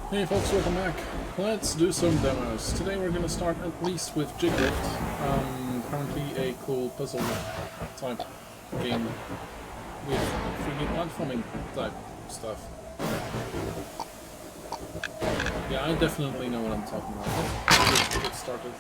Hey folks, welcome back. Let's do some demos. Today we're going to start at least with Jigrift. Currently a cool puzzle type game with 3D platforming type stuff. Yeah, I definitely know what I'm talking about. Let's get started.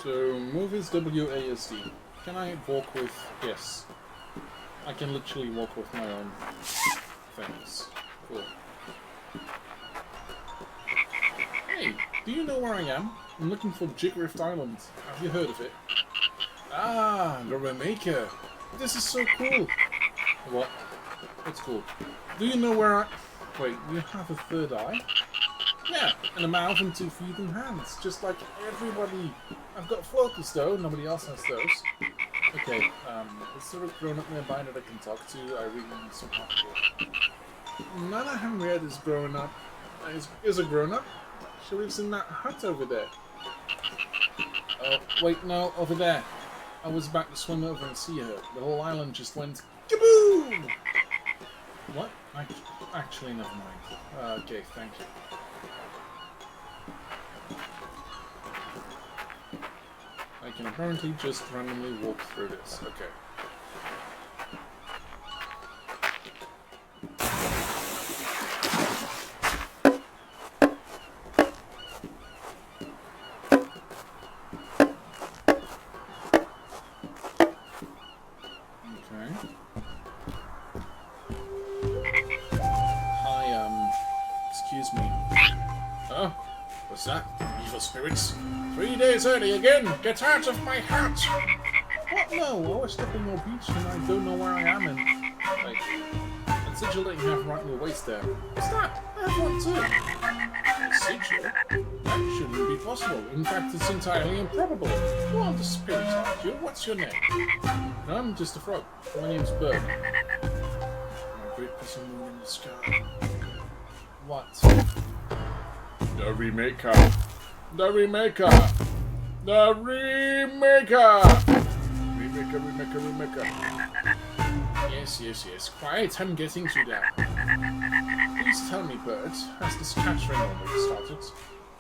So, move is WASD. Can I walk with... Yes. I can literally walk with my own things. Cool. Hey, do you know where I am? I'm looking for Jigrift Island. Have you heard of it? Ah, the Remaker. This is so cool. What? What's cool? Do you know where I... Wait, you have a third eye? Yeah, and a mouth and 2 feet and hands, just like everybody. I've got floaters though, nobody else has those. Okay, is there a grown-up nearby that I can talk to? I really need some help here. Nana Henriette is growing up. Is a grown-up? She lives in that hut over there. Oh, wait, no, over there. I was about to swim over and see her. The whole island just went kaboom! What? Actually, never mind. Okay, thank you. I can apparently just randomly walk through this. Okay. Okay. Hi, excuse me. Oh, what's that? Evil spirits? 3 days early again! Get out of my hut! What? No, I was stuck in your beach and I don't know where I am and... Like, that sigil that you have right in your waist there. What's that? I have one too! A sigil? That shouldn't be possible. In fact, it's entirely improbable. You aren't a spirit, aren't you? What's your name? No, I'm just a frog. My name's Bird. My great puzzle moon in the sky. What? The Remaker. The Remaker! The Remaker! Remaker. Yes, Yes. Quiet, I'm getting you down. Please tell me, Bert, has the scattering already started?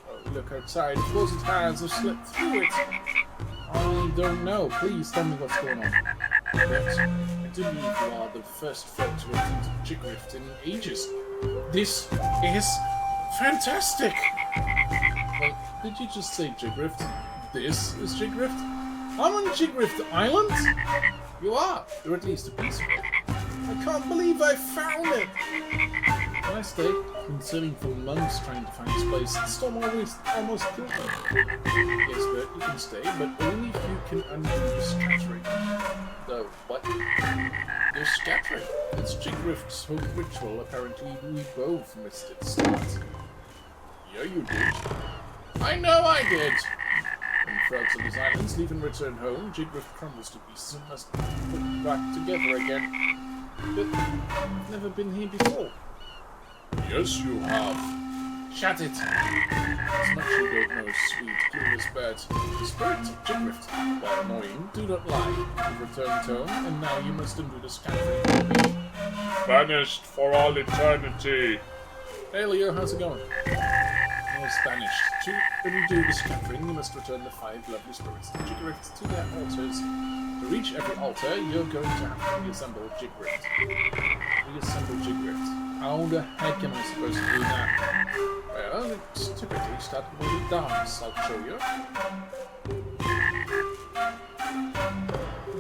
Oh, look outside. Of course it has. I've slept through it. I don't know. Please tell me what's going on. Bert, I do believe you are the first folk to attend Jigrift in ages. This is fantastic! Wait, did you just say Jigrift? This is Jigrift? I'm on Jigrift Island? You are, or at least a piece of it. I can't believe I found it! Can I stay? I've been sitting for months trying to find this place. The storm almost killed me. Yes, Bert, you can stay, but only if you can undo the scattering. Though, what? The scattering? It's Jigrift's home ritual. Apparently, we both missed its start. Yeah, you did. I know I did! When frogs on these islands leave and return home, Jigrift crumbles to pieces and must be put back together again. But I've never been here before. Yes, you have. Shut it. As much you don't know, sweet, clueless bird. The spirit of Jigrift, while annoying, do not lie. You've returned home, and now you must undo the scattering. Banished for all eternity. Hey Leo, how's it going? Banished. To undo the scattering, you must return the 5 lovely spirits of Jigrift to their altars. To reach every altar, you're going to have to reassemble Jigrift. Reassemble Jigrift. How the heck am I supposed to do that? Well, it's typically started with a dance. I'll show you.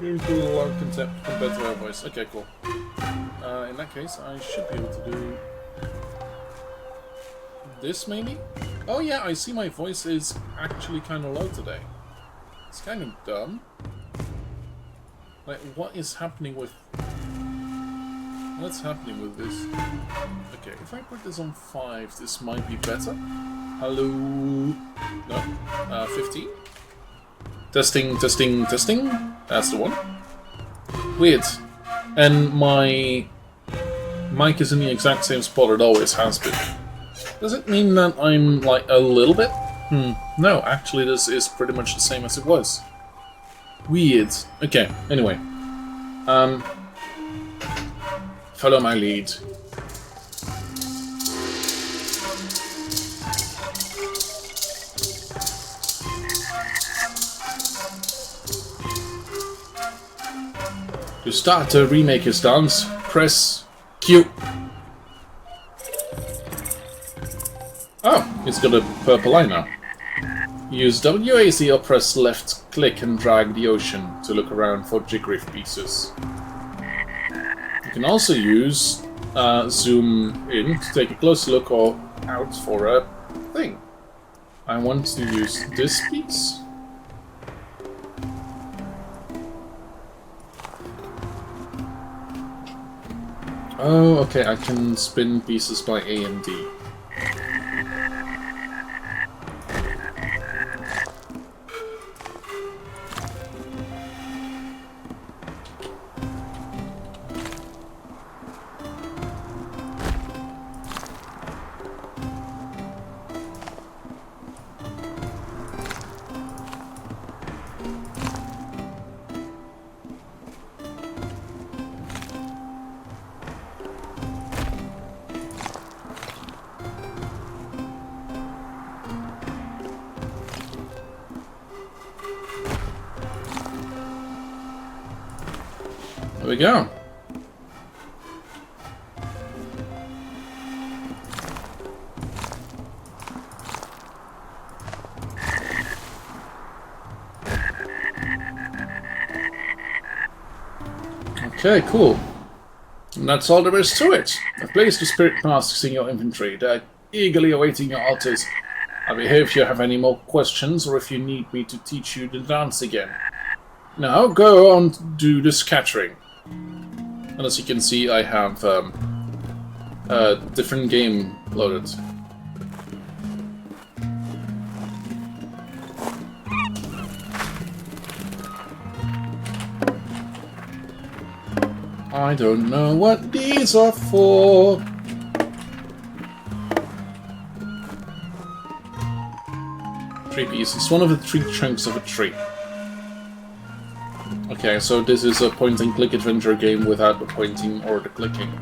Beautiful long concept compared to our voice. Okay, cool. In that case, I should be able to do this, maybe? Oh yeah, I see my voice is actually kind of low today. It's kind of dumb. Like, what is happening with... What's happening with this? Okay, if I put this on 5, this might be better. Hello? No? 15? Testing. That's the one. Weird. And my mic is in the exact same spot it always has been. Does it mean that I'm, like, a little bit? No, actually this is pretty much the same as it was. Weird. Okay, anyway. Follow my lead. To start a Remaker's dance, press Q. Oh, it's got a purple eye now. Use WASD or press left click and drag the ocean to look around for Jigrift pieces. You can also use zoom in to take a closer look or out for a thing. I want to use this piece. Oh, okay, I can spin pieces by A and D. There we go. Okay, cool. And that's all there is to it. I've placed the spirit masks in your inventory. They're eagerly awaiting your altars. I'll be here if you have any more questions or if you need me to teach you the dance again. Now go on to do the scattering. And as you can see, I have a different game loaded. I don't know what these are for. Tree piece. It's one of the 3 chunks of a tree. Okay, so this is a point-and-click adventure game without the pointing or the clicking.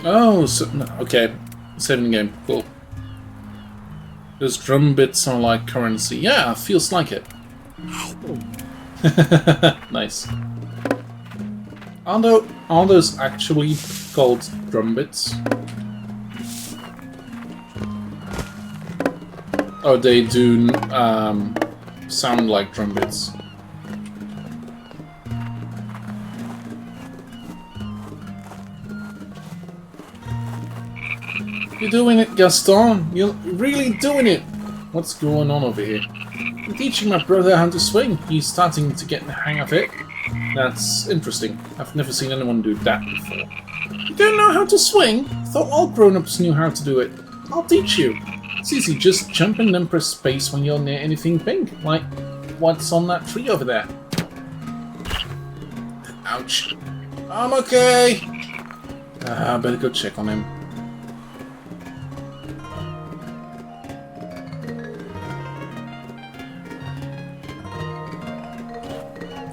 Oh, so, no, okay. Saving game. Cool. Those drum bits are like currency. Yeah, feels like it. Nice. Are those actually called drum bits? Oh, they do sound like drum bits. You're doing it, Gaston! You're really doing it! What's going on over here? I'm teaching my brother how to swing. He's starting to get the hang of it. That's interesting. I've never seen anyone do that before. You don't know how to swing? I thought all grown-ups knew how to do it. I'll teach you. It's easy, just jump and then press space when you're near anything pink. Like what's on that tree over there. Ouch. I'm okay! I better go check on him.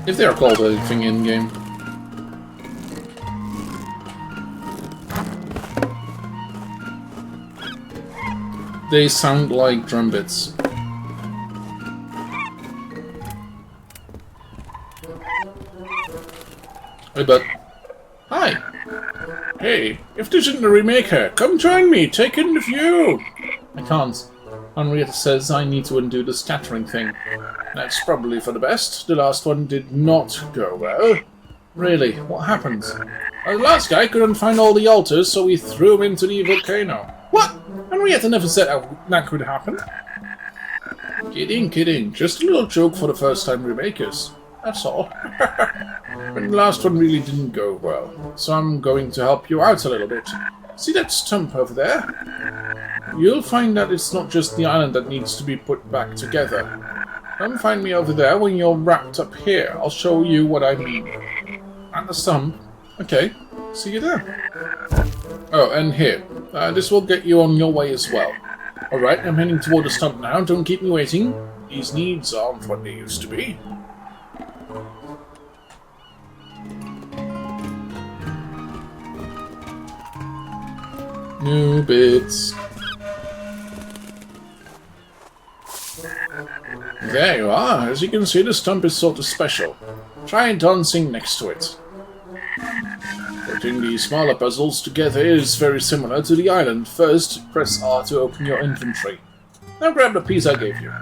If they are called anything in-game. They sound like drum bits. Hey, bud. Hi! Hey, if this isn't the remaker, come join me, take in the view! I can't. Henrietta says I need to undo the scattering thing. That's probably for the best. The last one did not go well. Really, what happened? The last guy couldn't find all the altars, so we threw him into the volcano. What? Henrietta never said that could happen. Kidding, kidding. Just a little joke for the first-time remakers. That's all. But the last one really didn't go well, so I'm going to help you out a little bit. See that stump over there? You'll find that it's not just the island that needs to be put back together. Come find me over there when you're wrapped up here. I'll show you what I mean. At the stump? Okay, see you there. Oh, and here. This will get you on your way as well. Alright, I'm heading toward the stump now. Don't keep me waiting. These needs aren't what they used to be. New bits. There you are. As you can see, the stump is sort of special. Try dancing next to it. Putting the smaller puzzles together is very similar to the island. First, press R to open your inventory. Now grab the piece I gave you.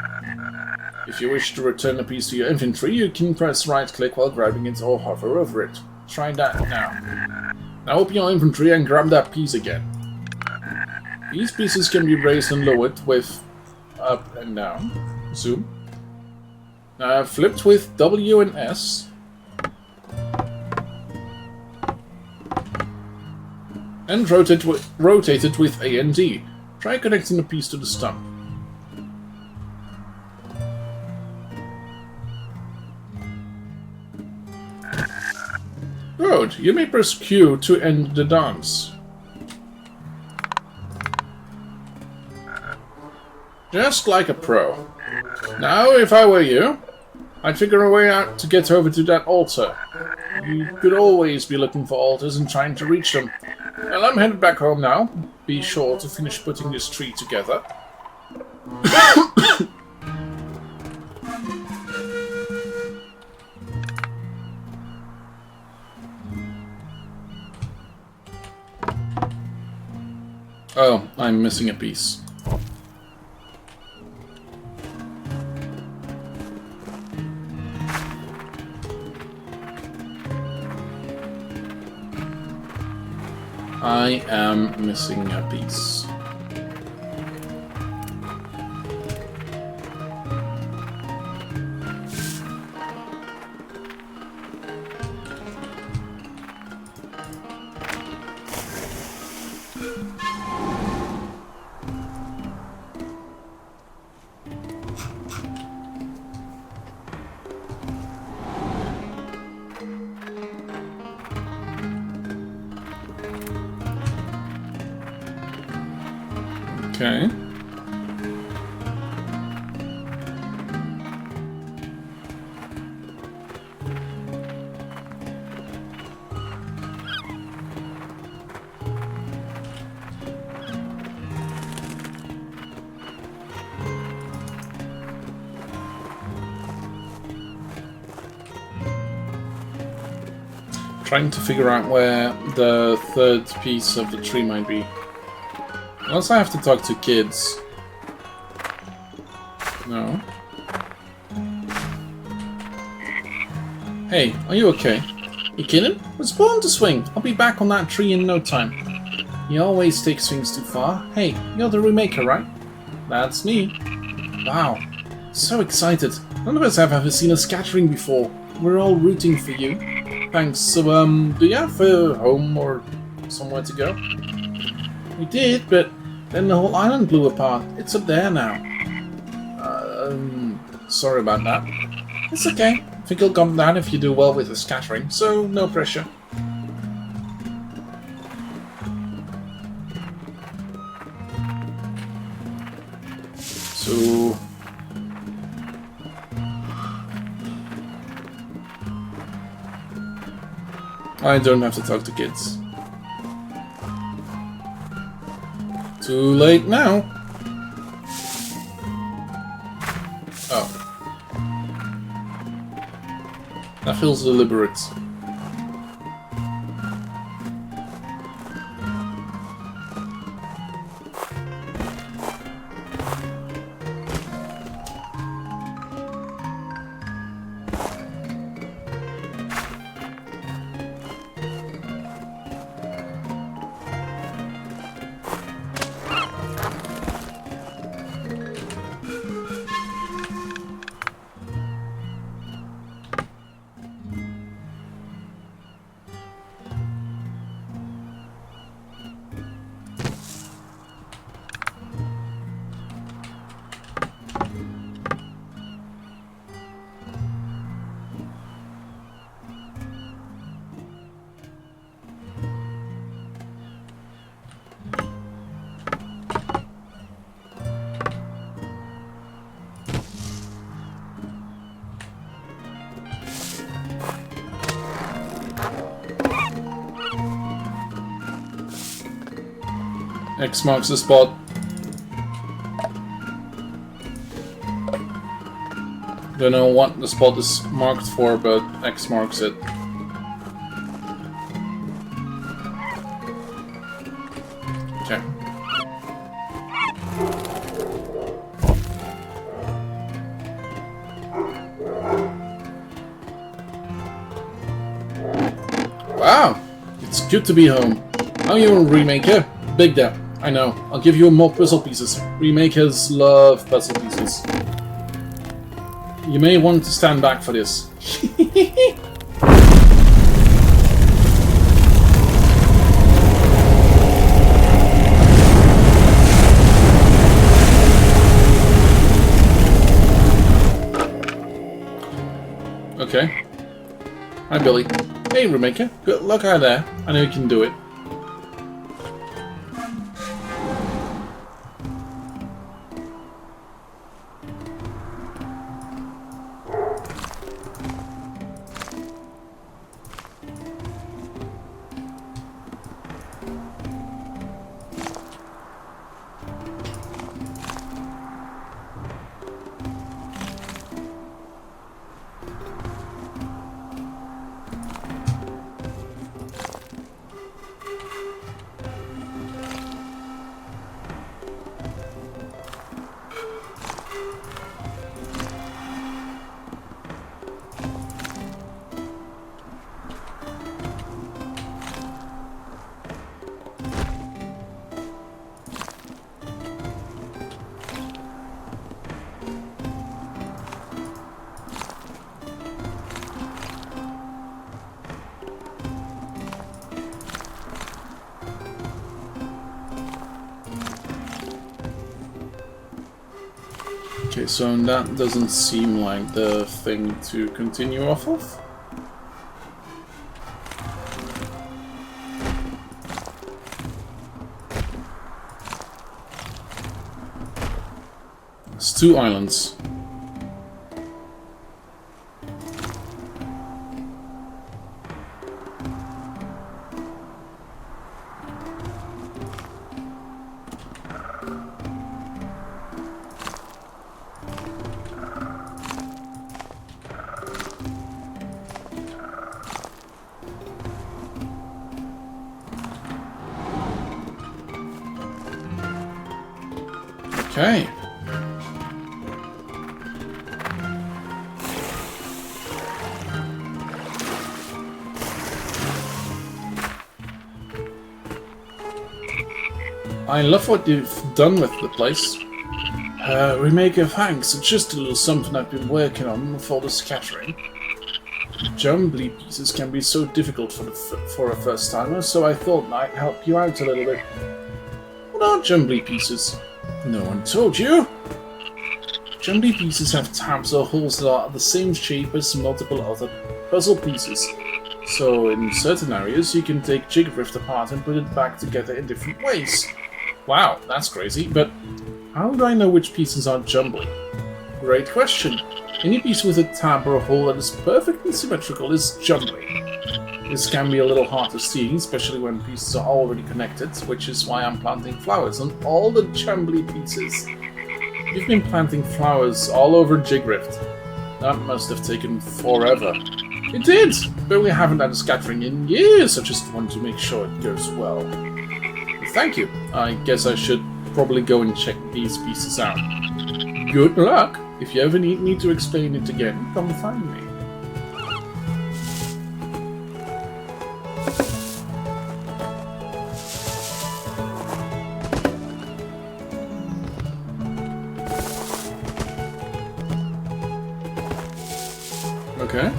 If you wish to return the piece to your inventory, you can press right-click while grabbing it or hover over it. Try that now. Now open your inventory and grab that piece again. These pieces can be raised and lowered with up and down. Zoom. Flipped with W and S. And rotated with A and D. Try connecting the piece to the stump. Good. You may press Q to end the dance. Just like a pro. Now, if I were you, I'd figure a way out to get over to that altar. You could always be looking for altars and trying to reach them. Well, I'm headed back home now. Be sure to finish putting this tree together. Oh, I'm missing a piece. I am missing a piece. Okay. Trying to figure out where the third piece of the tree might be. Unless I have to talk to kids. No. Hey, are you okay? You kidding? It's born to swing. I'll be back on that tree in no time. He always takes things too far. Hey, you're the remaker, right? That's me. Wow. So excited. None of us have ever seen a scattering before. We're all rooting for you. Thanks. So, do you have a home or somewhere to go? We did, but then the whole island blew apart. It's up there now. Sorry about that. It's okay. I think it'll come down if you do well with the scattering, so no pressure. So... I don't have to talk to kids. Too late now. Oh. That feels deliberate. X marks the spot. Don't know what the spot is marked for, but X marks it. Okay. Wow! It's good to be home. How are you, Remaker? Big Dap. I know. I'll give you more puzzle pieces. Remakers love puzzle pieces. You may want to stand back for this. Okay. Hi, Billy. Hey, Remaker. Good luck out there. I know you can do it. Okay, so that doesn't seem like the thing to continue off of. 2 islands. Okay. I love what you've done with the place. Remaker, thanks. It's just a little something I've been working on for the scattering. Jumbly pieces can be so difficult for a first-timer, so I thought I'd help you out a little bit. What are jumbly pieces? No one told you? Jumbly pieces have tabs or holes that are the same shape as multiple other puzzle pieces. So in certain areas you can take Jigrift apart and put it back together in different ways. Wow, that's crazy, but how do I know which pieces are jumbly? Great question. Any piece with a tab or a hole that is perfectly symmetrical is jumbly. This can be a little hard to see, especially when pieces are already connected, which is why I'm planting flowers on all the jumbly pieces. You've been planting flowers all over Jigrift. That must have taken forever. It did, but we haven't had a scattering in years. I just want to make sure it goes well. Thank you. I guess I should probably go and check these pieces out. Good luck. If you ever need me to explain it again, come find me. Okay.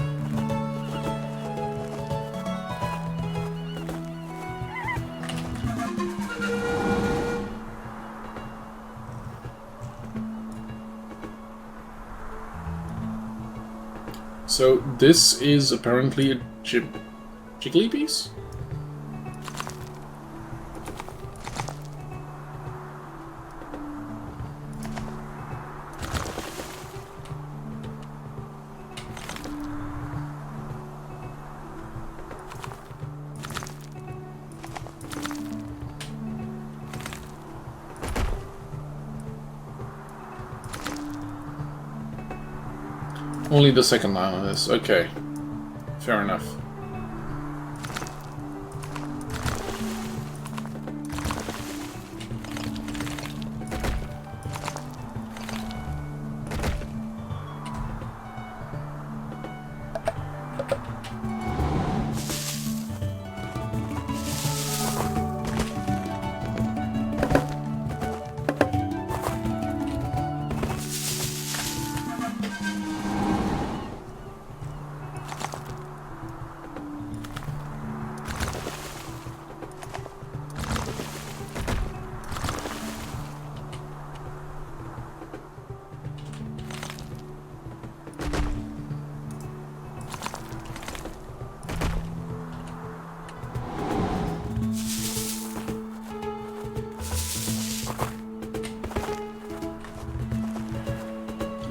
So this is apparently a jiggly piece? Only the second line on this. Okay. Fair enough.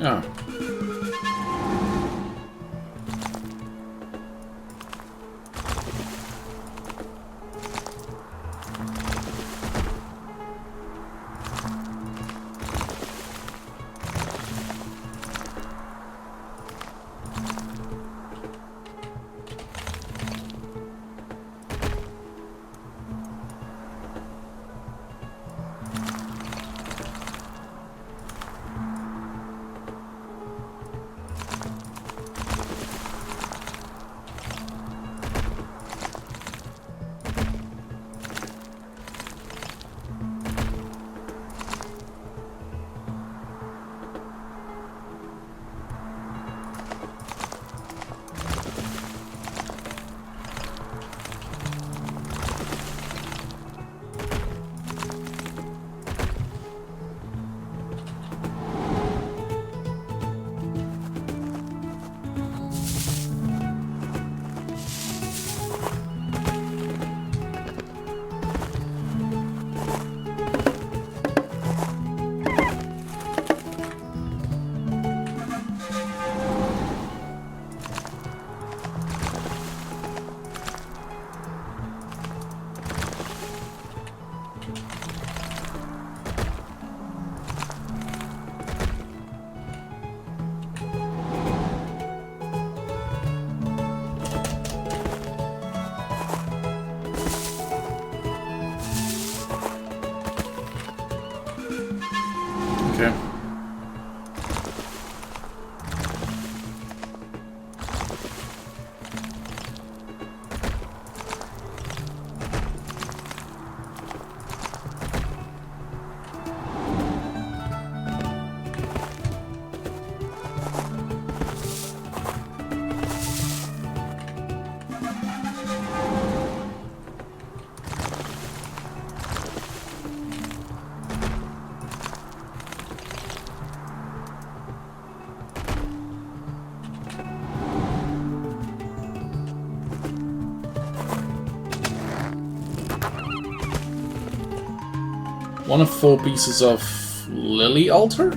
Ah. Okay. One of 4 pieces of lily altar?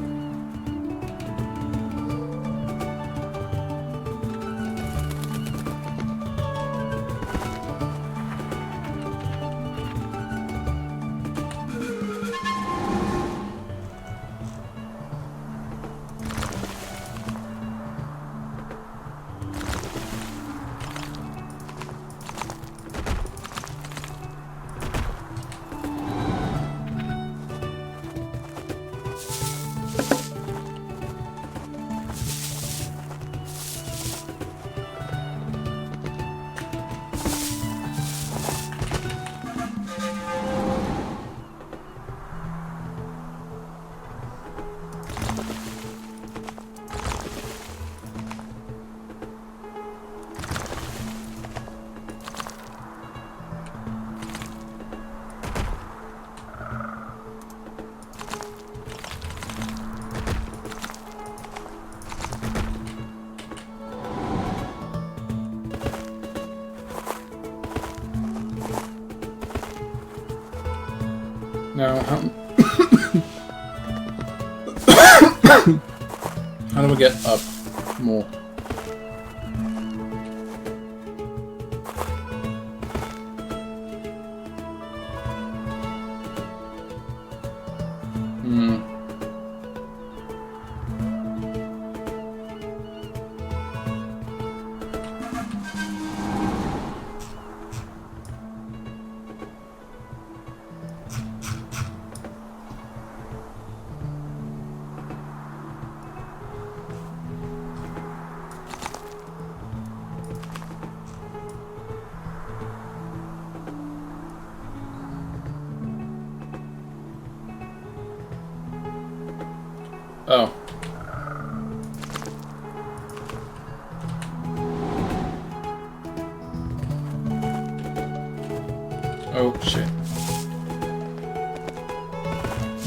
Now, how do we get up more? Oh. Oh, shit.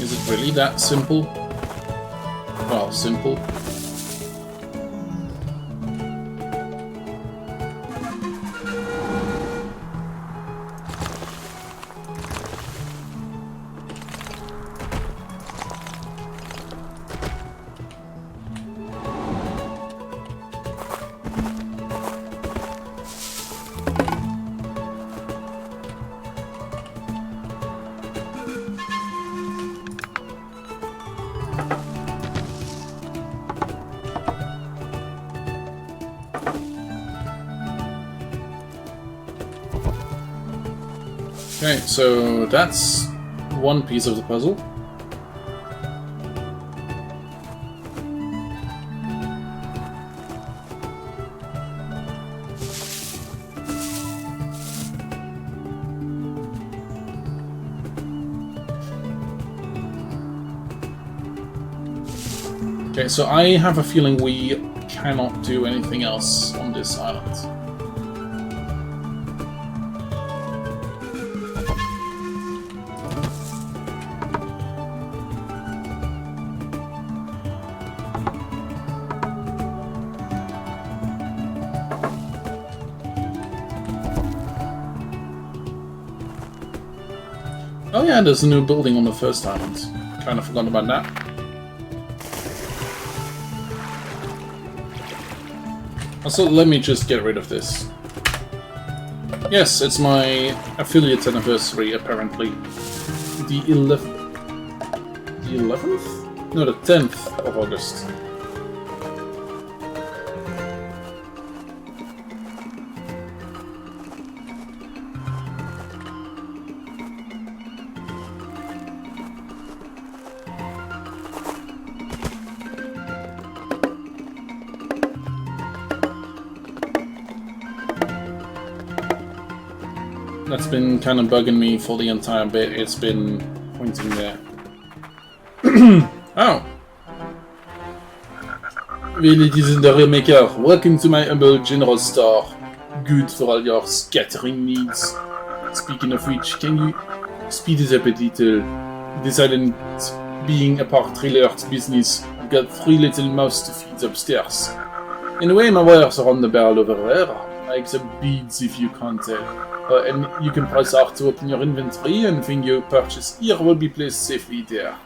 Is it really that simple? Well, simple. Okay, so that's one piece of the puzzle. Okay, so I have a feeling we cannot do anything else on this island. Oh yeah, there's a new building on the first island. Kind of forgot about that. Also, let me just get rid of this. Yes, it's my affiliate anniversary, apparently. The 11th? The 11th? No, the 10th of August. That's been kind of bugging me for the entire bit. It's been pointing there. Oh. Ladies and Remaker, welcome to my humble general store. Good for all your scattering needs. Speaking of which, can you speed it up a little? Decided being a part-trailer's business, I've got 3 little mouse to feed upstairs. Anyway, my wires are on the barrel over there. I accept beads if you can't tell. And you can press R to open your inventory, and anything you purchase here will be placed safely there.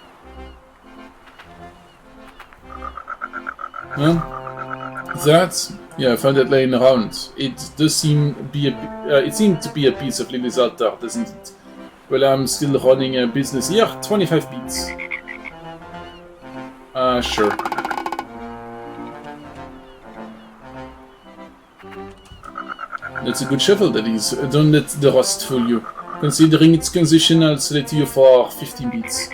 Huh? That? Yeah, I found it laying around. It does seem it seemed to be a piece of Lily's altar, doesn't it? Well, I'm still running a business here. 25 beats. Sure. That's a good shovel, that is. Don't let the rust fool you. Considering its condition, I'll sell it to you for 15 beats.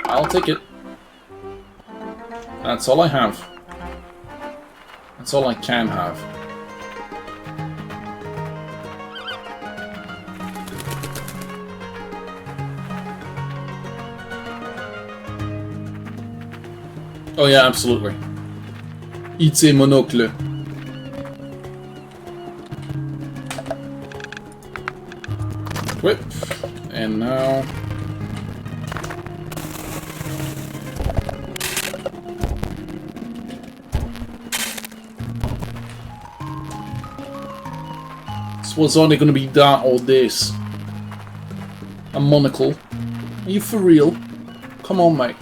I'll take it. That's all I have. That's all I can have. Oh yeah, absolutely. It's a monocle. Whip. And now... was only gonna be that or this. A monocle. Are you for real? Come on, mate.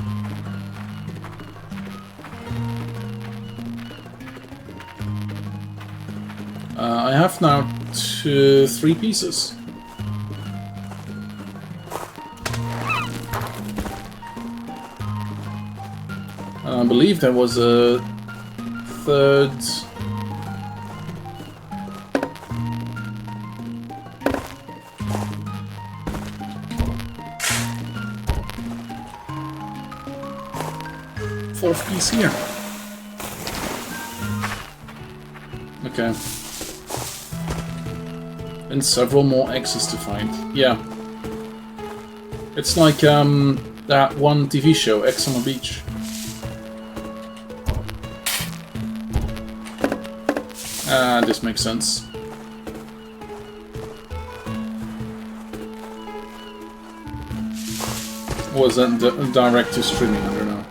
I have now 3 pieces. I believe there was a 3rd. Fourth piece here. Okay. And several more X's to find. Yeah. It's like that one TV show, X on the Beach. This makes sense. Or was that direct to streaming? I don't know.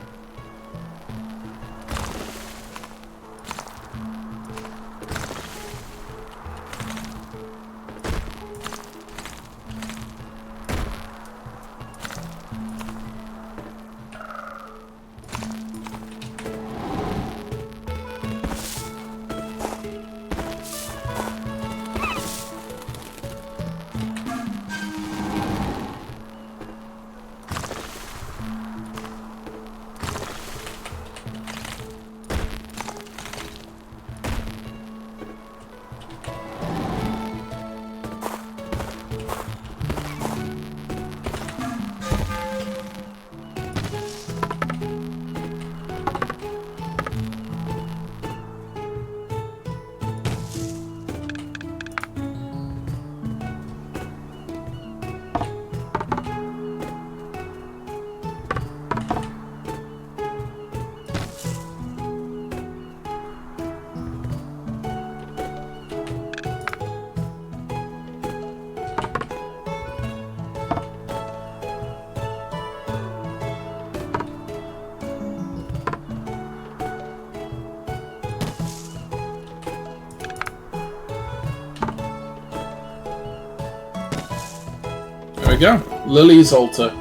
There we go. Lily's altar.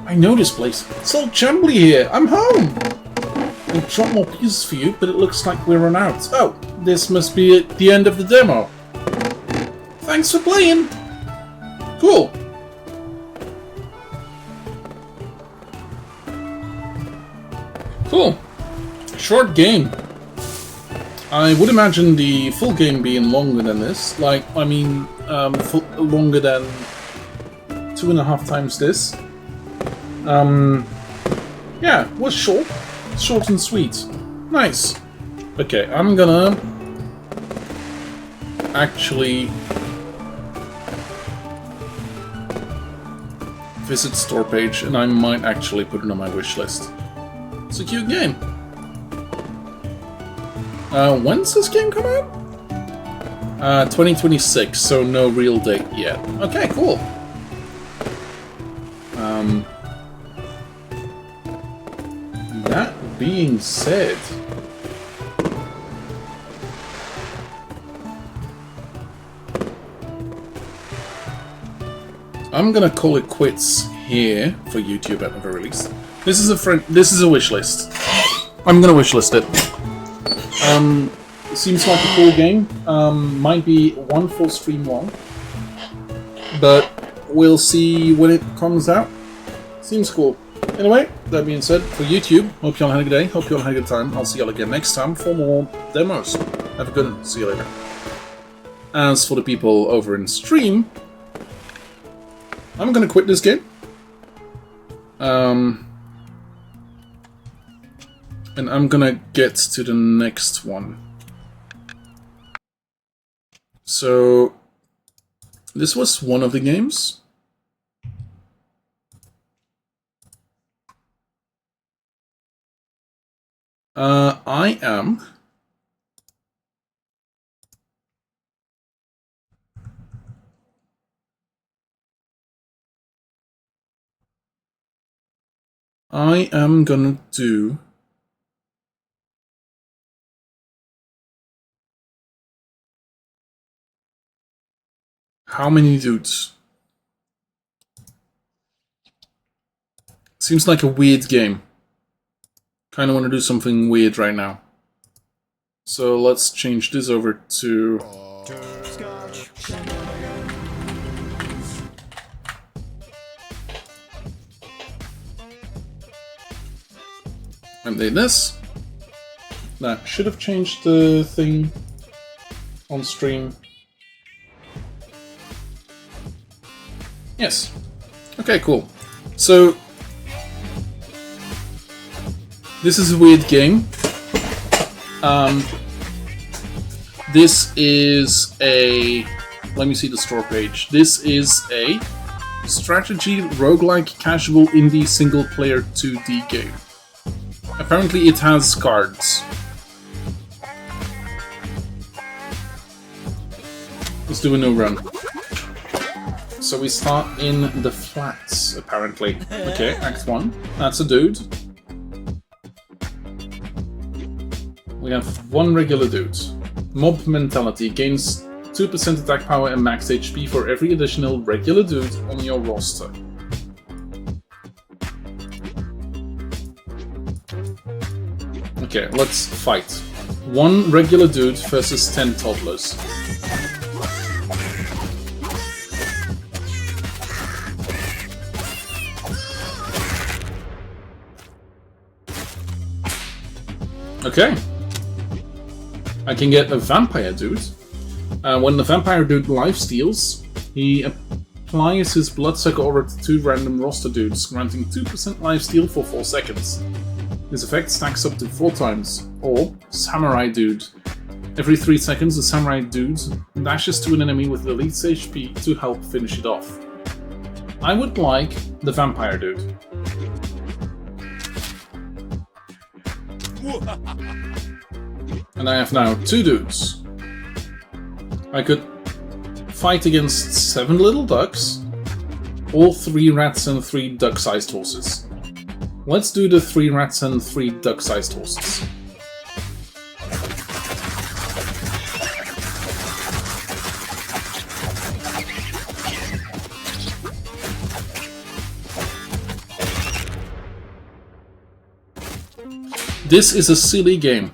I know this place. It's all jambly here. I'm home. I'll drop more pieces for you, but it looks like we're run out. Oh, this must be at the end of the demo. Thanks for playing. Cool. Cool. Short game. I would imagine the full game being longer than this. Like, I mean, longer than 2.5 times this. Yeah, it was short. Short and sweet. Nice. Okay, I'm gonna actually visit store page, and I might actually put it on my wish list. It's a cute game. When's this game come out? 2026, so no real date yet. Okay, cool. That being said, I'm gonna call it quits here for YouTube at the very least. This is a wish list. I'm gonna wish list it. Seems like a cool game. Might be one full stream long, but we'll see when it comes out. Seems cool. Anyway, that being said, for YouTube, hope you all had a good day. Hope you all had a good time. I'll see you all again next time for more demos. Have a good one. See you later. As for the people over in stream, I'm gonna quit this game. And I'm gonna get to the next one. So, this was one of the games. I am gonna do how many dudes? Seems like a weird game. Kind of want to do something weird right now. So let's change this over to... Update this. That should have changed the thing on stream. Yes. Okay, cool. So, this is a weird game. This is a... Let me see the store page. This is a strategy roguelike casual indie single player 2D game. Apparently it has cards. Let's do a new run. So we start in the flats, apparently. Okay, Act 1. That's a dude. We have one regular dude. Mob mentality gains 2% attack power and max HP for every additional regular dude on your roster. Okay, let's fight. One regular dude versus 10 toddlers. Okay. I can get a vampire dude. When the vampire dude lifesteals, he applies his bloodsucker aura to 2 random roster dudes, granting 2% lifesteal for 4 seconds. This effect stacks up to 4 times. Or, samurai dude. Every 3 seconds, the samurai dude dashes to an enemy with the least HP to help finish it off. I would like the vampire dude. And I have now 2 dudes. I could fight against 7 little ducks, or 3 rats and 3 duck-sized horses. Let's do the 3 rats and 3 duck-sized horses. This is a silly game.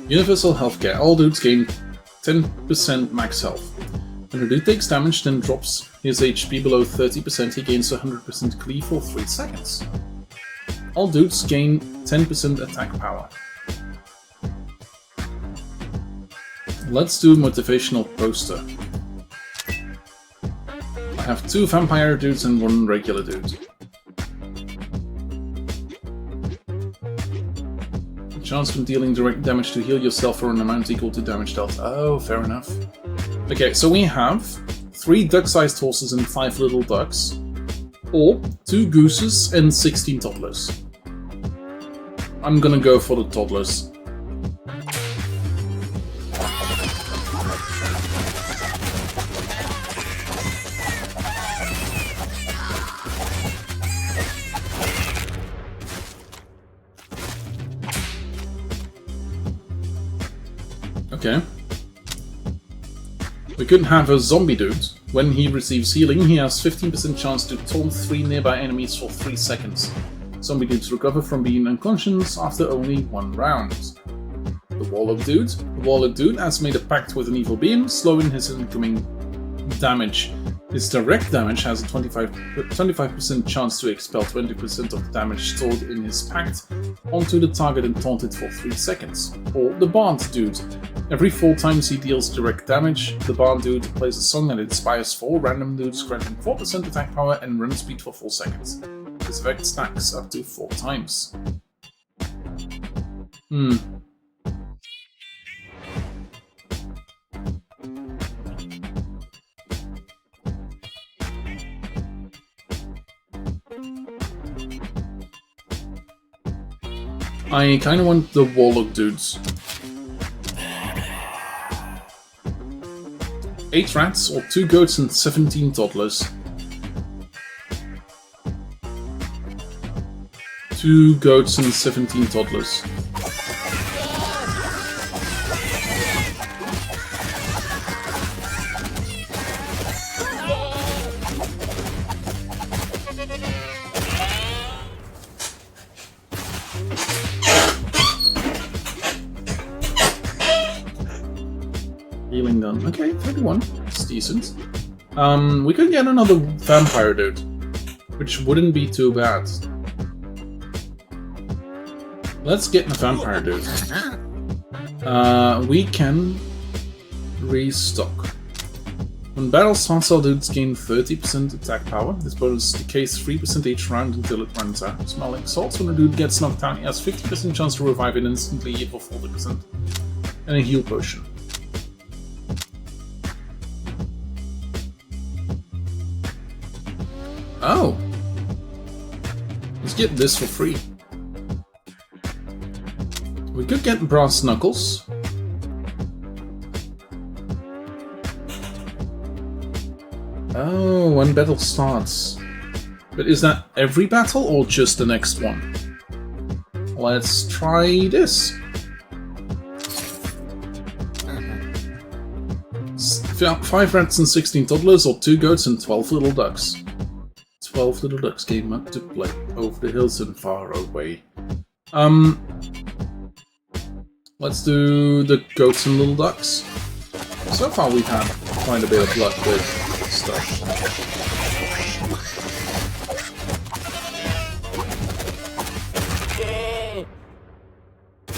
Universal healthcare. All dudes gain 10% max health. When a dude takes damage, then drops his HP below 30%, he gains 100% cleave for 3 seconds. All dudes gain 10% attack power. Let's do motivational poster. I have 2 vampire dudes and 1 regular dude. Chance when dealing direct damage to heal yourself for an amount equal to damage dealt. Oh, fair enough. Okay, so we have 3 duck-sized horses and 5 little ducks, or 2 gooses and 16 toddlers. I'm gonna go for the toddlers. Okay. We could have a zombie dude. When he receives healing, he has 15% chance to taunt 3 nearby enemies for 3 seconds. Zombie dudes recover from being unconscious after only 1 round. The Warlock dude. The Warlock dude has made a pact with an evil being, slowing his incoming damage. His direct damage has a 25% chance to expel 20% of the damage stored in his pact onto the target and taunt it for 3 seconds. Or the Bard dude. Every 4 times he deals direct damage, the Bard dude plays a song that inspires 4 random dudes, granting 4% attack power and run speed for 4 seconds. This effect stacks up to 4 times. I kinda want the Warlock dudes. 8 rats, or 2 goats and 17 toddlers. 2 goats and 17 toddlers. Healing done. Okay, 31. It's decent. We could get another vampire dude, which wouldn't be too bad. Let's get the vampire dude. We can restock. When battle starts, all dudes gain 30% attack power. This bonus decays 3% each round until it runs out. Smelling salts. When a dude gets knocked down, he has 50% chance to revive it instantly for 40%. And a heal potion. Oh! Let's get this for free. We could get brass knuckles. Oh, when battle starts. But is that every battle or just the next one? Let's try this. 5 rats and 16 toddlers, or 2 goats and 12 little ducks. 12 little ducks came up to play over the hills and far away. Let's do the goats and little ducks. So far we've had quite a bit of luck with stuff.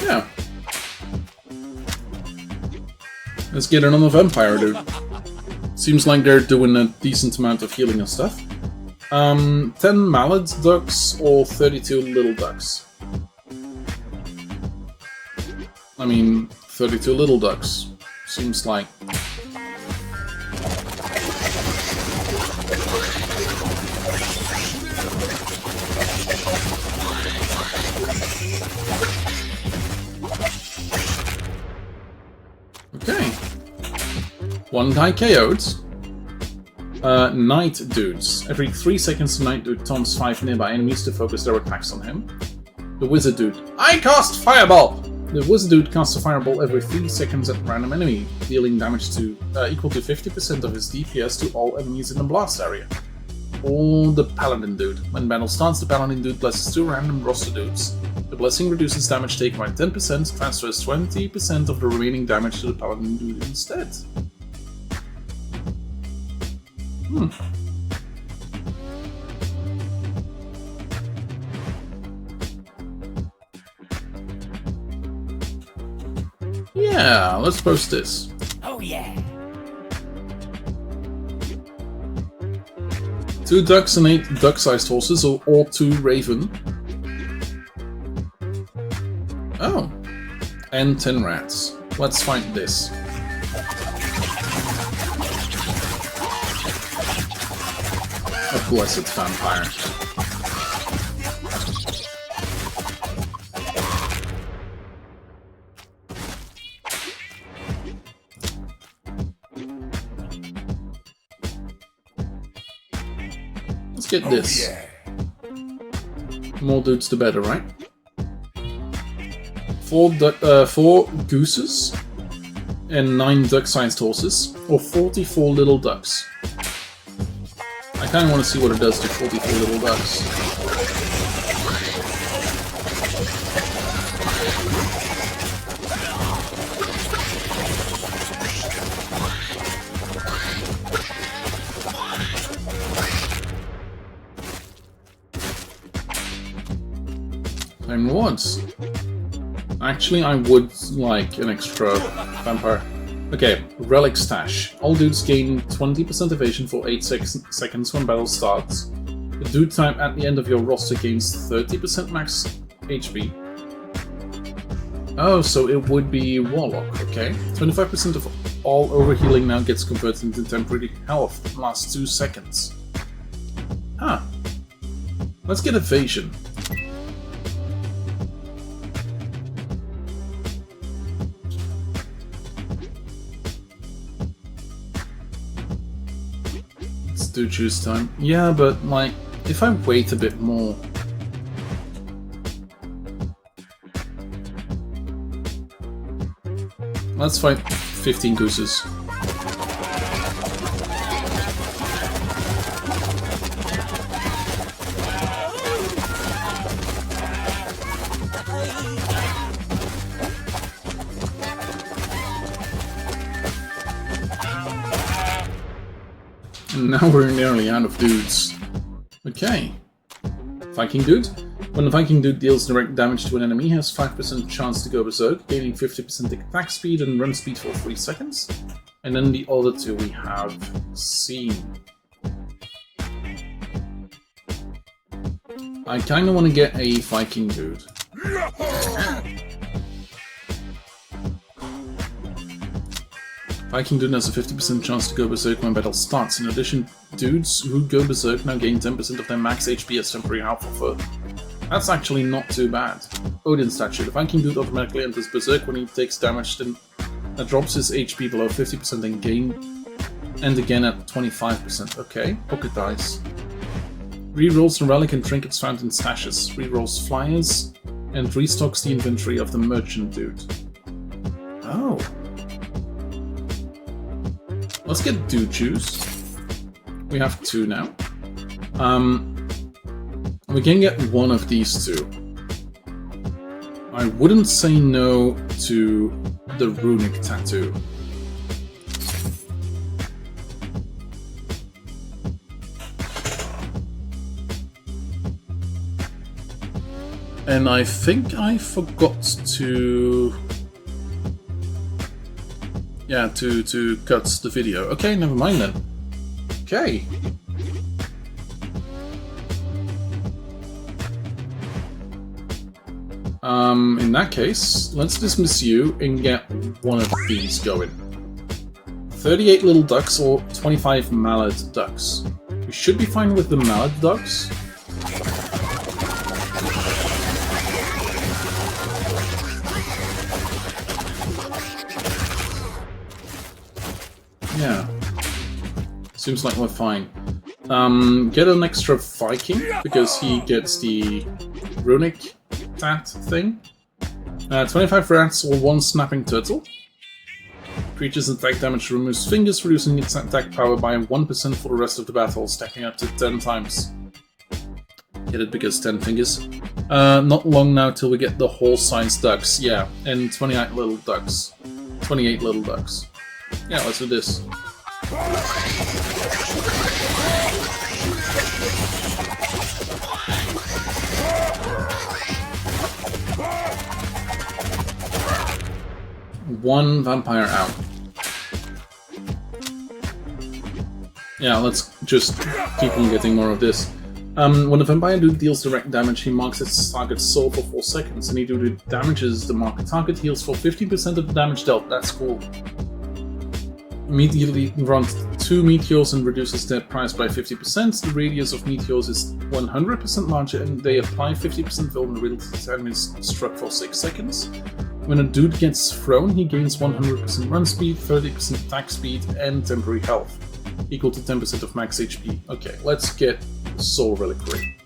Yeah. Let's get another vampire dude. Seems like they're doing a decent amount of healing and stuff. 10 mallard ducks or 32 little ducks? I mean, 32 little ducks. Seems like... Okay. 1 guy KO'd. Night dudes. Every 3 seconds, the Night dude taunts 5 nearby enemies to focus their attacks on him. The Wizard dude. I cast Fireball! The Wizard dude casts a Fireball every 3 seconds at a random enemy, dealing damage to equal to 50% of his DPS to all enemies in the blast area. Or the Paladin dude. When battle starts, the Paladin dude blesses 2 random roster dudes. The blessing reduces damage taken by 10%, transfers 20% of the remaining damage to the Paladin dude instead. Yeah, let's post this. Oh yeah. 2 ducks and 8 duck-sized horses, or 2 raven. Oh. And 10 rats. Let's find this. A blessed vampire. Let's get this. Yeah. More dudes the better, right? 4 gooses and 9 duck-sized horses, or 44 little ducks. I kind of want to see what it does to 44 little ducks. Time rewards. Actually, I would like an extra vampire. Okay, relic stash. All dudes gain 20% evasion for 8 seconds when battle starts. The dude type at the end of your roster gains 30% max HP. Oh, so it would be Warlock, okay. 25% of all overhealing now gets converted into temporary health. Lasts 2 seconds. Huh. Let's get evasion. Do choose time. Yeah, but like, if I wait a bit more. Let's fight 15 gooses. And now we're nearly out of dudes. Okay. Viking dude. When the Viking dude deals direct damage to an enemy, he has 5% chance to go berserk, gaining 50% attack speed and run speed for 3 seconds. And then the other two we have seen. I kinda wanna get a Viking dude. Viking dude has a 50% chance to go berserk when battle starts. In addition, dudes who go berserk now gain 10% of their max HP as temporary health for. That's actually not too bad. Odin statue. The Viking dude automatically enters berserk when he takes damage, then that drops his HP below 50% and again at 25%. Okay, pocket dice. Rerolls the relic and trinkets found in stashes. Rerolls flyers and restocks the inventory of the merchant dude. Oh. Let's get dude juice. We have 2 now. We can get one of these 2. I wouldn't say no to the runic tattoo. And I think I forgot to... Yeah, to cut the video. Okay, never mind then. Okay. In that case, let's dismiss you and get one of these going. 38 little ducks or 25 mallard ducks. We should be fine with the mallard ducks. Yeah. Seems like we're fine. Get an extra Viking, because he gets the runic tat thing. 25 rats or 1 snapping turtle. Creature's attack damage removes fingers, reducing its attack power by 1% for the rest of the battle, stacking up to 10 times. Get it because 10 fingers. Not long now till we get the whole-sized ducks, yeah, and 28 little ducks. 28 little ducks. Yeah, let's do this. One vampire out. Yeah, let's just keep on getting more of this. When a vampire dude deals direct damage, he marks its target's soul for 4 seconds. Any dude who damages the marked target heals for 50% of the damage dealt. That's cool. Immediately runs 2 meteors and reduces their price by 50%. The radius of meteors is 100% larger and they apply 50% vulnerability to enemies struck for 6 seconds. When a dude gets thrown, he gains 100% run speed, 30% attack speed, and temporary health, equal to 10% of max HP. Okay, let's get Soul Reliquary.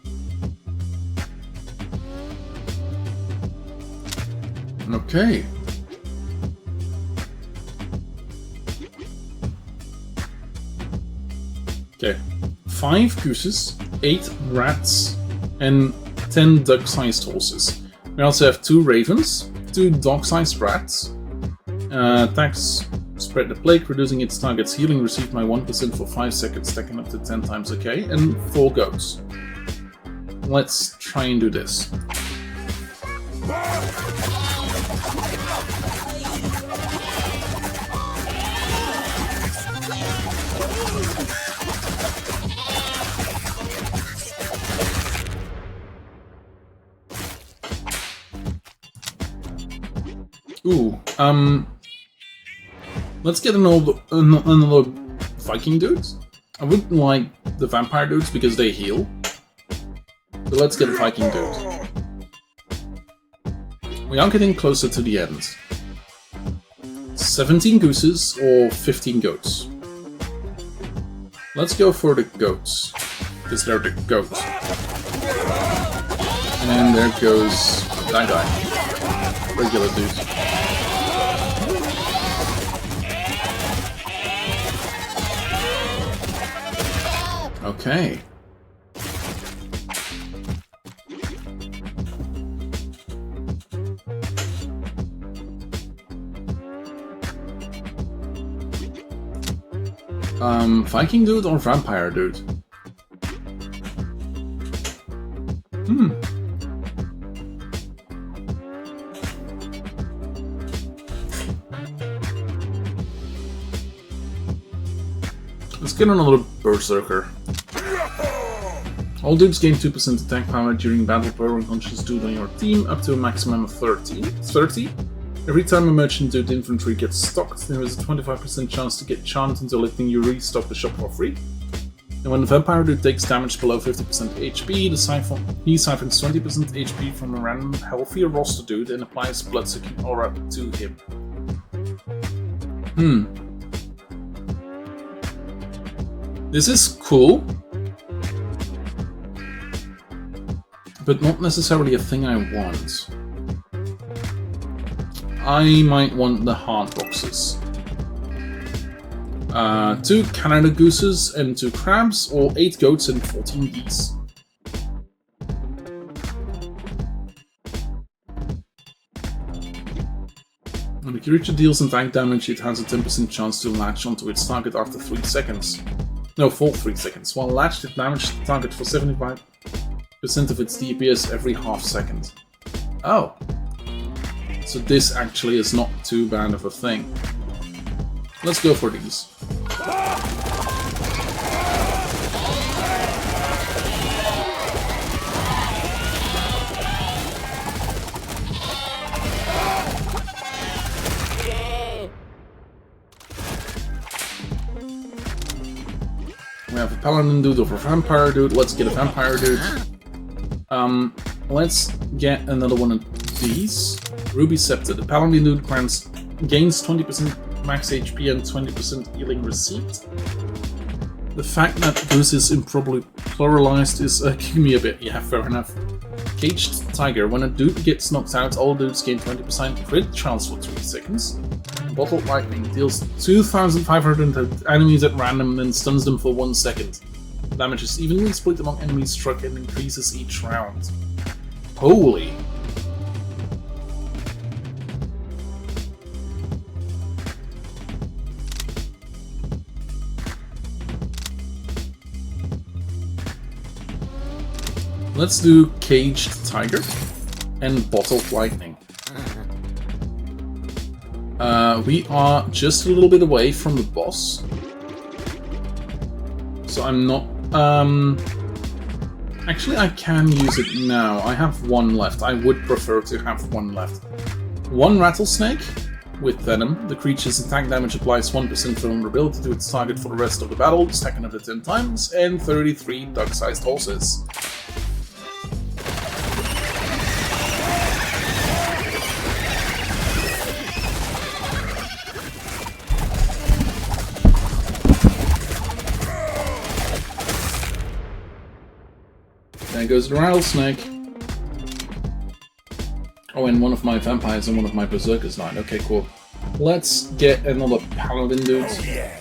Okay. Okay. 5 gooses, 8 rats, and 10 duck-sized horses. We also have 2 ravens, 2 dog-sized rats. Attacks spread the plague, reducing its target's healing received by 1% for 5 seconds, stacking up to 10 times okay, and 4 goats. Let's try and do this. Ooh, let's get another Viking dudes. I would like the vampire dudes because they heal. But let's get a Viking dude. We are getting closer to the end. 17 gooses or 15 goats. Let's go for the goats, because they're the goats. And there goes that guy. Regular dude. Okay. Viking dude or vampire dude? Let's get another berserker. All dudes gain 2% attack power during battle per unconscious dude on your team, up to a maximum of 30. Every time a merchant dude infantry gets stocked, there is a 25% chance to get charmed into letting you restock the shop for free. And when the vampire dude takes damage below 50% HP, he siphons 20% HP from a random healthier roster dude and applies blood-sucking aura to him. This is cool, but not necessarily a thing I want. I might want the hard boxes. 2 Canada gooses and 2 crabs, or 8 goats and 14 geese. When the creature deals attack damage, it has a 10% chance to latch onto its target after 3 seconds. No, for 3 seconds. While latched, it damages the target for 75% of its DPS every half second. Oh. So this actually is not too bad of a thing. Let's go for these. We have a paladin dude over a vampire dude. Let's get a vampire dude. Let's get another one of these. Ruby Scepter. The paladin dude gains 20% max HP and 20% healing received. The fact that this is improperly pluralized is giving me a bit. Yeah, fair enough. Caged Tiger. When a dude gets knocked out, all dudes gain 20% crit chance for 3 seconds. Bottled Lightning deals 2,500 enemies at random and stuns them for 1 second. Damage is evenly split among enemies struck and increases each round. Holy! Let's do Caged Tiger and Bottled Lightning. We are just a little bit away from the boss, so I'm not Actually, I can use it now. I have one left. I would prefer to have one left. One rattlesnake with venom. The creature's attack damage applies 1% vulnerability to its target for the rest of the battle, stacking it 10 times, and 33 duck-sized horses. There goes the rattlesnake. Oh, and one of my vampires and one of my berserkers died. Okay, cool. Let's get another paladin, dude. Oh, yeah.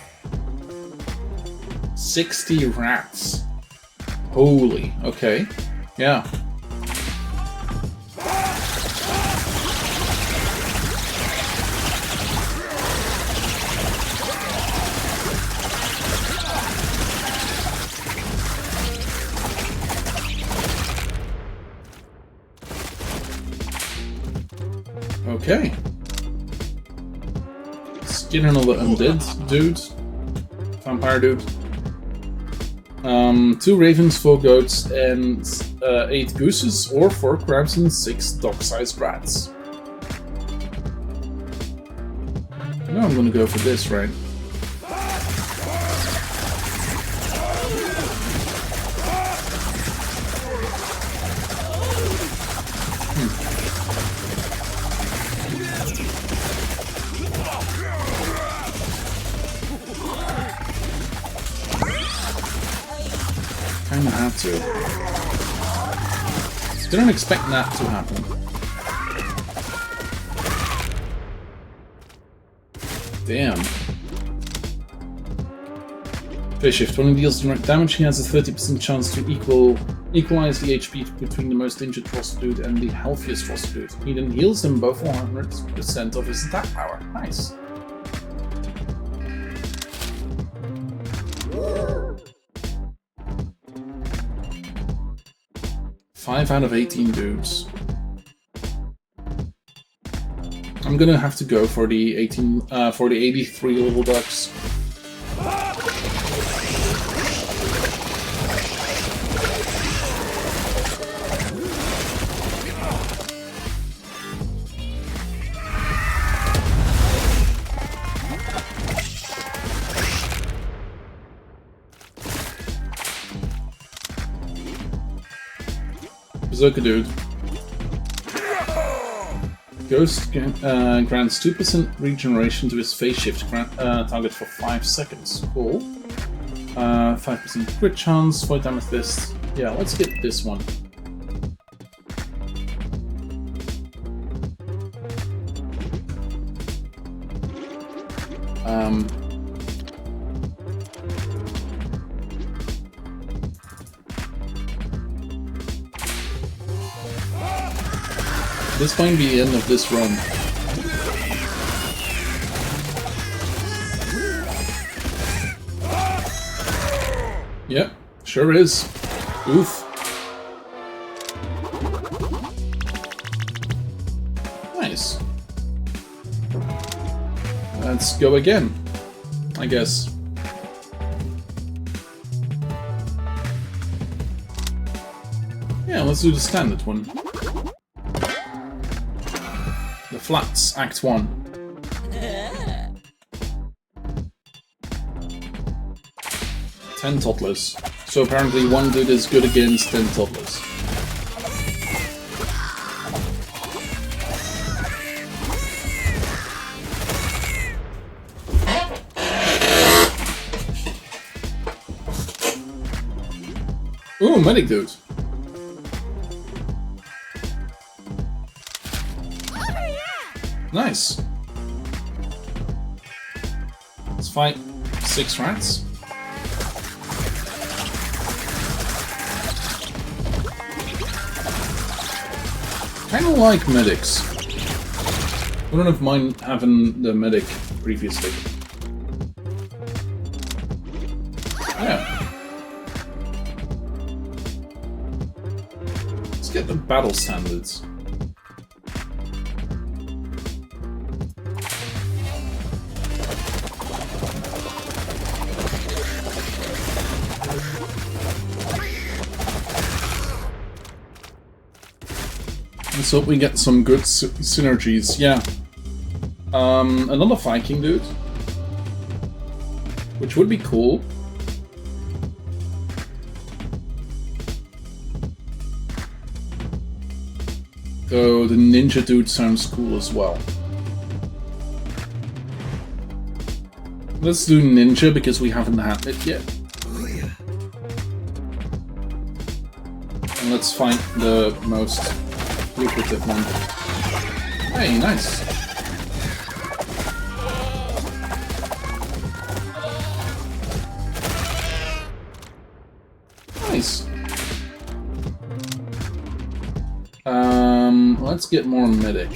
60 rats. Holy. Okay. Yeah. Okay. Let's get another undead dude. Vampire dude. 2 ravens, 4 goats, and 8 gooses, or 4 crabs and 6 dog-sized rats. Now I'm gonna go for this, right? Kinda have to. Didn't expect that to happen. Damn. Phase shift. When he deals direct damage, he has a 30% chance to equalize the HP between the most injured roster dude and the healthiest roster dude. He then heals them both 100% of his attack power. Nice. Five out of 18 dudes. I'm gonna have to go for the 83 little ducks. Berserker dude. Ghost grants 2% regeneration to his phase shift target for 5 seconds. Cool. 5% crit chance, void amethyst. Yeah, let's get this one. This might be the end of this run. Yep, sure is. Oof. Nice. Let's go again, I guess. Yeah, let's do the standard one. The Flats, Act 1. Ten toddlers. So apparently one dude is good against 10 toddlers. Ooh, medic dude. Nice. Let's fight 6 rats. Kinda like medics. I don't mind having the medic previously. Yeah. Let's get the battle standards. Let's hope we get some good synergies. Yeah. Another Viking dude. Which would be cool. Though the ninja dude sounds cool as well. Let's do ninja because we haven't had it yet. And let's find the most lucrative one. Hey, nice. Nice. Let's get more medic.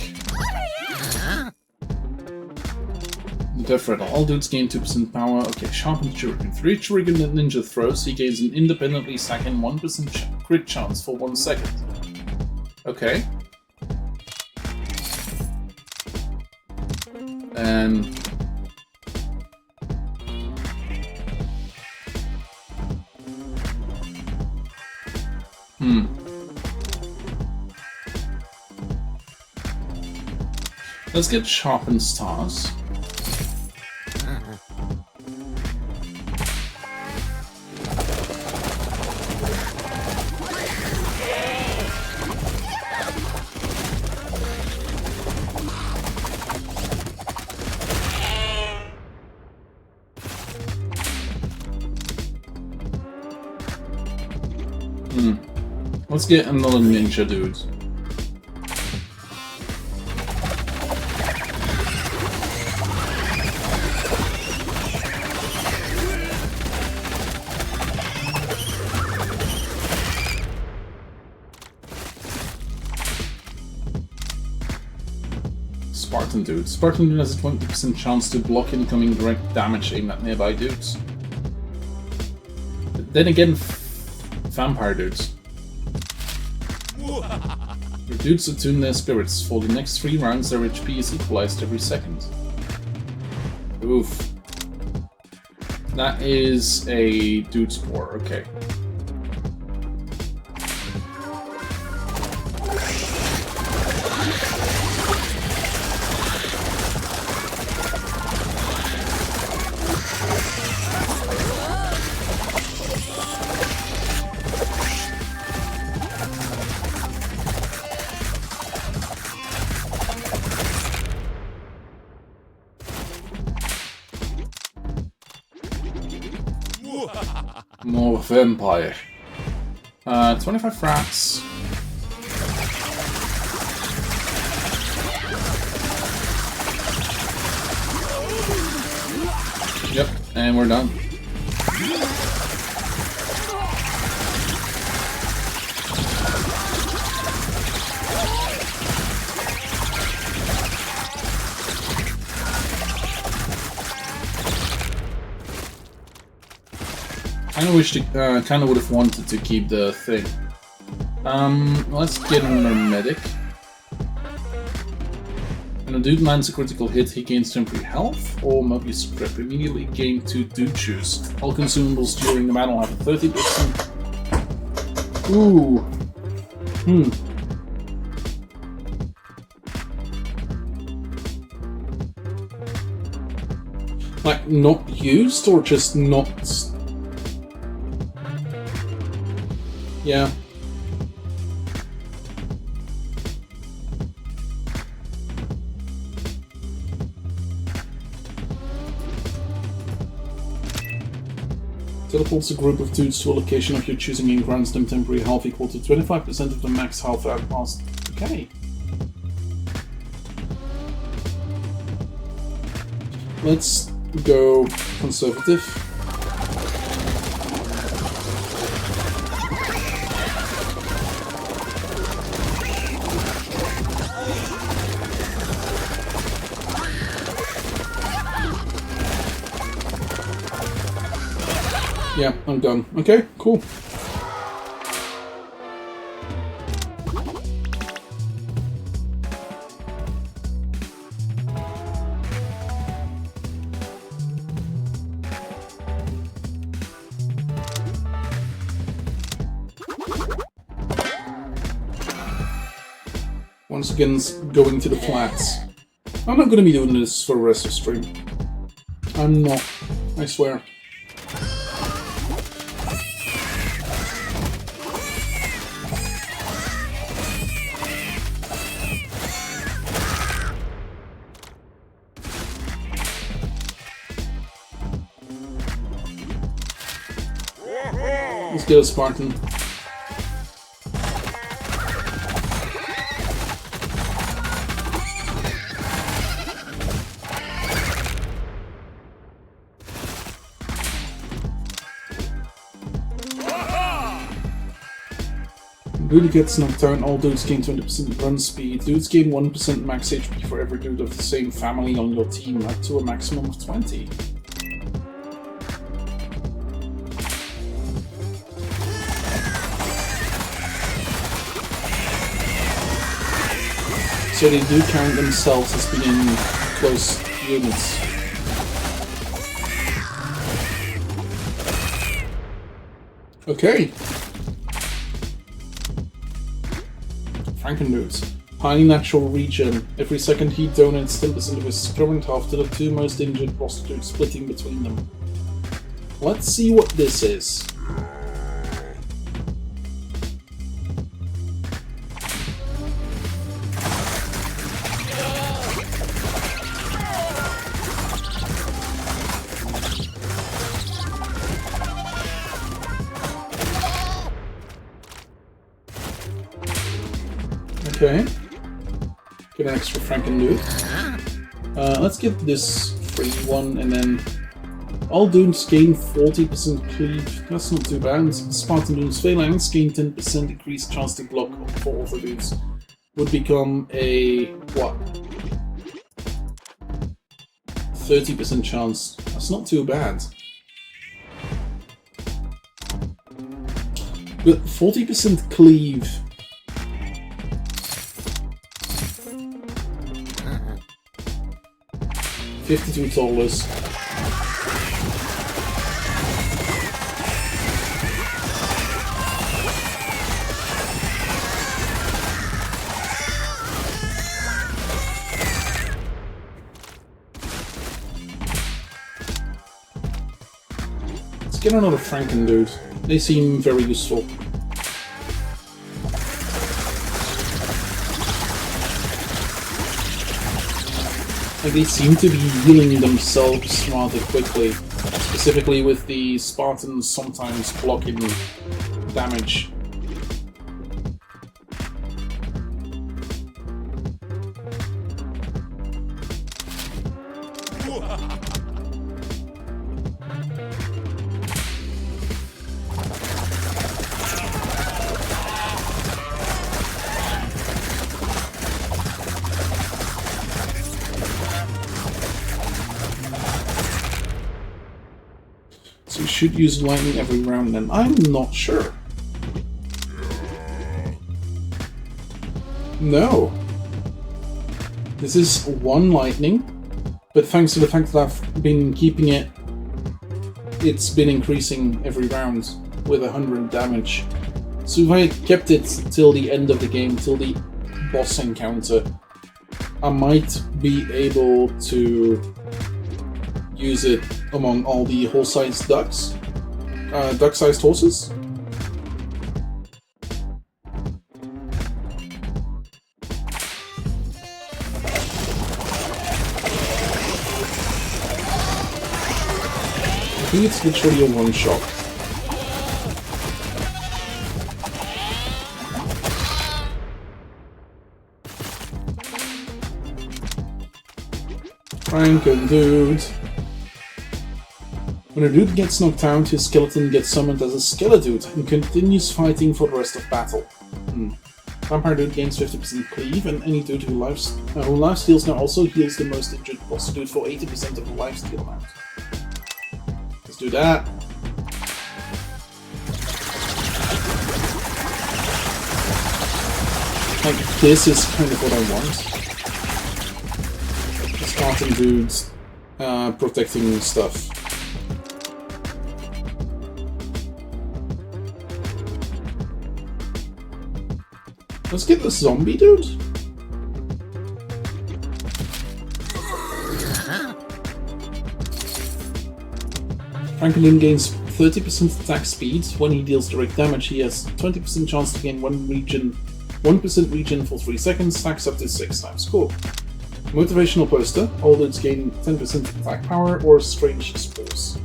Different. All dudes gain 2% power. Okay, sharpened shuriken. For each shuriken that ninja throws, he gains an independently second 1% crit chance for 1 second. Okay. And let's get sharpened stars. Let's get another ninja dude. Spartan dude. Spartan dude has a 20% chance to block incoming direct damage aimed at nearby dudes. But then again, vampire dudes. Your dudes attune their spirits. For the next 3 rounds, their HP is equalized every second. Oof. That is a dude spore, okay. More vampire. 25 rats. Yep, and we're done. I kinda would have wanted to keep the thing. Let's get another medic. When a dude lands a critical hit, he gains temporary health or Mobius grip. Immediately gain 2 dude juice. All consumables during the battle have a 30%. Ooh. Like, not used or just not... Yeah. Teleports a group of dudes to a location of your choosing and grants them temporary health equal to 25% of the max health outcast. Okay. Let's go conservative. Yeah, I'm done. Okay, cool. Once again, going to the flats. I'm not gonna be doing this for the rest of the stream. I'm not. I swear. Let's get a Spartan. Dude gets knocked down, all dudes gain 20% run speed. Dudes gain 1% max HP for every dude of the same family on your team, up to a maximum of 20. So they do count themselves as being close units. Okay. Frankendudes. Highly natural regen. Every second he donates 10% of his current health to the two most injured prostitutes, splitting between them. Let's see what this is. Okay. Get an extra Frankendude. Let's get this free one, and then all dudes gain 40% cleave. That's not too bad. Spartan dudes phalanx gain 10% increased chance to block for other dudes. Would become a what? 30% chance. That's not too bad. But 40% cleave. $52. Let's get another Frankendude. They seem very useful. Like, they seem to be healing themselves rather quickly, specifically with the Spartans sometimes blocking damage. So you should use lightning every round then. I'm not sure. No. This is one lightning, but thanks to the fact that I've been keeping it, it's been increasing every round with 100 damage. So if I kept it till the end of the game, till the boss encounter, I might be able to use it among all the whole-sized ducks, duck-sized horses. I think it's literally a one-shot. Frankendude. When a dude gets knocked out, his skeleton gets summoned as a Skeledude and continues fighting for the rest of battle. Vampire dude gains 50% cleave, and any dude who lifesteals now also heals the most injured prostitute for 80% of the lifesteal amount. Let's do that. Like, this is kind of what I want. The Spartan dudes protecting stuff. Let's get the zombie dude. Frankendoon gains 30% attack speed. When he deals direct damage, he has 20% chance to gain 1% regen for 3 seconds, stacks up to 6 times. Cool. Motivational poster. All dudes gain 10% attack power or strange spores.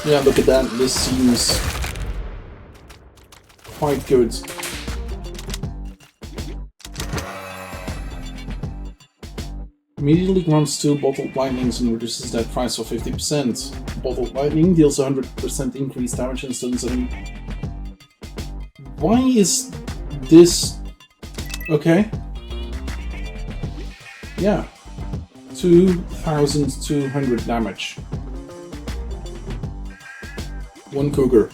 Yeah, look at that. This seems quite good. Immediately grants 2 bottled lightnings and reduces that price for 50%. Bottled lightning deals 100% increased damage and stuns him. Why is this okay? Yeah. 2,200 damage. 1 cougar.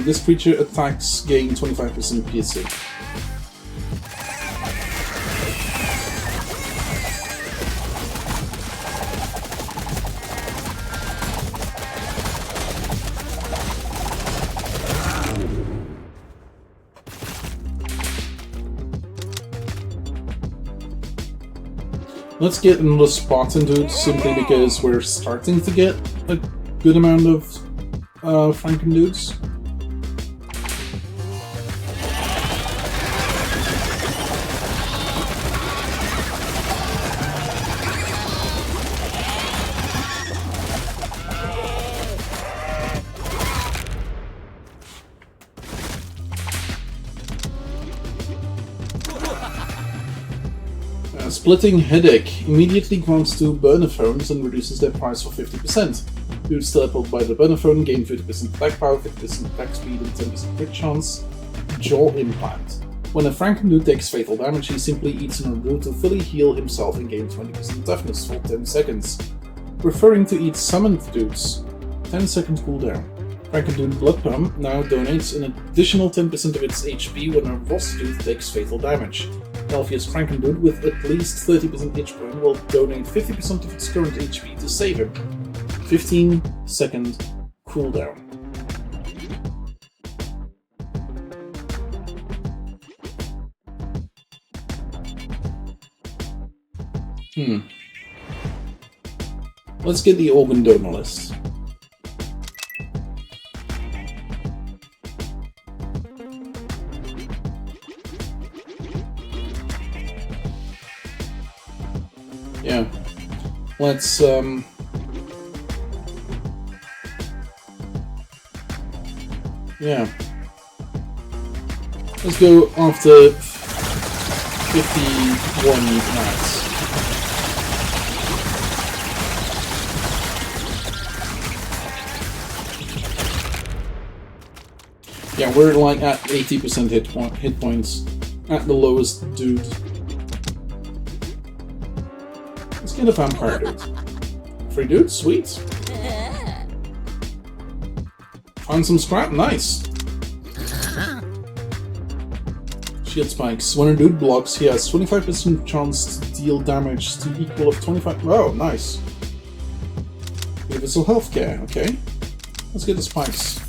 This creature attacks gain 25% PC. Let's get another Spartan dude simply because we're starting to get a good amount of Franken dudes. Splitting Headache immediately grants 2 burner phones and reduces their price for 50%. Dudes teleported by the burner phone gain 50% attack power, 50% attack speed, and 10% crit chance. Jaw Implant. When a Franken dude takes fatal damage, he simply eats an root to fully heal himself and gain 20% toughness for 10 seconds. Referring to each summoned dudes. 10-second cooldown. Franken dude Blood Pump now donates an additional 10% of its HP when a Ross dude takes fatal damage. Healthiest Franken dude with at least 30% HP will donate 50% of its current HP to save him. 15-second cooldown. Let's get the organ donor list. Yeah. Let's yeah. Let's go after 51 nights. Yeah, we're like at 80% hit points at the lowest dude. Let's get a vampire dude. Free dude? Sweet. Found some scrap? Nice. Shield spikes. When a dude blocks, he has 25% chance to deal damage to equal of 25. Oh, nice. Universal healthcare. Okay. Let's get the spikes.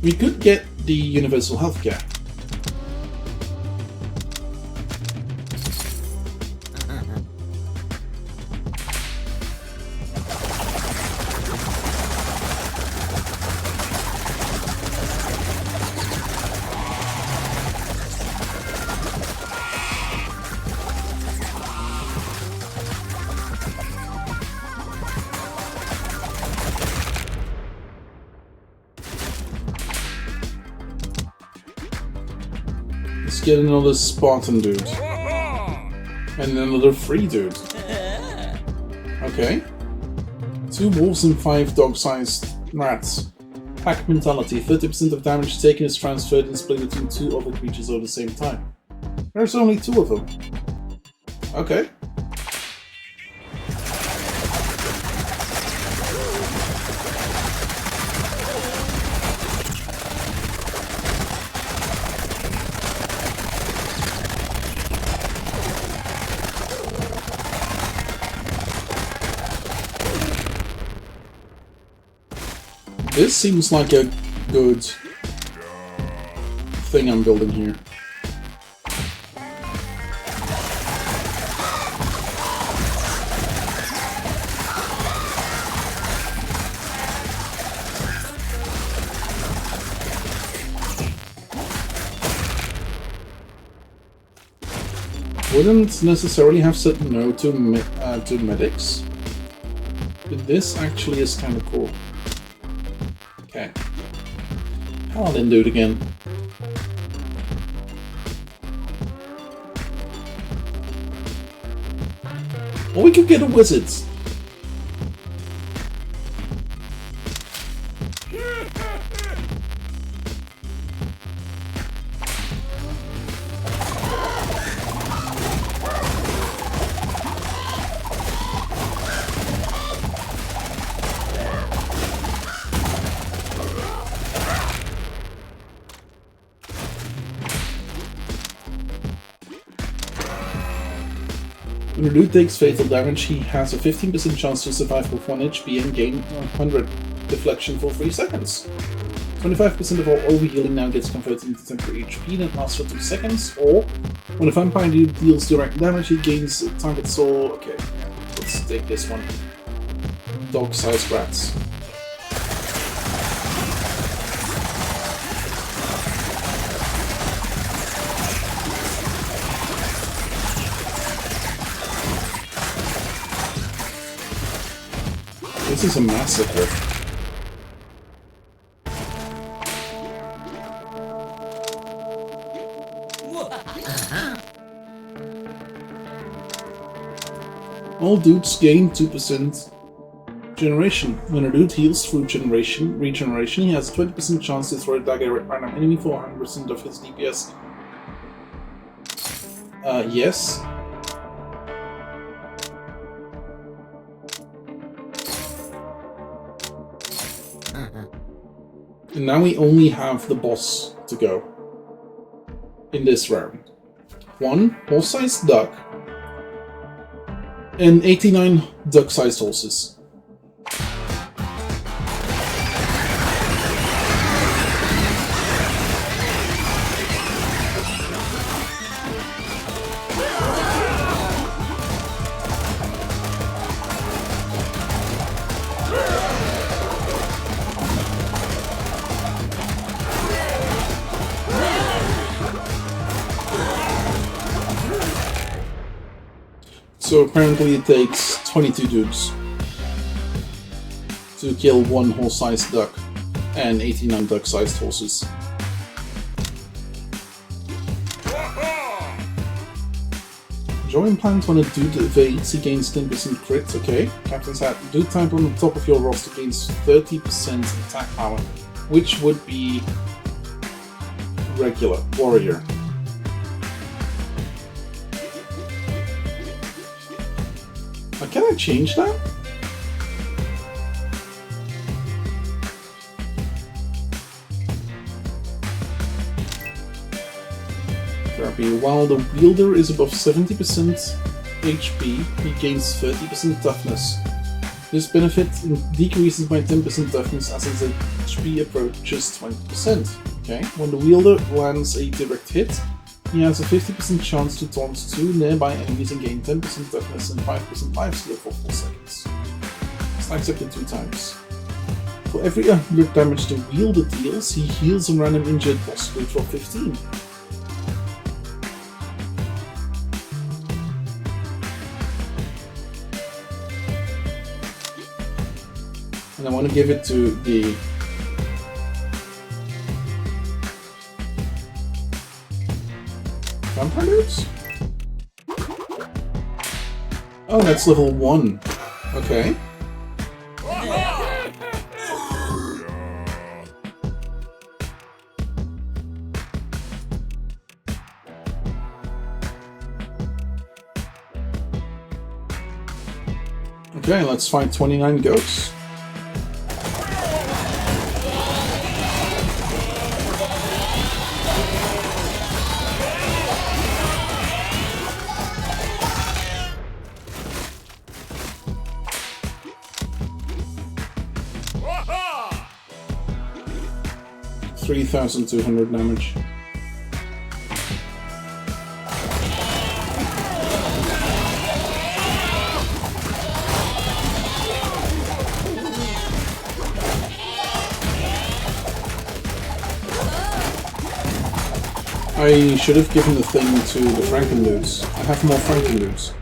We could get the universal healthcare. Let's get another Spartan dude. And another free dude. Okay. 2 wolves and 5 dog-sized rats. Pack mentality. 30% of damage taken is transferred and split between 2 other creatures at the same time. There's only 2 of them. Okay. This seems like a good thing I'm building here. Wouldn't necessarily have said no to medics, but this actually is kind of cool. Okay. I'll then do it again. Or we could get a wizard. When a dude takes fatal damage, he has a 15% chance to survive with 1 HP and gain 100 deflection for 3 seconds. 25% of all overhealing now gets converted into temporary HP that lasts for 2 seconds, or when a vampire dude deals direct damage, he gains target soul. Okay, let's take this one. Dog-sized rats. This is a massacre. All dudes gain 2% generation. When a dude heals through regeneration, he has a 20% chance to throw a dagger at random enemy for 100% of his DPS. Yes. And now we only have the boss to go in this round. 1 horse-sized duck and 89 duck-sized horses. So apparently it takes 22 dudes to kill 1 horse-sized duck and 89 duck-sized horses. Joy implant when a dude evades, he gains 10% crit. Okay. Captain's hat. Dude type on the top of your roster gains 30% attack power, which would be regular warrior. Can I change that? Therapy. While the wielder is above 70% HP, he gains 30% toughness. This benefit decreases by 10% toughness as his HP approaches 20%. Okay. When the wielder lands a direct hit, he has a 50% chance to taunt 2 nearby enemies and gain 10% toughness and 5% lifesteal for 4 seconds. Stacks up to 2 times. For every 100 damage the wielder deals, he heals a random injured boss dude for 15. And I want to give it to the vampire dudes? Oh, that's level 1. Okay. Okay, let's fight 29 goats. Waha! 3,200 damage. I should have given the thing to the Frankenloots. I have more Frankenloots.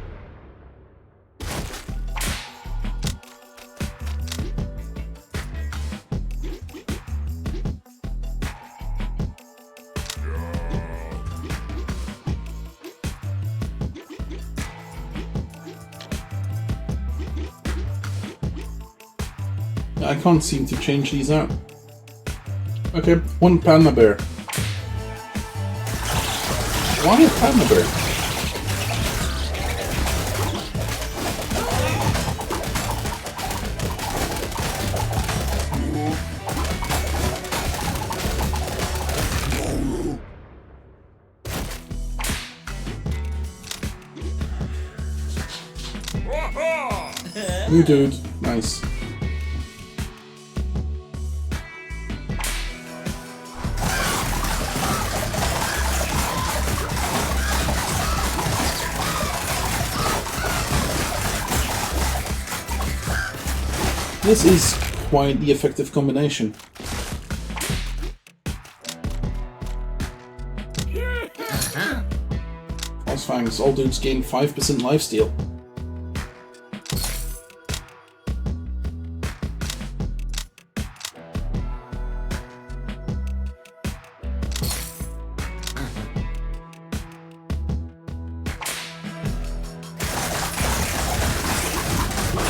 I can't seem to change these out. Okay, one panda bear. Why a panda bear? New dude, nice. This is quite the effective combination. False Fangs, all dudes gain 5% lifesteal.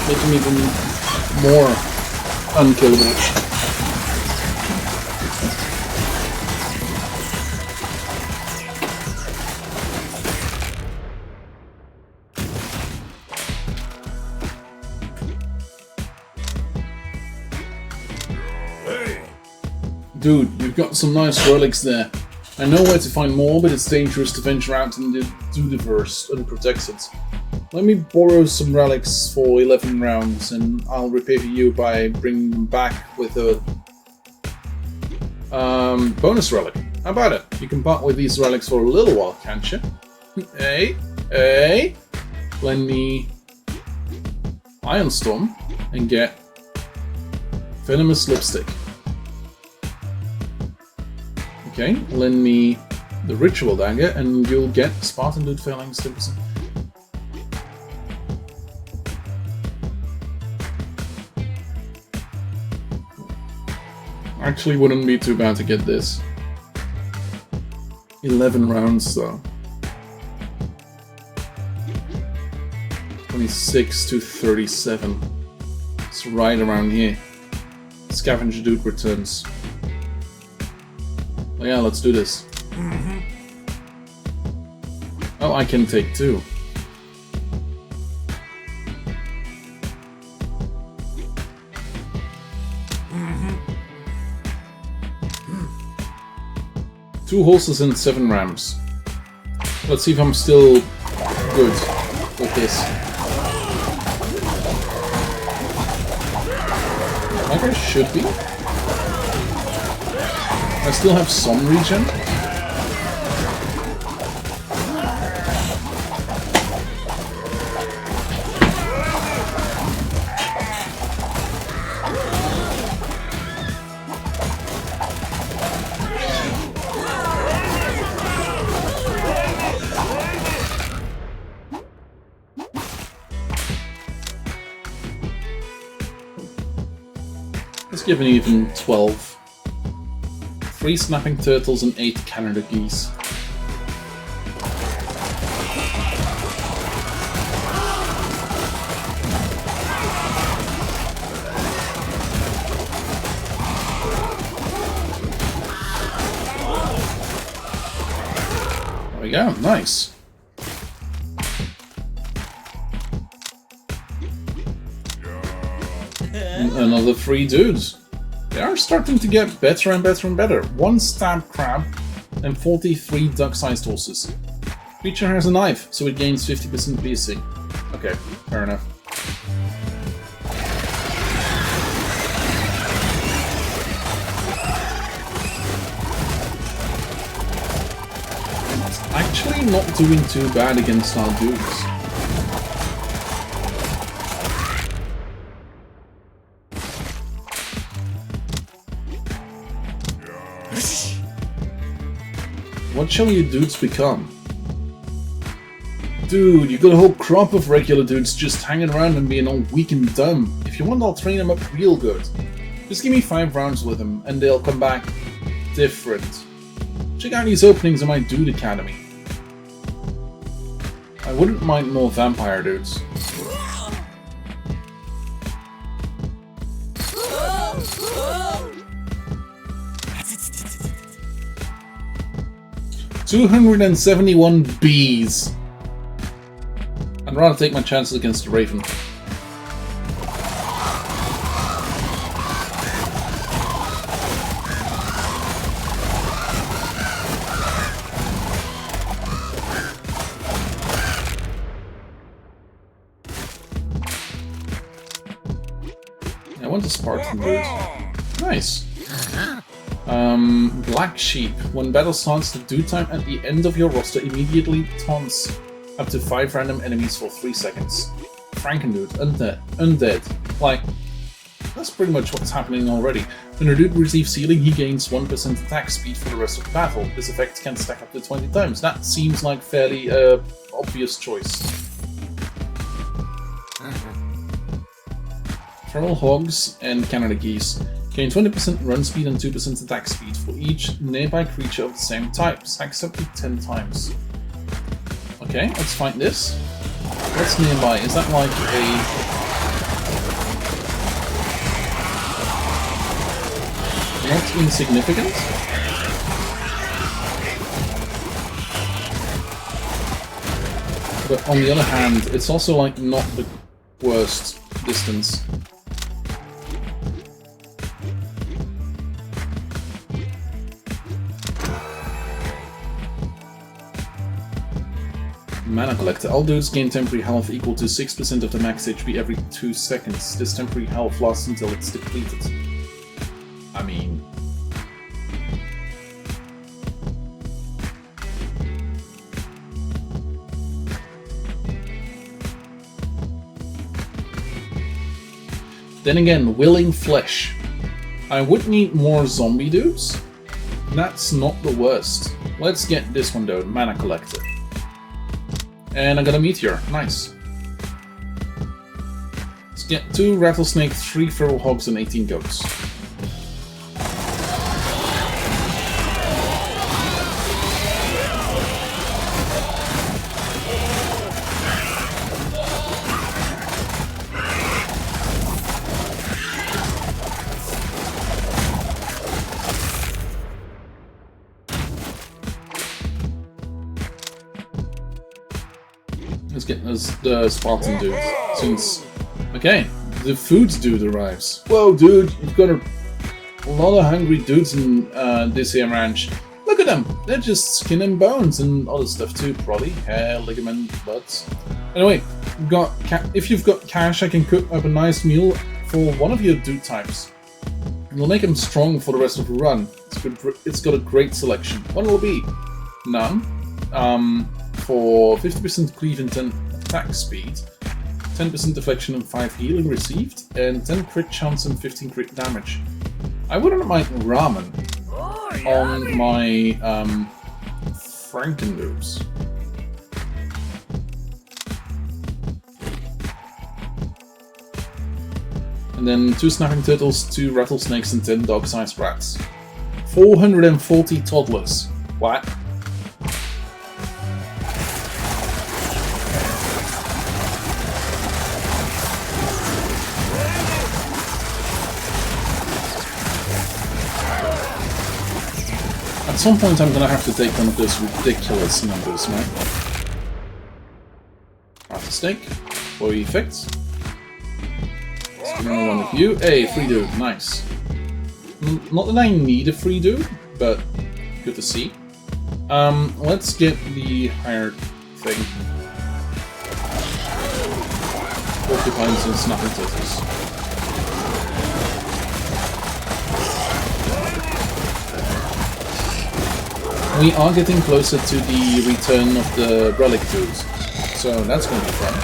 Make him even more unkillable. Hey! Dude, you've got some nice relics there. I know where to find more, but it's dangerous to venture out in the Dudiverse unprotected. Let me borrow some relics for 11 rounds, and I'll repay for you by bringing them back with a bonus relic. How about it? You can part with these relics for a little while, can't you? Hey, hey! Lend me Iron Storm and get Venomous Lipstick. Okay, lend me the Ritual Dagger and you'll get Spartan Dude Phalanx Stimson. Actually wouldn't be too bad to get this. 11 rounds though. 26 to 37. It's right around here. Scavenger Dude returns. Oh yeah, let's do this. Oh, I can take two. Two horses and 7 rams. Let's see if I'm still good with this. Like I should be. I still have some regen. Let's give it even 12. 3 snapping turtles and 8 Canada geese. There we go, nice. And another 3 dudes. They are starting to get better and better and better. 1 stab crab and 43 duck-sized horses. Creature has a knife, so it gains 50% piercing. Okay, fair enough. It's actually not doing too bad against our dudes. What shall your dudes become? Dude, you got a whole crop of regular dudes just hanging around and being all weak and dumb. If you want, I'll train them up real good. Just give me 5 rounds with them, and they'll come back different. Check out these openings in my Dude Academy. I wouldn't mind more vampire dudes. $271 bees. I'd rather take my chances against the Raven. I want a Spartan dude. Nice. Black Sheep. When battle starts, the dude time at the end of your roster immediately taunts up to 5 random enemies for 3 seconds. Frankendude, undead. Like, that's pretty much what's happening already. When a dude receives healing, he gains 1% attack speed for the rest of the battle. This effect can stack up to 20 times. That seems like fairly obvious choice. Feral hogs and Canada geese gain 20% run speed and 2% attack speed for each nearby creature of the same type. Stacks up to 10 times. Okay, let's find this. What's nearby? Is that like a... not insignificant? But on the other hand, it's also like not the worst distance. Mana Collector. All dudes gain temporary health equal to 6% of the max HP every 2 seconds. This temporary health lasts until it's depleted. I mean... Then again, willing flesh. I would need more zombie dudes. That's not the worst. Let's get this one though, Mana Collector. And I got a meteor. Nice. Let's get 2 rattlesnakes, 3 feral hogs, and 18 goats. Let's get the Spartan dude, since... Okay, the food dude arrives. Whoa, dude, you've got a lot of hungry dudes in this here ranch. Look at them, they're just skin and bones and other stuff too, probably. Hair, ligament, butts. Anyway, if you've got cash, I can cook up a nice meal for one of your dude types. It'll make them strong for the rest of the run. It's got a great selection. What'll it be? None. For 50% cleave and 10 attack speed, 10% deflection and 5 healing received, and 10 crit chance and 15 crit damage. I wouldn't mind ramen on my Frankendoos. And then 2 snapping turtles, 2 rattlesnakes, and 10 dog-sized rats. 440 toddlers. What? At some point I'm gonna have to take one of those ridiculous numbers, man. Rattlesnake, for effects. Let's Another one of you. Hey, free dude. Nice. Not that I need a free dude, but good to see. Let's get the higher thing. Porcupines and snapping turtles. We are getting closer to the return of the relic dudes, so that's going to be fun.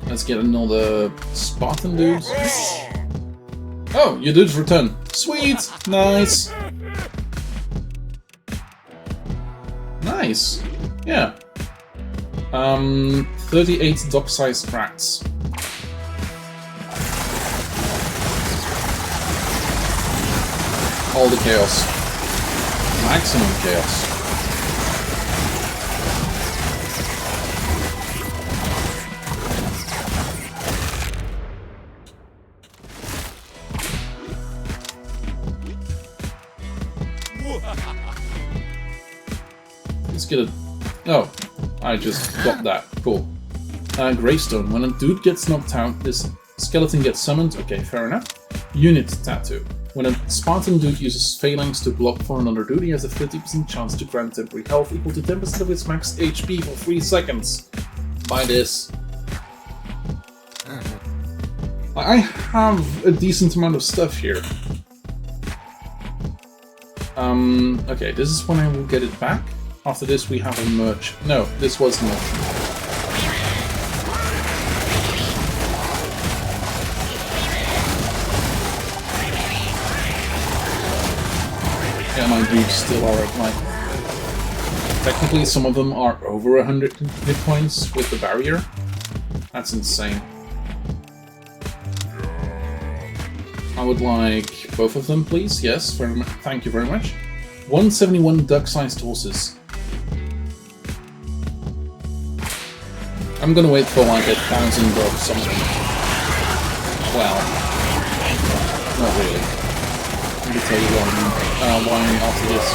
Let's get another Spartan dudes. Oh, your dudes return. Sweet! Nice! Nice! Yeah. 38 dock-sized rats. All the chaos. Maximum chaos. Let's get a... Oh, I just got that. Cool. Gravestone. When a dude gets knocked out, this skeleton gets summoned. Okay, fair enough. Unit tattoo. When a Spartan dude uses phalanx to block for another dude, he has a 50% chance to grant temporary health equal to 10% of his max HP for 3 seconds. Buy this. I have a decent amount of stuff here. Okay, this is when I will get it back. After this we have a merch. No, this was merch. Yeah, my dudes still are at like... Technically some of them are over 100 hit points with the barrier. That's insane. I would like both of them, please. Yes, thank you very much. 171 duck-sized horses. I'm gonna wait for like 1,000 or something. Well, not really. Let me tell you why after this.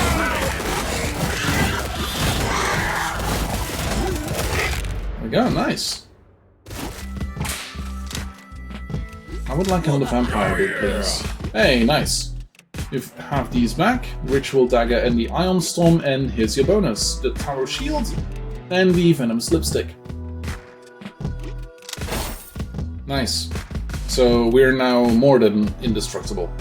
There we go, nice. I would like another vampire dude, please. Hey, nice. You have these back, Ritual Dagger and the Ion Storm, and here's your bonus, the Tower Shield and the Venomous Lipstick. Nice. So we're now more than indestructible.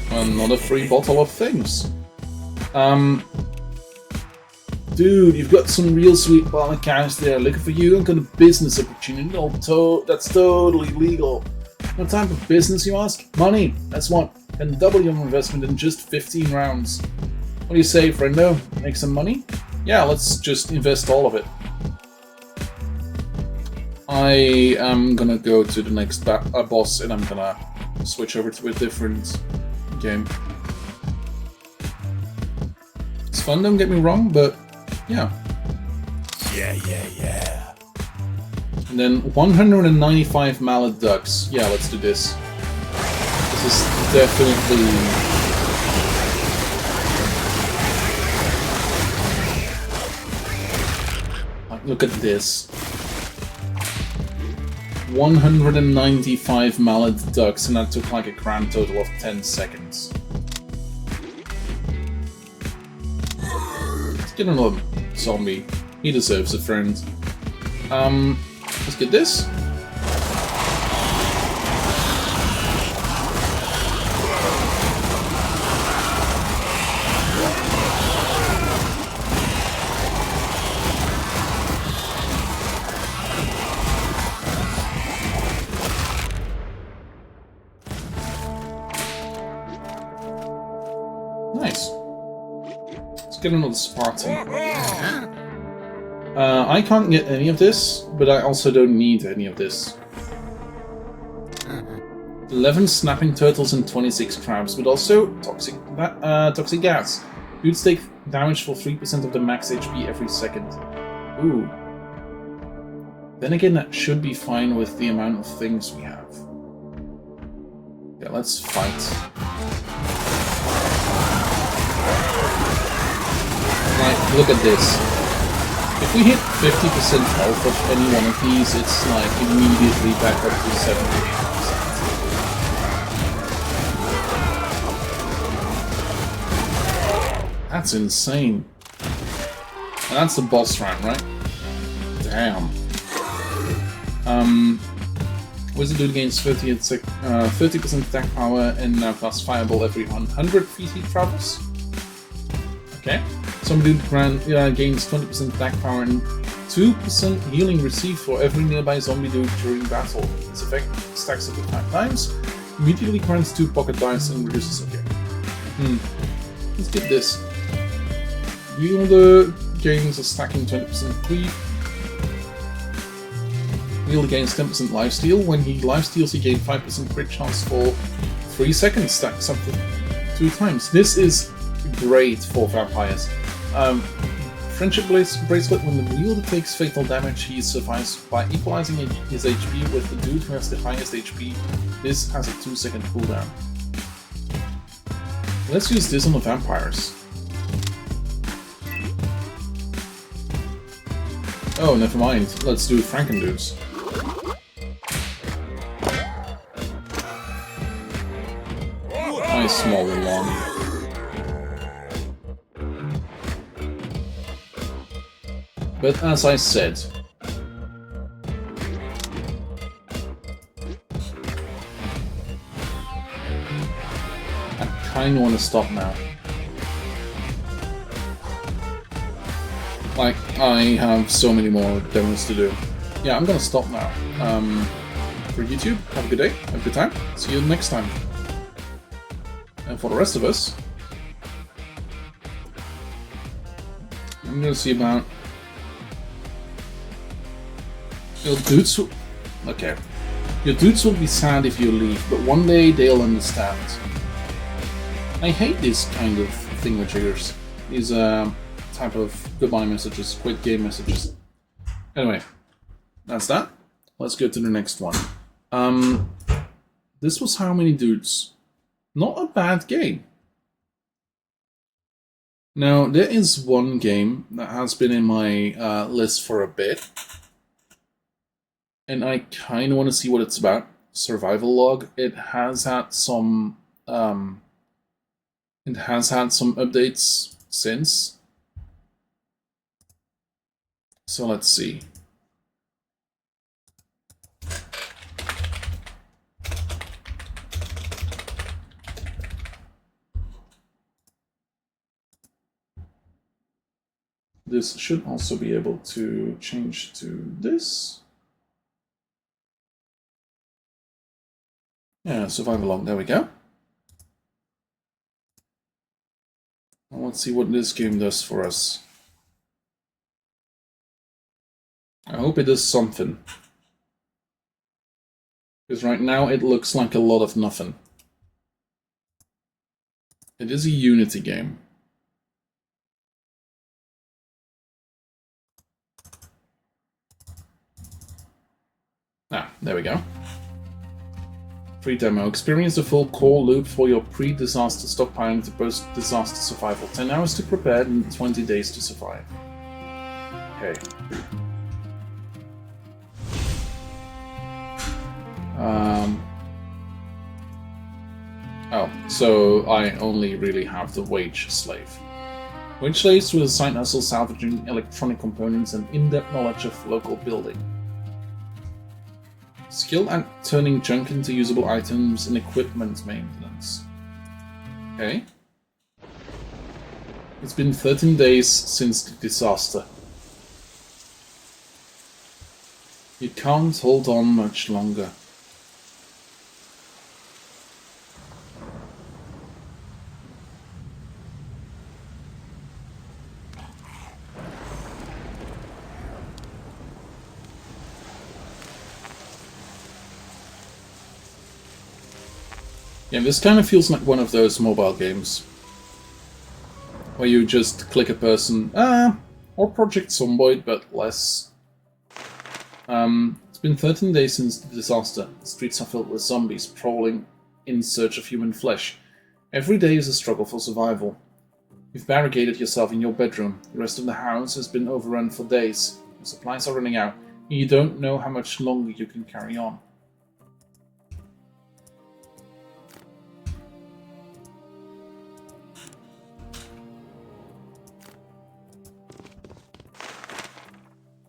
Another free bottle of things. Dude, you've got some real sweet ball accounts there looking for you. I've got a business opportunity. That's totally legal. What type of business, you ask? Money. That's what. Can double your investment in just 15 rounds. What do you say, friendo? Make some money? Yeah, let's just invest all of it. I am gonna go to the next boss and I'm gonna switch over to a different game. It's fun, don't get me wrong, but yeah. Yeah. And then 195 mallet ducks. Yeah, let's do this. This is definitely... Look at this. 195 mallet ducks, and that took like a grand total of 10 seconds. Let's get another zombie. He deserves a friend. Let's get this. Nice. Let's get another Spartan. I can't get any of this, but I also don't need any of this. 11 snapping turtles and 26 crabs, but also toxic gas. Dudes take damage for 3% of the max HP every second. Ooh. Then again, that should be fine with the amount of things we have. Yeah, let's fight. Like, look at this. If we hit 50% health of any one of these, it's like immediately back up to 78%. That's insane. And that's the boss round, right? Damn. Wizard dude gains 30% attack power and now casts Fireball every 100 feet he travels. Okay. Some dude gains 20% attack power and 2% healing received for every nearby zombie dude during battle. This effect stacks up to 5 times. Immediately grants 2 pocket dice and reduces. Okay. Let's get this. Wielder gains a stacking 20% creep. Wielder gains 10% lifesteal. When he lifesteals, he gains 5% crit chance for 3 seconds, stacks up to 2 times. This is great for vampires. Friendship Bracelet, when the wielder takes fatal damage, he survives by equalizing his HP with the dude who has the highest HP. This has a 2-second cooldown. Let's use this on the vampires. Oh, never mind. Let's do Frankendudes. Nice small one. But as I said, I kinda wanna stop now. Like, I have so many more demos to do. Yeah, I'm gonna stop now. For YouTube, have a good day, have a good time. See you next time. And for the rest of us, I'm gonna see about your dudes. Okay, your dudes will be sad if you leave, but one day they'll understand. I hate this kind of thingamajiggers. These type of goodbye messages, quit game messages. Anyway, that's that. Let's go to the next one. This was how many dudes? Not a bad game. Now, there is one game that has been in my list for a bit. And I kind of want to see what it's about. Survival Log. It has had some updates since. So let's see. This should also be able to change to this. Yeah, Survival Log, there we go. Now let's see what this game does for us. I hope it does something. Because right now it looks like a lot of nothing. It is a Unity game. Ah, there we go. Free demo. Experience the full core loop for your pre-disaster stockpiling to post-disaster survival. 10 hours to prepare and 20 days to survive. Okay. Oh, so I only really have the wage slave. Wage slaves with a side hustle salvaging electronic components and in-depth knowledge of local building. Skill at turning junk into usable items and equipment maintenance. Okay. It's been 13 days since the disaster. You can't hold on much longer. Yeah, this kind of feels like one of those mobile games where you just click a person, or Project Zomboid, but less. It's been 13 days since the disaster. The streets are filled with zombies prowling in search of human flesh. Every day is a struggle for survival. You've barricaded yourself in your bedroom. The rest of the house has been overrun for days. Your supplies are running out, and you don't know how much longer you can carry on.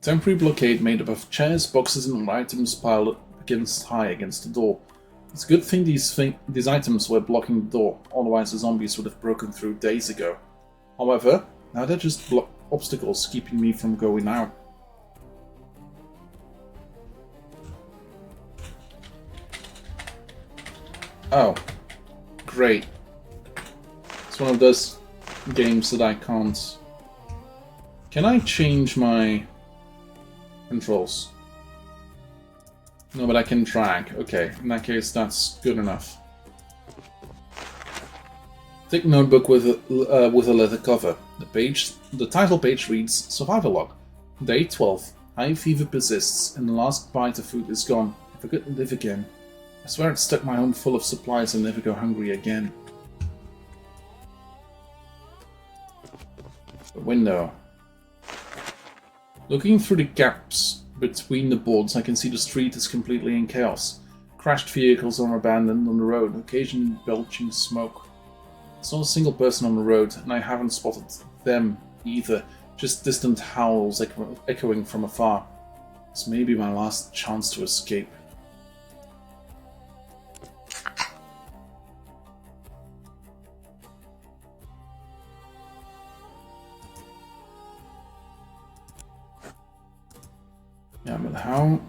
Temporary blockade made up of chairs, boxes, and items piled high against the door. It's a good thing these items were blocking the door, otherwise the zombies would have broken through days ago. However, now they're just obstacles keeping me from going out. Oh, great. It's one of those games that I can't... Can I change my controls? No, but I can drag. Okay, in that case, that's good enough. Thick notebook with a leather cover. The title page reads Survival Log. Day 12. High fever persists, and the last bite of food is gone. If I could live again. I swear I'd stuck my home full of supplies and never go hungry again. The window. Looking through the gaps between the boards, I can see the street is completely in chaos. Crashed vehicles are abandoned on the road, occasionally belching smoke. There's not a single person on the road, and I haven't spotted them either, just distant howls echoing from afar. This may be my last chance to escape. Yeah, but how?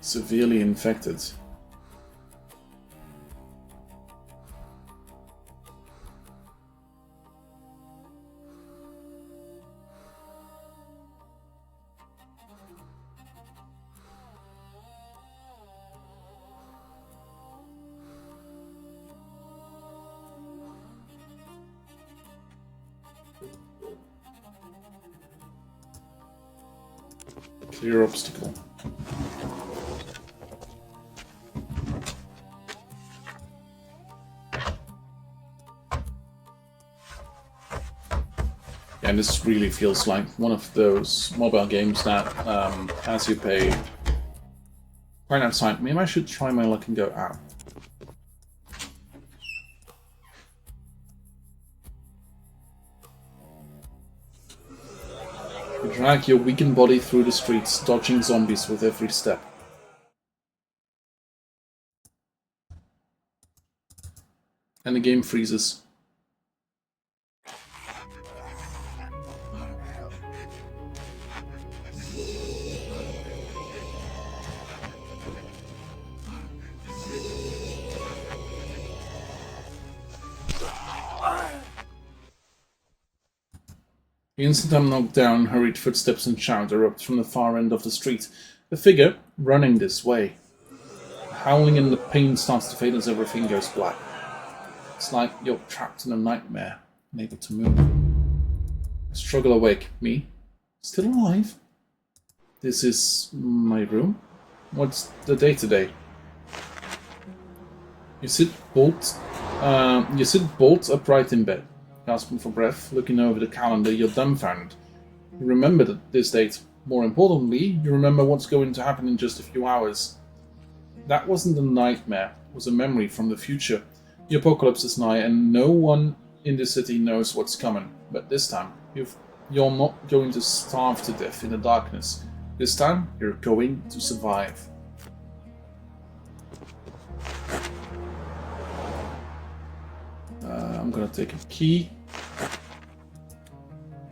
Severely infected. Clear obstacle. And this really feels like one of those mobile games that, as you pay right outside, maybe I should try my luck and go out. You drag your weakened body through the streets, dodging zombies with every step. And the game freezes. The instant I'm knocked down, hurried footsteps and shout erupt from the far end of the street. The figure, running this way. The howling and the pain starts to fade as everything goes black. It's like you're trapped in a nightmare, unable to move. I struggle awake. Me? Still alive? This is my room? What's the day today? You sit bolt upright in bed. Gasping for breath, looking over the calendar, you're dumbfounded. You remember this date. More importantly, you remember what's going to happen in just a few hours. That wasn't a nightmare, it was a memory from the future. The apocalypse is nigh, and no one in the city knows what's coming. But this time, you're not going to starve to death in the darkness. This time, you're going to survive. I'm gonna take a key.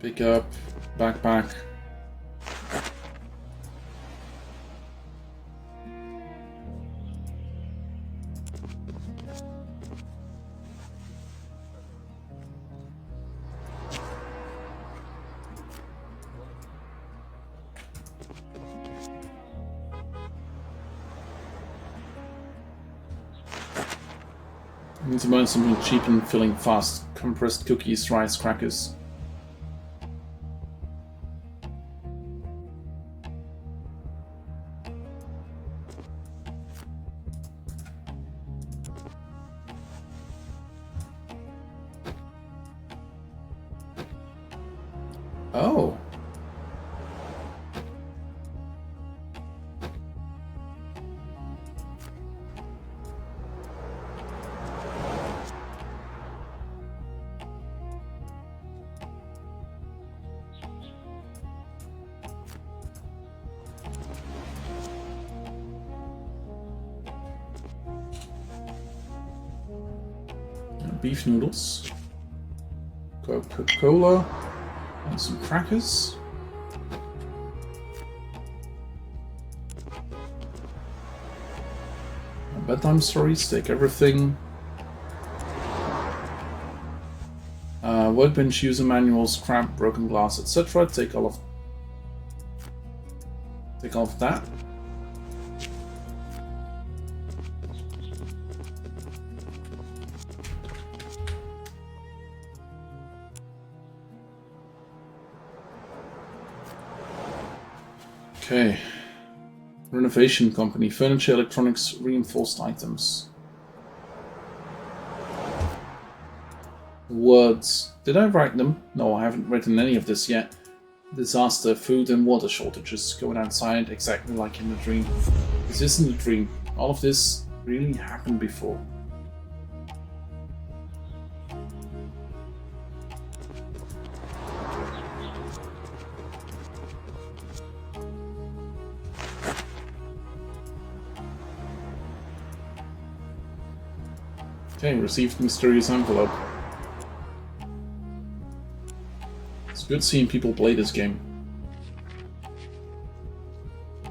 Pick up, backpack. I need to buy something cheap and filling fast. Compressed cookies, rice crackers. Oh. Beef noodles, Coca-Cola, and some crackers. Bedtime stories, take everything. Workbench user manual, scrap, broken glass, etc. Take all of that. Okay. Renovation company. Furniture, electronics, reinforced items. Words. Did I write them? No, I haven't written any of this yet. Disaster, food and water shortages. Going outside exactly like in the dream. This isn't a dream. All of this really happened before. Okay, received mysterious envelope. It's good seeing people play this game.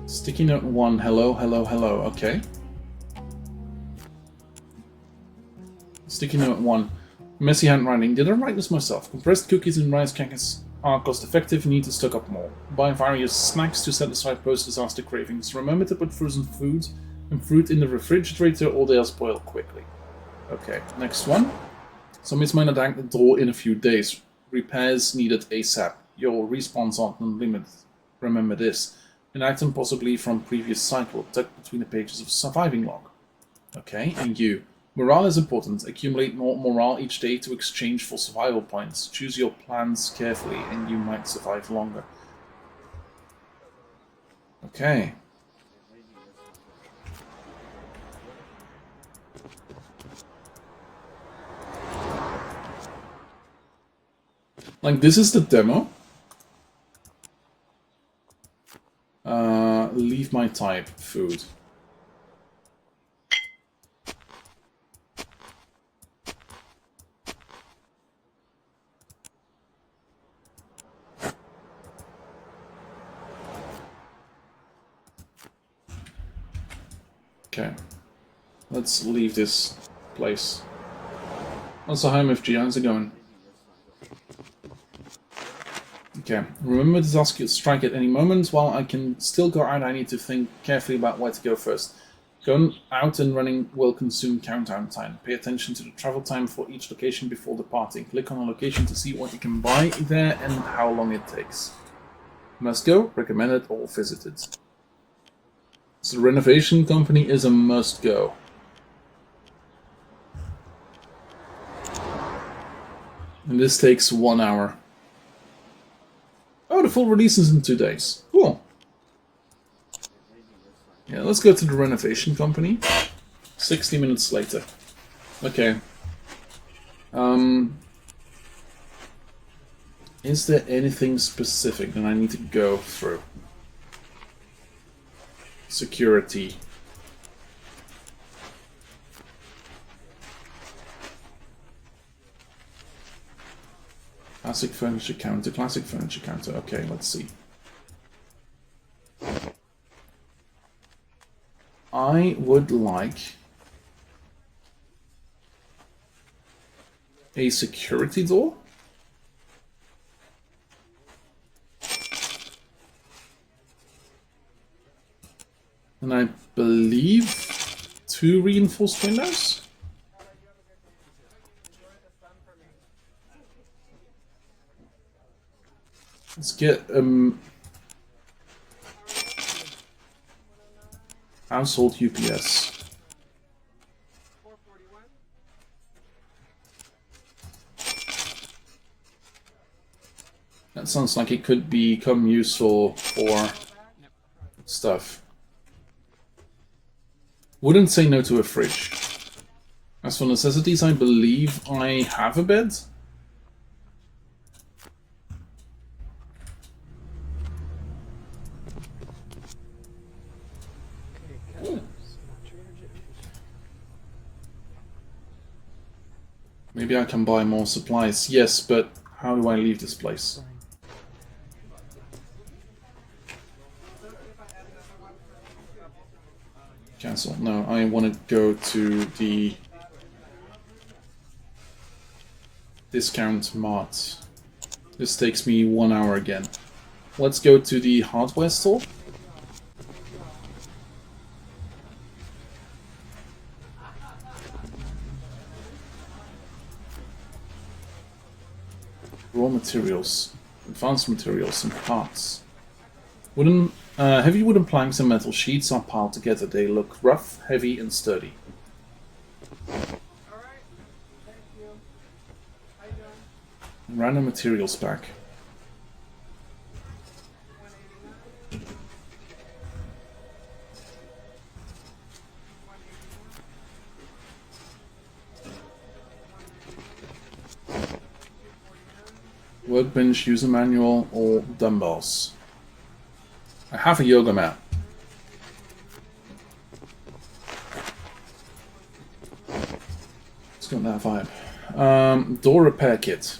Sticky note 1, hello, hello, hello, okay. Sticky note 1, messy handwriting. Did I write this myself? Compressed cookies and rice crackers are cost effective, need to stock up more. Buy various snacks to satisfy post-disaster cravings. Remember to put frozen food and fruit in the refrigerator or they'll spoil quickly. Okay, next one. Zombies might attack the door in a few days. Repairs needed ASAP. Your respawns aren't unlimited. Remember this. An item possibly from previous cycle tucked between the pages of surviving log. Okay, and you. Morale is important. Accumulate more morale each day to exchange for survival points. Choose your plans carefully and you might survive longer. Okay. Like, this is the demo. Leave my type, food. Okay. Let's leave this place. Also, hi MFG, how's it going? Okay, remember to ask you to strike at any moment. While I can still go out, I need to think carefully about where to go first. Going out and running will consume countdown time. Pay attention to the travel time for each location before departing. Click on a location to see what you can buy there and how long it takes. Must go, recommended or visited. So the renovation company is a must go. And this takes 1 hour. Oh, the full release is in 2 days. Cool. Yeah, let's go to the renovation company. 60 minutes later. Okay. Is there anything specific that I need to go through? security. Classic furniture counter, classic furniture counter. Okay, let's see. I would like a security door. And I believe 2 reinforced windows. Let's get household UPS. That sounds like it could become useful for stuff. Wouldn't say no to a fridge. As for necessities, I believe I have a bed. Maybe I can buy more supplies. Yes, but how do I leave this place? Cancel. No, I want to go to the discount mart. This takes me 1 hour again. Let's go to the hardware store. Raw materials, advanced materials, and parts. Heavy wooden planks and metal sheets are piled together. They look rough, heavy, and sturdy. Random materials pack. Workbench, user manual, or dumbbells. I have a yoga mat. It's got that vibe. Door repair kit.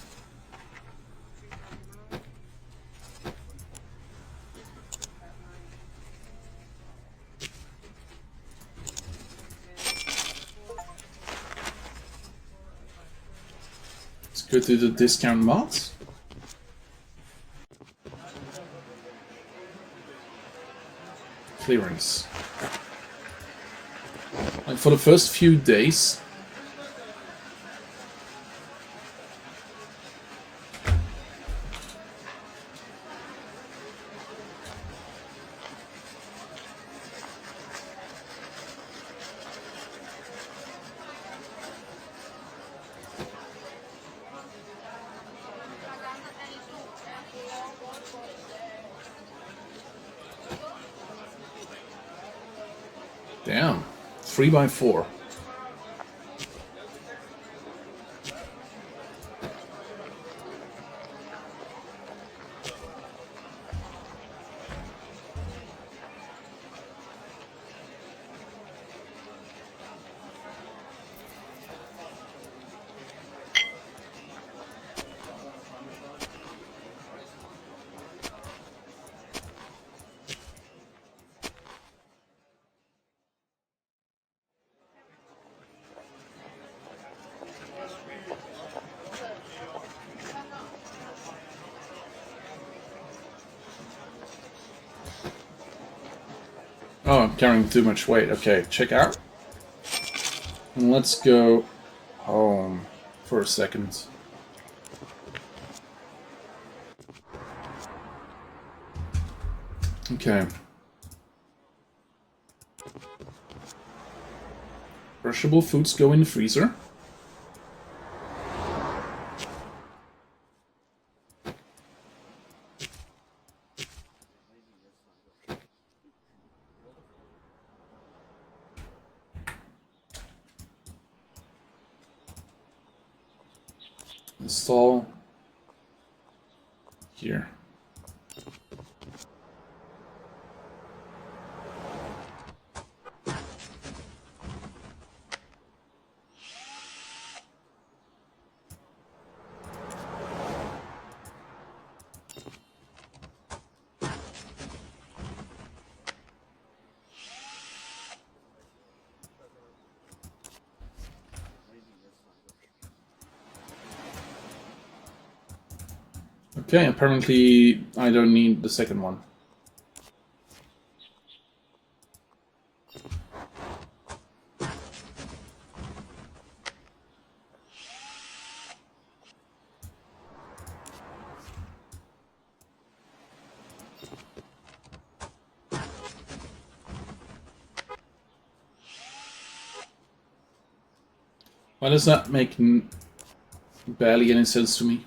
Let's go to the discount mart. Clearance. Like for the first few days, damn, 3x4. Oh, I'm carrying too much weight. Okay, check out. And let's go home for a second. Okay. Perishable foods go in the freezer. Install here. Okay, apparently I don't need the second one. Why does that make barely any sense to me?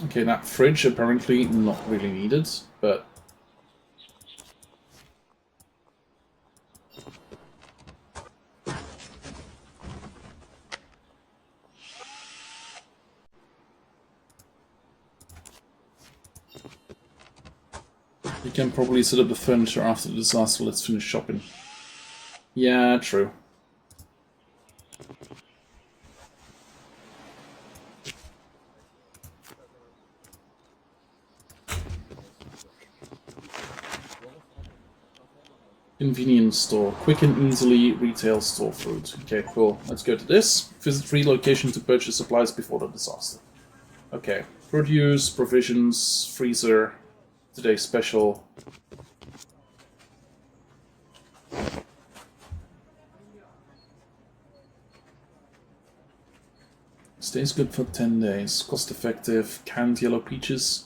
Okay, that fridge apparently not really needed, but... You can probably set up the furniture after the disaster. Let's finish shopping. Yeah, true. Convenience store. Quick and easily retail store food. Okay, cool. Let's go to this. Visit free location to purchase supplies before the disaster. Okay. Produce, provisions, freezer. Today's special. Stays good for 10 days. Cost effective. Canned yellow peaches.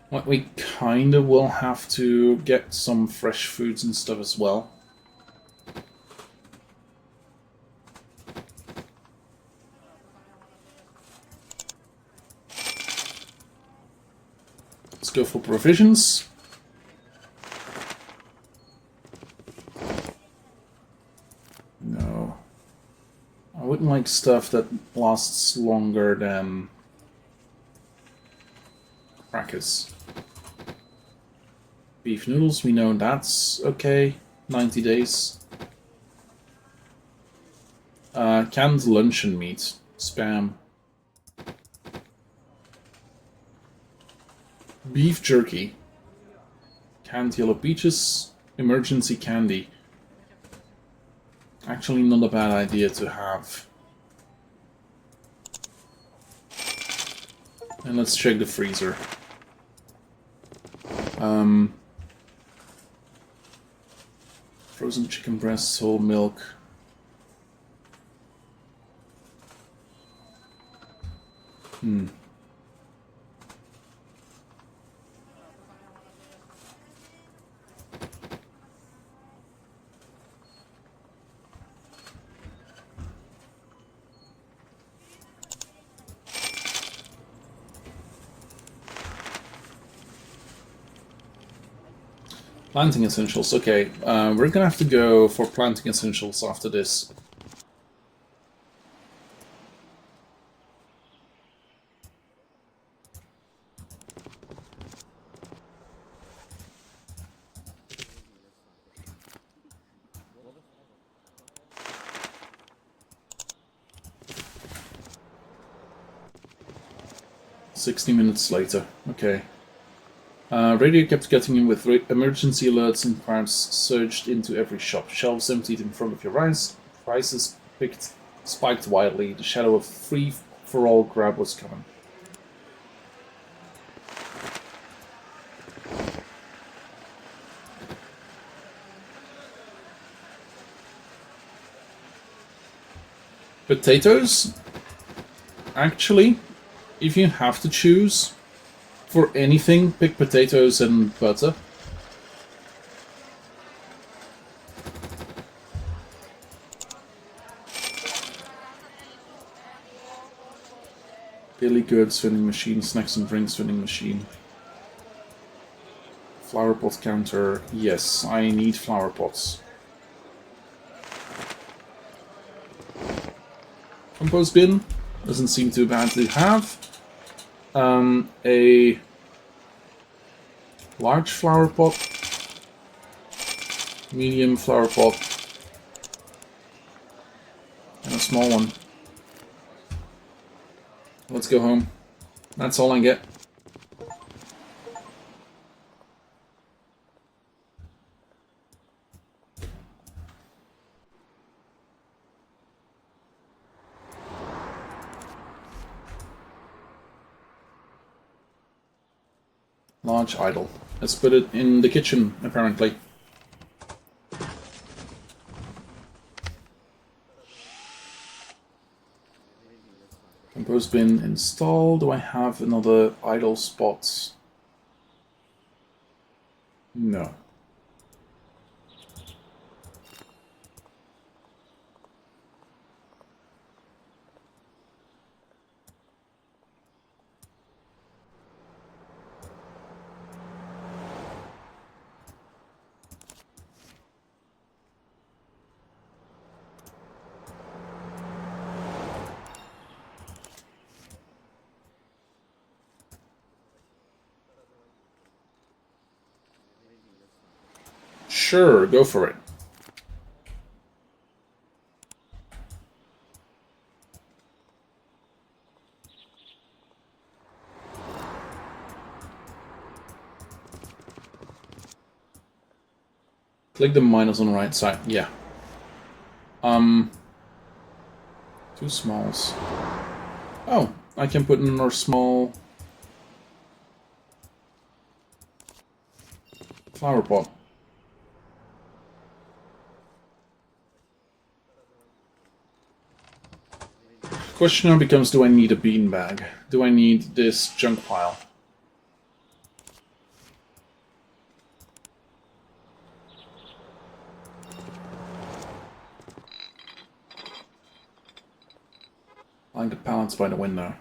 Well, we kinda will have to get some fresh foods and stuff as well. Let's go for provisions. No. I wouldn't like stuff that lasts longer than crackers. Beef noodles, we know that's okay. 90 days. Canned luncheon meat. Spam. Beef jerky. Canned yellow peaches. Emergency candy. Actually not a bad idea to have. And let's check the freezer. Frozen chicken breasts, whole milk. Planting essentials, okay. We're gonna have to go for planting essentials after this. $60 later, okay. Radio kept getting in with emergency alerts and crowds surged into every shop. Shelves emptied in front of your eyes. Prices spiked wildly. The shadow of free-for-all grab was coming. Potatoes? Actually, if you have to choose... For anything, pick potatoes and butter. Daily goods vending machine, snacks and drinks vending machine. Flower pot counter. Yes, I need flower pots. Compost bin. Doesn't seem too bad to have. A large flower pot, medium flower pot, and a small one. Let's go home. That's all I get. Large idol. Let's put it in the kitchen, apparently. Compost bin installed. Do I have another idle spot? No. Sure, go for it. Click the minus on the right side. Yeah. 2 smalls. Oh, I can put in another small flower pot. Question now becomes, do I need a beanbag? Do I need this junk pile? Like the pallets by the window.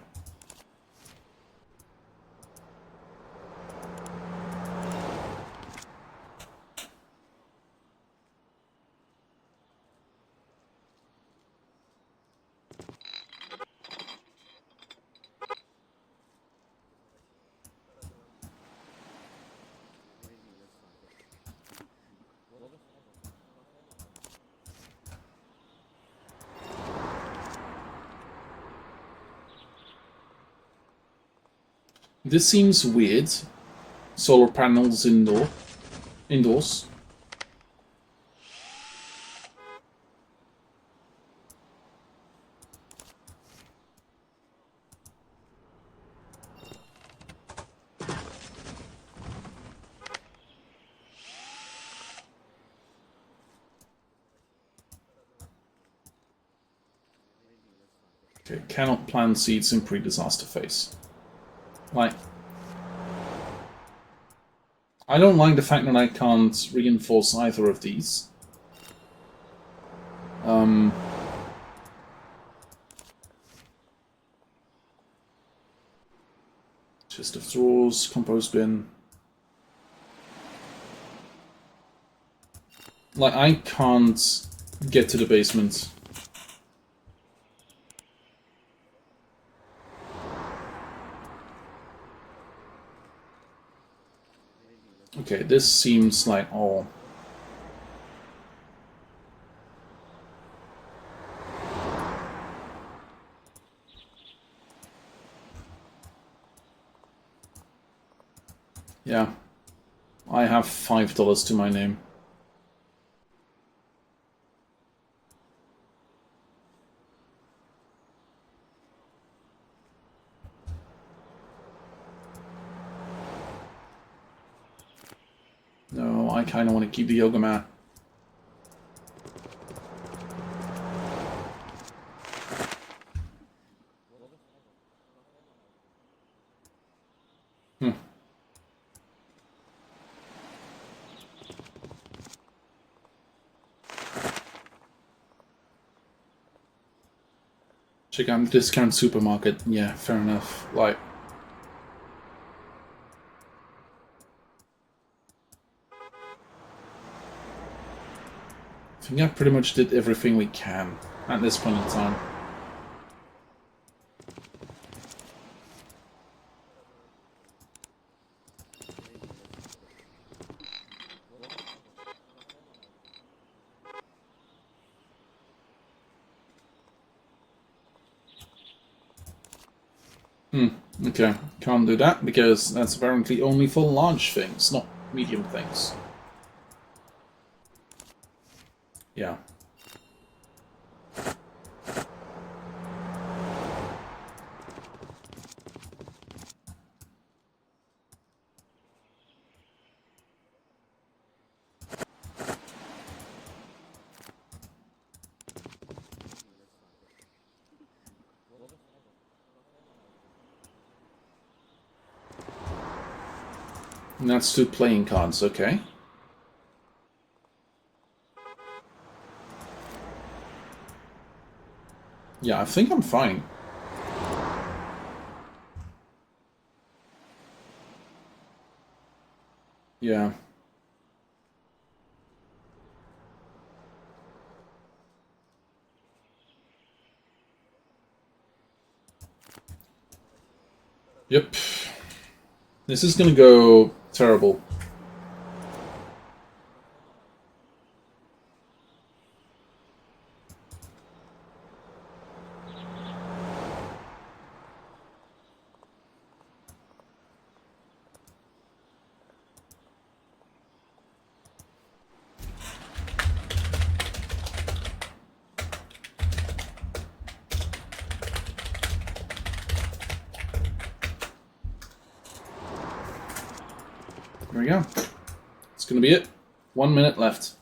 This seems weird. Solar panels indoors. Okay, cannot plant seeds in pre-disaster phase. Like, I don't like the fact that I can't reinforce either of these. Chest of drawers, compost bin. Like, I can't get to the basement. Okay, this seems like all. Yeah. I have $5 to my name. No, I kind of want to keep the yoga mat. Check out discount supermarket. Yeah, fair enough. Like, I think I pretty much did everything we can at this point in time. Okay, can't do that because that's apparently only for large things, not medium things. Yeah. And that's 2 playing cards, okay. Yeah, I think I'm fine. Yeah. Yep. This is gonna go terrible. There we go. It's gonna be it. 1 minute left.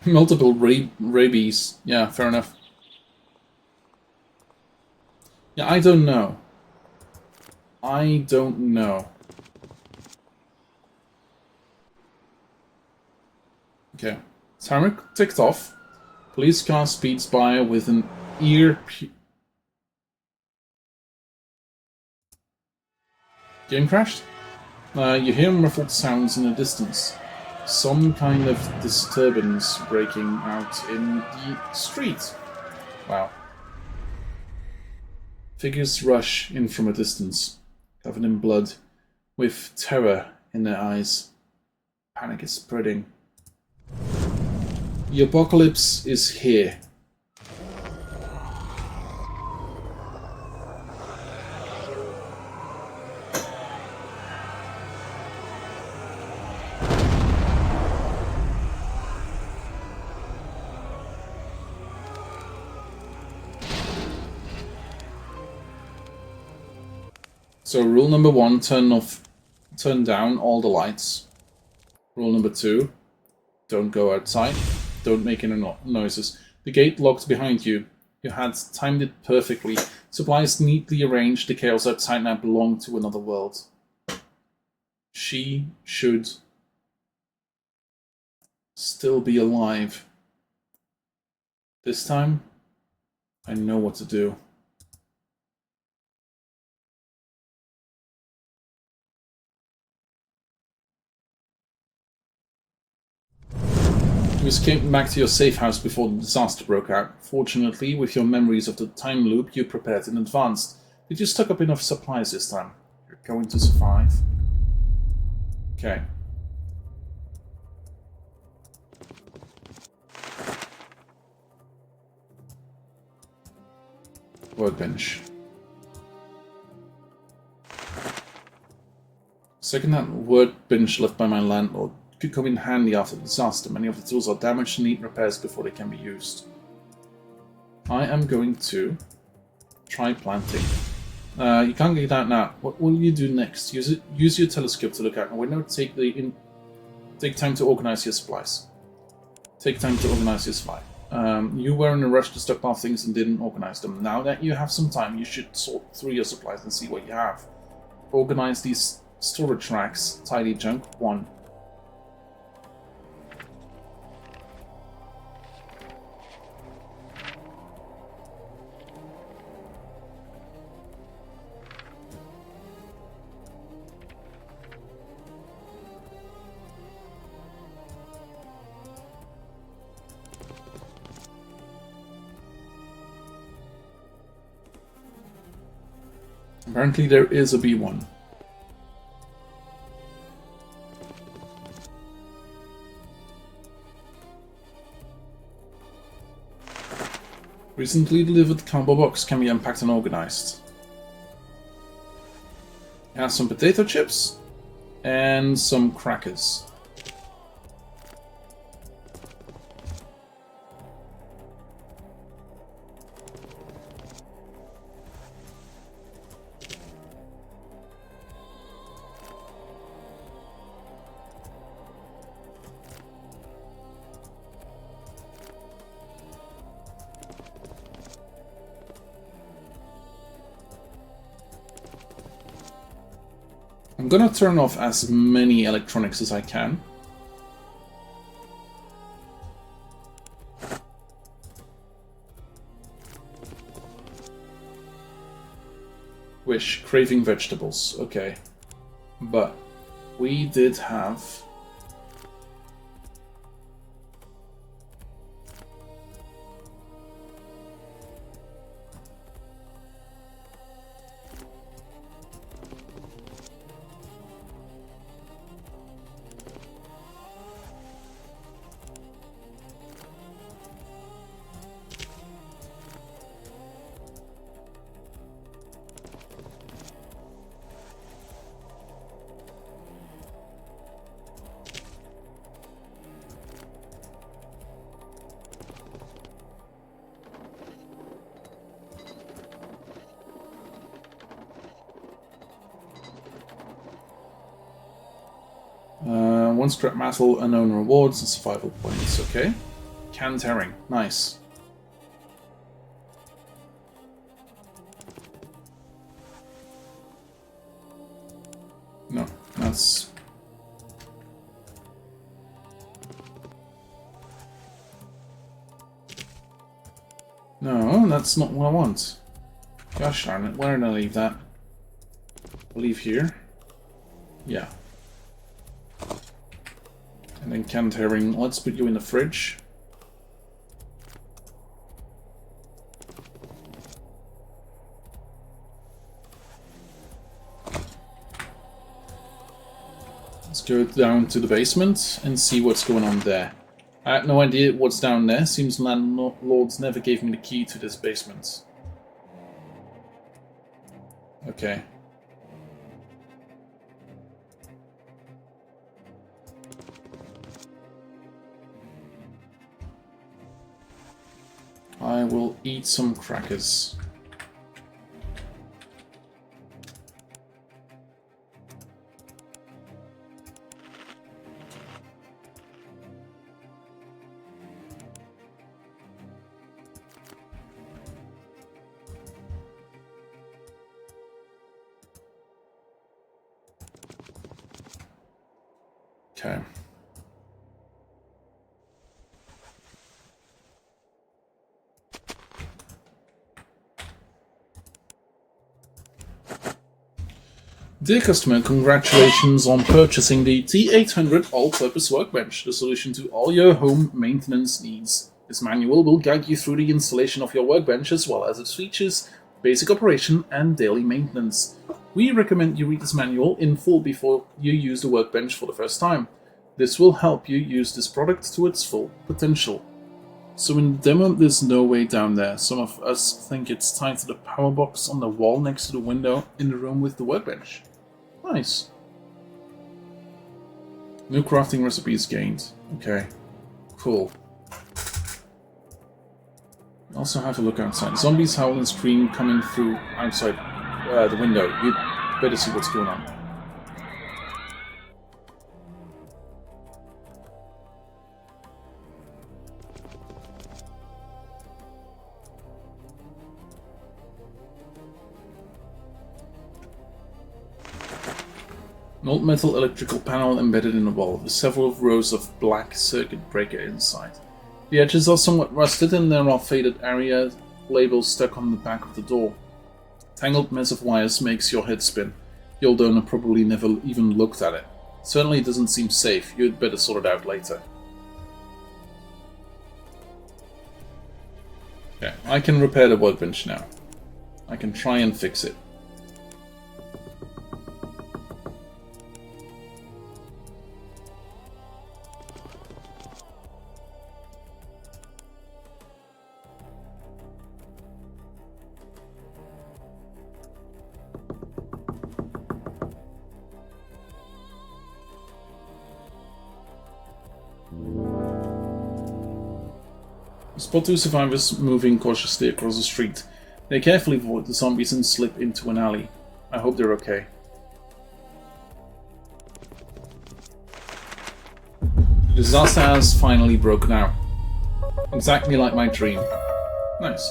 Multiple rabies. Yeah, fair enough. Yeah, I don't know. I don't know. Okay. Timer ticked off. Police car speeds by with an ear... Game crashed? You hear muffled sounds in the distance. Some kind of disturbance breaking out in the street. Wow. Figures rush in from a distance, covered in blood, with terror in their eyes. Panic is spreading. The apocalypse is here. So rule number 1, turn down all the lights. Rule number 2, don't go outside. Don't make any noises. The gate locked behind you. You had timed it perfectly. Supplies neatly arranged. The chaos outside now belonged to another world. She should still be alive. This time, I know what to do. You escaped back to your safe house before the disaster broke out. Fortunately, with your memories of the time loop, you prepared in advance. Did you stock up enough supplies this time? You're going to survive. Okay. Workbench. Second-hand workbench left by my landlord. Could come in handy after the disaster. Many of the tools are damaged and need repairs before they can be used. I am going to try planting. You can't get out now. What will you do next? Use your telescope to look out a window. Take time to organize your supplies. Take time to organize your supply. You were in a rush to stockpile things and didn't organize them. Now that you have some time, you should sort through your supplies and see what you have. Organize these storage racks. Tidy junk 1. Apparently there is a B1. Recently delivered combo box can be unpacked and organized. It has some potato chips and some crackers. I'm gonna turn off as many electronics as I can. Wish, craving vegetables, okay. But we did have... one scrap metal, unknown rewards, and survival points, okay. Canned herring, nice. No, that's... No, that's not what I want. Gosh darn it, where did I leave that? I'll leave here. Yeah. And then canned herring, let's put you in the fridge. Let's go down to the basement and see what's going on there. I have no idea what's down there. Seems landlords never gave me the key to this basement. Okay. I will eat some crackers. Okay. Dear customer, congratulations on purchasing the T800 All-Purpose Workbench, the solution to all your home maintenance needs. This manual will guide you through the installation of your workbench as well as its features, basic operation, and daily maintenance. We recommend you read this manual in full before you use the workbench for the first time. This will help you use this product to its full potential. So in the demo, there's no way down there. Some of us think it's tied to the power box on the wall next to the window in the room with the workbench. Nice. New crafting recipes gained. Okay, cool. Also have a look outside. Zombies howl and scream coming through outside the window. You'd better see what's going on. An old metal electrical panel embedded in the wall, with several rows of black circuit breaker inside. The edges are somewhat rusted and there are faded area labels stuck on the back of the door. Tangled mess of wires makes your head spin. The old owner probably never even looked at it. Certainly it doesn't seem safe. You'd better sort it out later. Okay, I can repair the workbench now. I can try and fix it. Spot two survivors moving cautiously across the street. They carefully avoid the zombies and slip into an alley. I hope they're okay. The disaster has finally broken out. Exactly like my dream. Nice.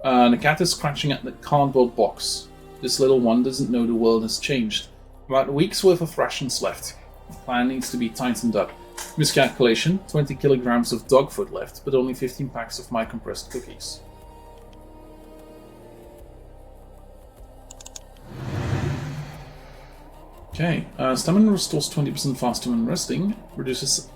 The cat is scratching at the cardboard box. This little one doesn't know the world has changed. About a week's worth of rations left. The plan needs to be tightened up. Miscalculation, 20 kilograms of dog food left, but only 15 packs of my compressed cookies. Okay, stamina restores 20% faster when resting, reduces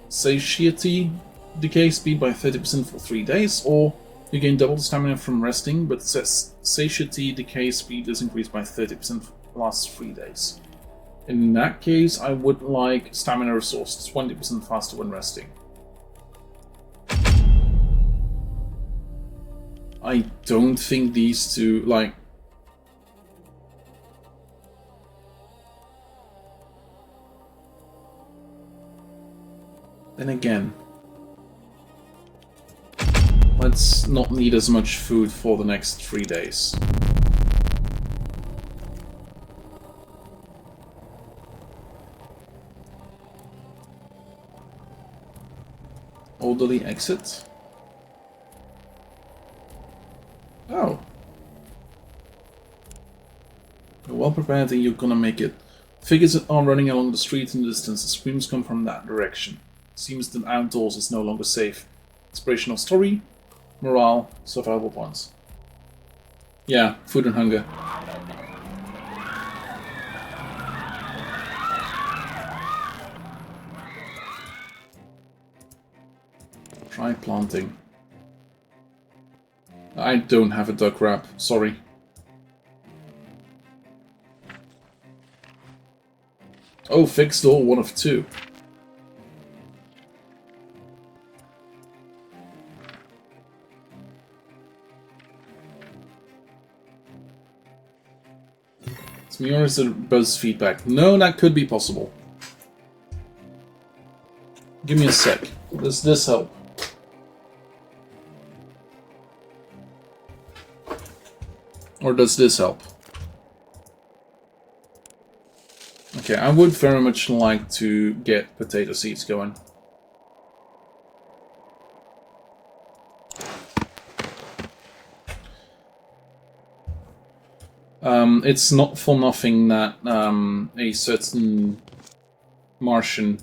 satiety decay speed by 30% for 3 days, or you gain double the stamina from resting, but satiety decay speed is increased by 30% for the last 3 days. In that case, I would like stamina resource 20% faster when resting. I don't think these two, like... Then again, let's not need as much food for the next 3 days. Orderly exit. Oh. You're well prepared and you're gonna make it. Figures are running along the street in the distance. The screams come from that direction. Seems that outdoors is no longer safe. Inspirational story, morale, survival points. Yeah, food and hunger. Try planting. I don't have a duck wrap, sorry. Oh, fixed door, 1 of 2. It's me or is it buzz feedback? No, that could be possible. Give me a sec. Does this help? Or does this help? Okay, I would very much like to get potato seeds going. It's not for nothing that a certain Martian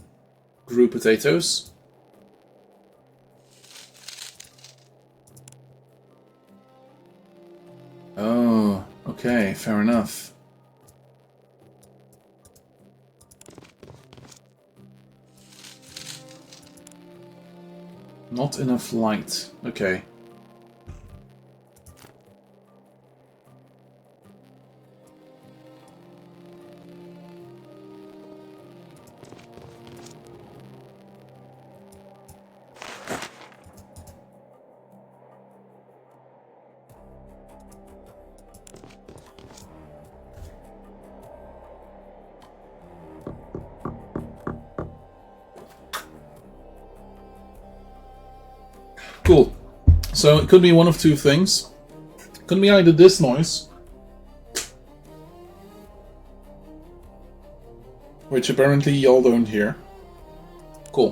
grew potatoes. Oh, okay, fair enough. Not enough light. Okay. Cool. So it could be one of two things. It could be either this noise, which apparently y'all don't hear. Cool.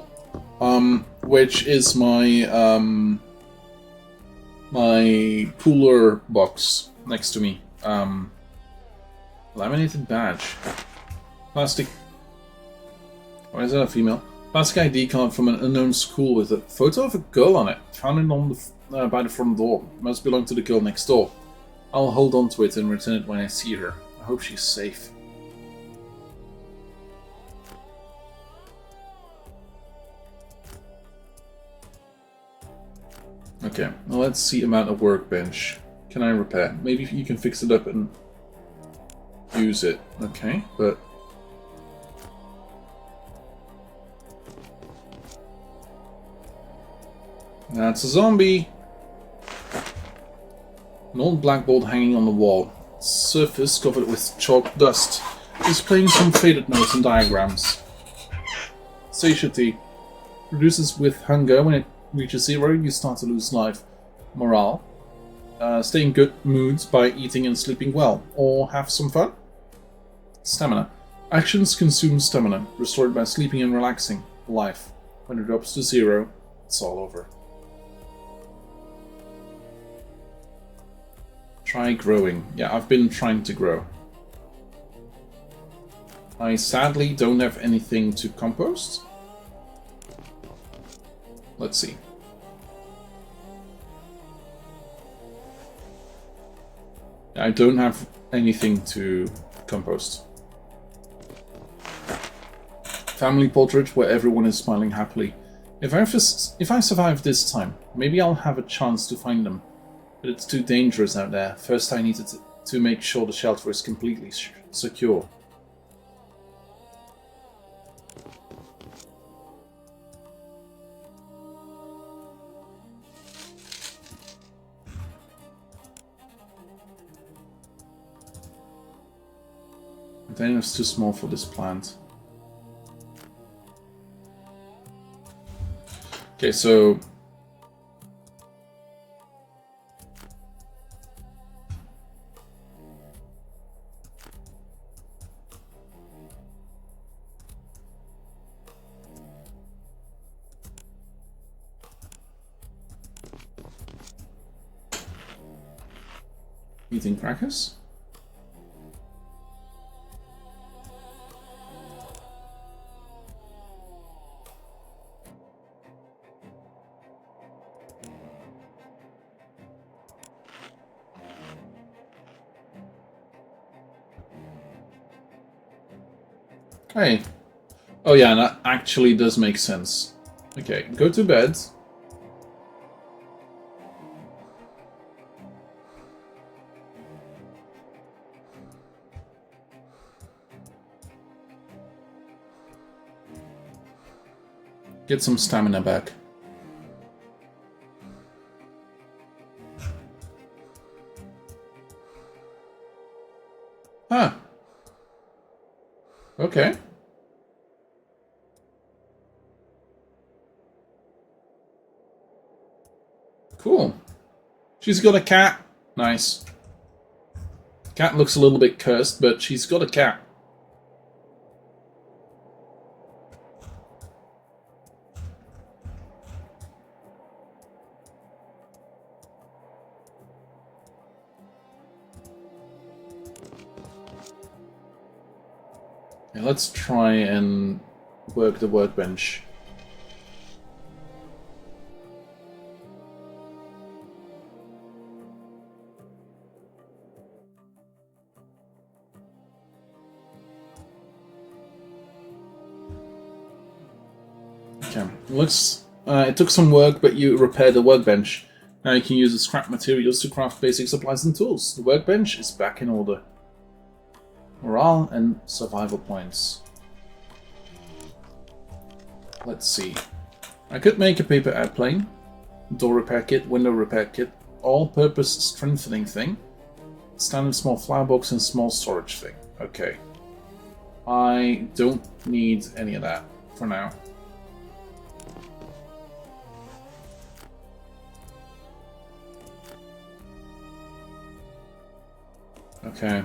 Which is my my cooler box next to me. Laminated badge. Plastic. Why is that a female? Plastic ID card from an unknown school with a photo of a girl on it. Found it on the by the front door. Must belong to the girl next door. I'll hold on to it and return it when I see her. I hope she's safe. Okay, well, let's see about a workbench. Can I repair? Maybe you can fix it up and use it. Okay, but... That's a zombie! An old blackboard hanging on the wall. Surface covered with chalk dust. Displaying some faded notes and diagrams. Satiety. reduces with hunger. When it reaches 0, you start to lose life. Morale. Stay in good moods by eating and sleeping well. Or have some fun. Stamina. Actions consume stamina, restored by sleeping and relaxing. Life. When it drops to 0, it's all over. Try growing. Yeah, I've been trying to grow. I sadly don't have anything to compost. Let's see. I don't have anything to compost. Family portrait where everyone is smiling happily. If I survive this time, maybe I'll have a chance to find them. But it's too dangerous out there. First I need to make sure the shelter is completely secure. The container is too small for this plant. Okay, so eating crackers? Hey. Oh yeah, that actually does make sense. Okay, go to bed. Get some stamina back. Huh. Okay. Cool. She's got a cat. Nice. Cat looks a little bit cursed, but she's got a cat. Yeah, let's try and work the workbench. Okay, looks it took some work, but you repaired the workbench. Now you can use the scrap materials to craft basic supplies and tools. The workbench is back in order. Morale and survival points. Let's see. I could make a paper airplane, door repair kit, window repair kit, all-purpose strengthening thing, standard small flower box, and small storage thing. Okay. I don't need any of that for now. Okay.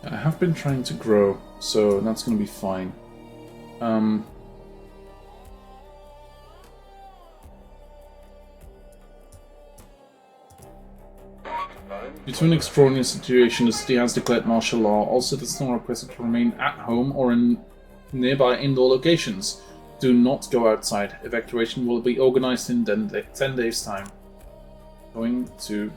I have been trying to grow, so that's going to be fine. Due to an extraordinary situation, the city has declared martial law. All citizens are requested to remain at home or in nearby indoor locations. Do not go outside. Evacuation will be organized in 10 days' time. Going to...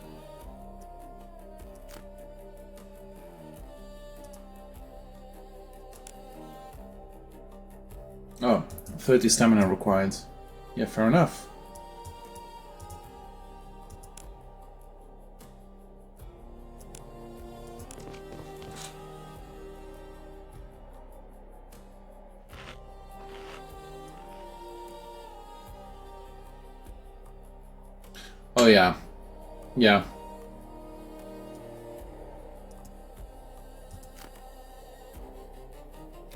Oh, 30 stamina required. Yeah, fair enough. Oh yeah. Yeah.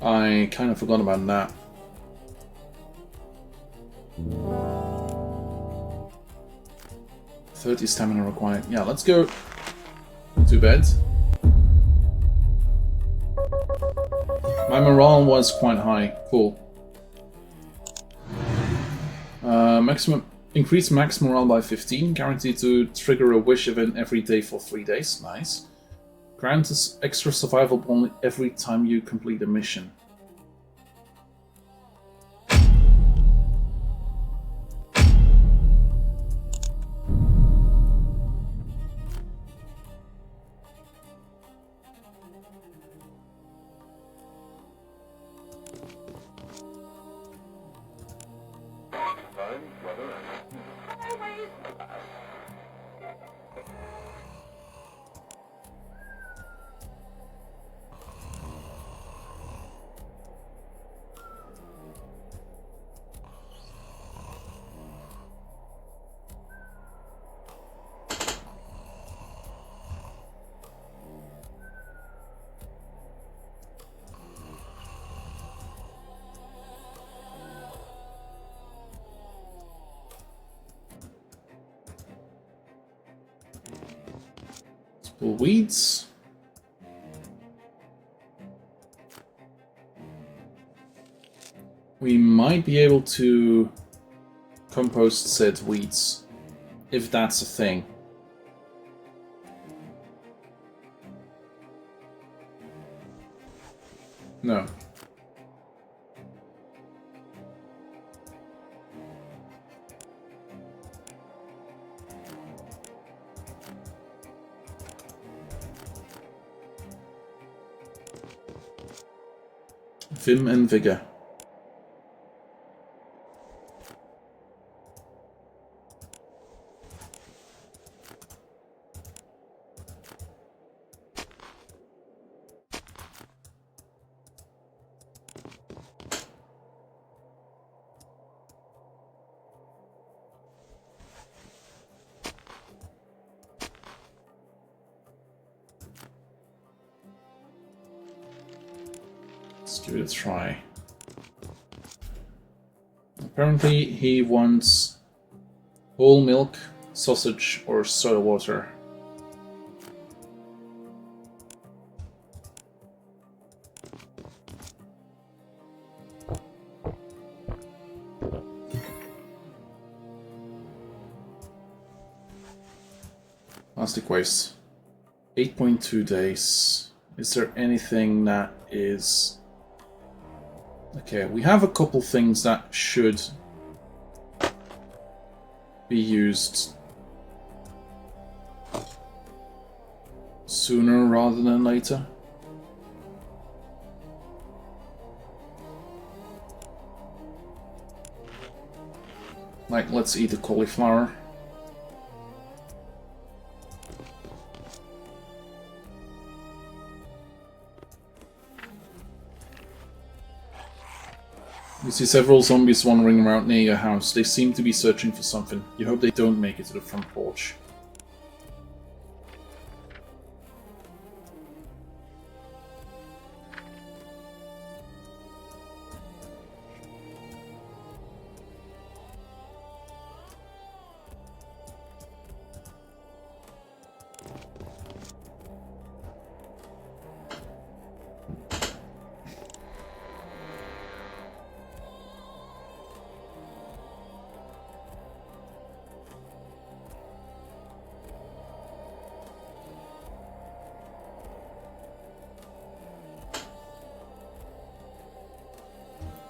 I kind of forgot about that. "30 stamina required." Yeah, let's go to bed. My morale was quite high. Cool. Maximum increase max morale by 15. Guaranteed to trigger a wish event every day for 3 days. Nice. Grant us extra survival bonus every time you complete a mission. Pull weeds. We might be able to compost said weeds, if that's a thing. No. Vim and Vigor. Let's give it a try. Apparently he wants whole milk, sausage, or soda water. Plastic waste. 8.2 days. Is there anything that is... Okay, we have a couple things that should be used sooner rather than later. Like, let's eat the cauliflower. You see several zombies wandering around near your house. They seem to be searching for something. You hope they don't make it to the front porch.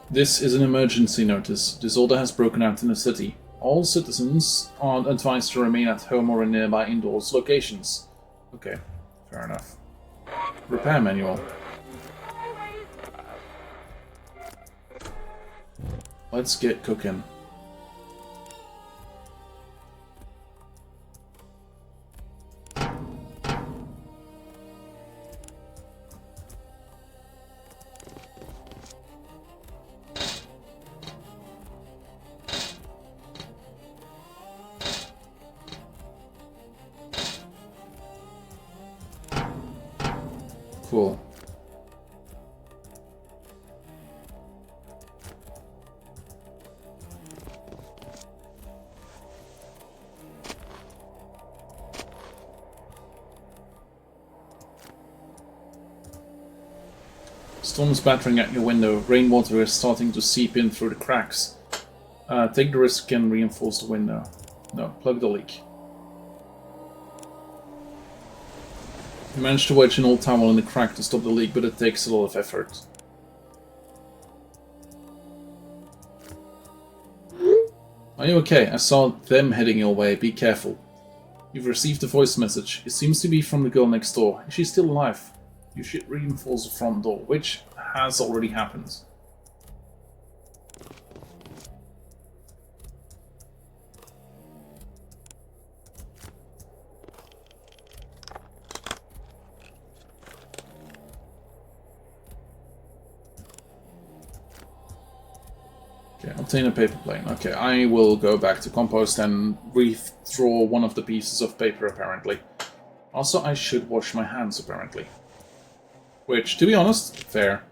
This is an emergency notice. Disorder has broken out in the city. All citizens are advised to remain at home or in nearby indoors locations. Okay, fair enough. Repair manual. Let's get cooking. Cool. Storm is battering at your window. Rainwater is starting to seep in through the cracks. Take the risk and reinforce the window. No, plug the leak. You managed to wedge an old towel in the crack to stop the leak, but it takes a lot of effort. Are you okay? I saw them heading your way. Be careful. You've received a voice message. It seems to be from the girl next door. Is she still alive? You should reinforce the front door, which has already happened. Okay, obtain a paper plane. Okay, I will go back to compost and redraw one of the pieces of paper, apparently. Also, I should wash my hands, apparently. Which, to be honest, fair.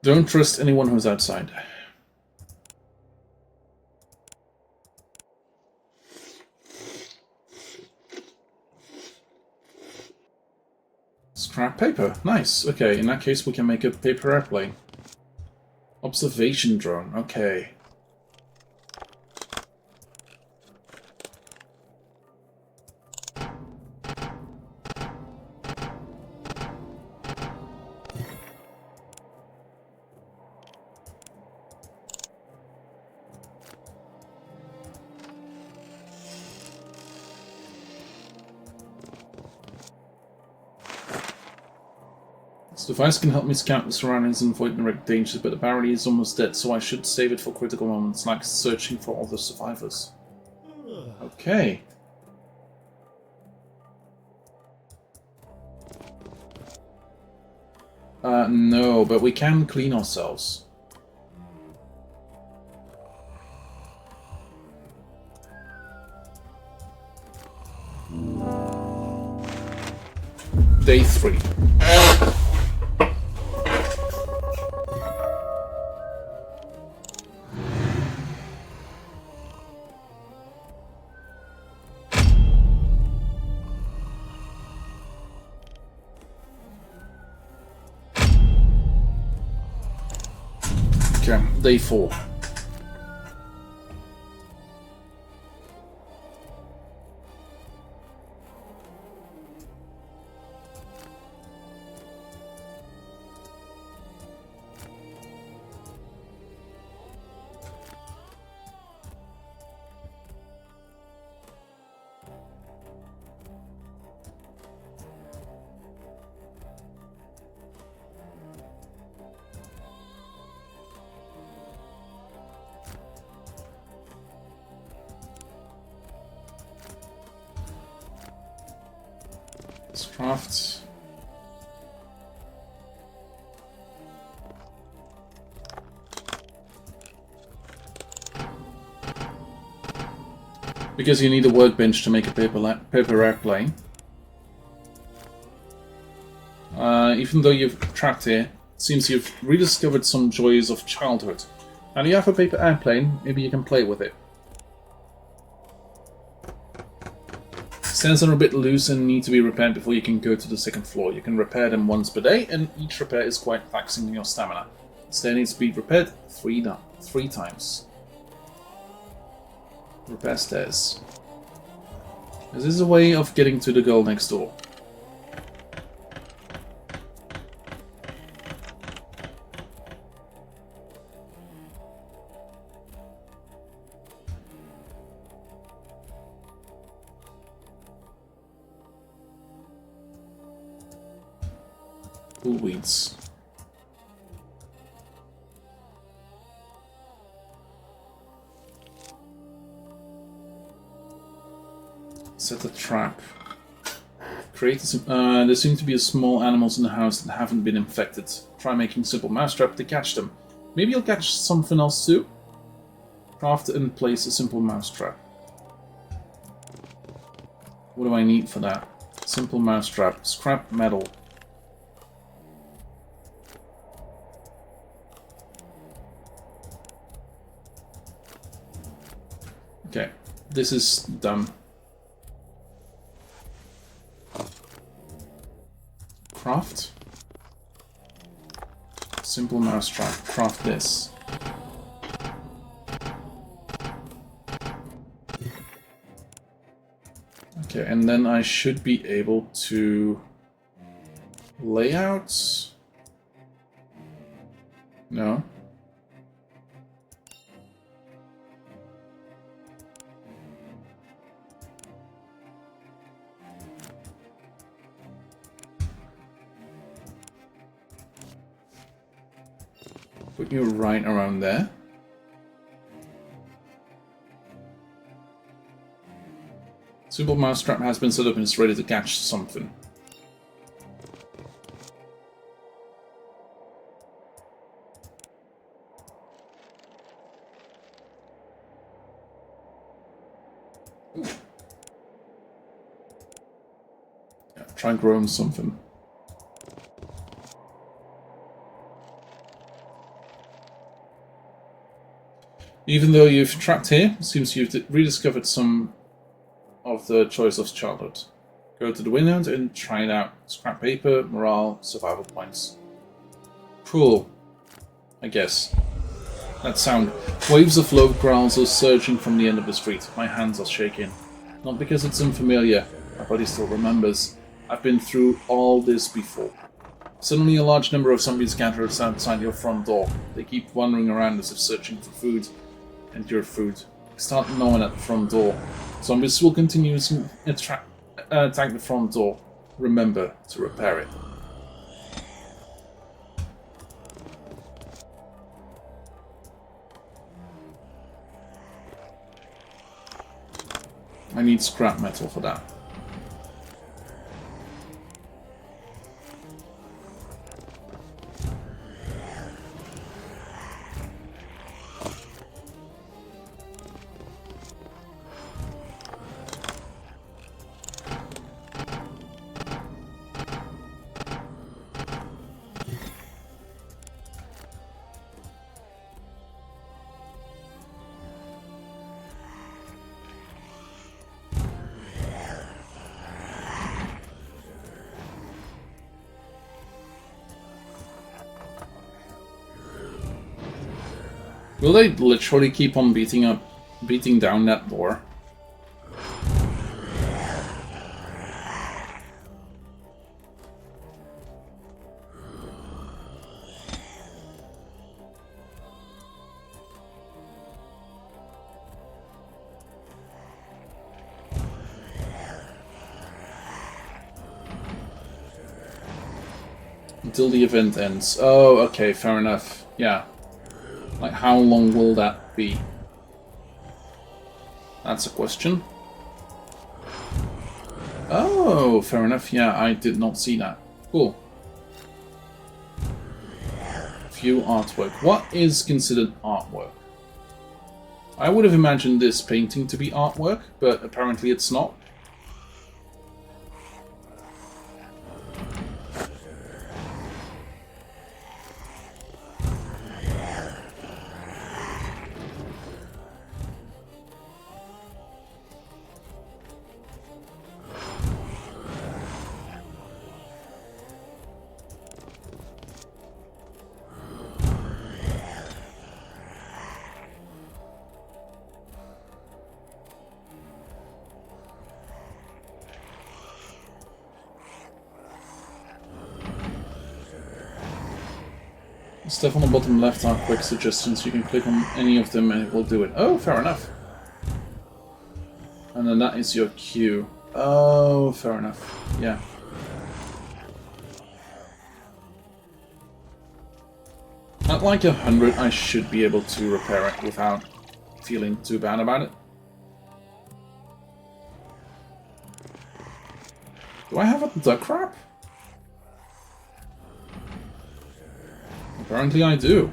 Don't trust anyone who's outside. Scrap paper. Nice. Okay, in that case we can make a paper airplane. Observation drone. Okay. This device can help me scout the surroundings and avoid direct dangers, but the battery is almost dead, so I should save it for critical moments, like searching for other survivors. Okay. No, but we can clean ourselves. Day 3. Okay, day 4. Let's craft. Because you need a workbench to make a paper airplane. Even though you've trapped here, it seems you've rediscovered some joys of childhood. Now you have a paper airplane, maybe you can play with it. Stands are a bit loose and need to be repaired before you can go to the second floor. You can repair them once per day, and each repair is quite taxing on your stamina. The stair needs to be repaired three times. Repair stairs. Is this a way of getting to the girl next door? Cool weeds. Set a trap. Create there seem to be small animals in the house that haven't been infected. Try making simple mousetrap to catch them. Maybe you'll catch something else too. Craft and place a simple mousetrap. What do I need for that? Simple mousetrap. Scrap metal. Okay, this is dumb. Craft. Simple mousetrap. Craft this. Okay, and then I should be able to layout. No. Put you right around there. Simple mousetrap has been set up and is ready to catch something. Ooh. Yeah, try growing something. Even though you've trapped here, it seems you've rediscovered some of the choice of childhood. Go to the window and try it out. Scrap paper, morale, survival points. Cool. I guess. That sound. Waves of low growls are surging from the end of the street. My hands are shaking. Not because it's unfamiliar. My body still remembers. I've been through all this before. Suddenly a large number of zombies gather outside your front door. They keep wandering around as if searching for food. And your food. Start gnawing at the front door. Zombies will continue to attack the front door. Remember to repair it. I need scrap metal for that. Will they literally keep on beating down that door? Until the event ends. Oh, okay, fair enough. Yeah. Like, how long will that be? That's a question. Oh, fair enough. Yeah, I did not see that. Cool. View artwork. What is considered artwork? I would have imagined this painting to be artwork, but apparently it's not. Stuff on the bottom left are quick suggestions. You can click on any of them and it will do it. Oh, fair enough. And then that is your cue. Oh, fair enough. Yeah. At like 100, I should be able to repair it without feeling too bad about it. Do I have a duck wrap? Apparently I do.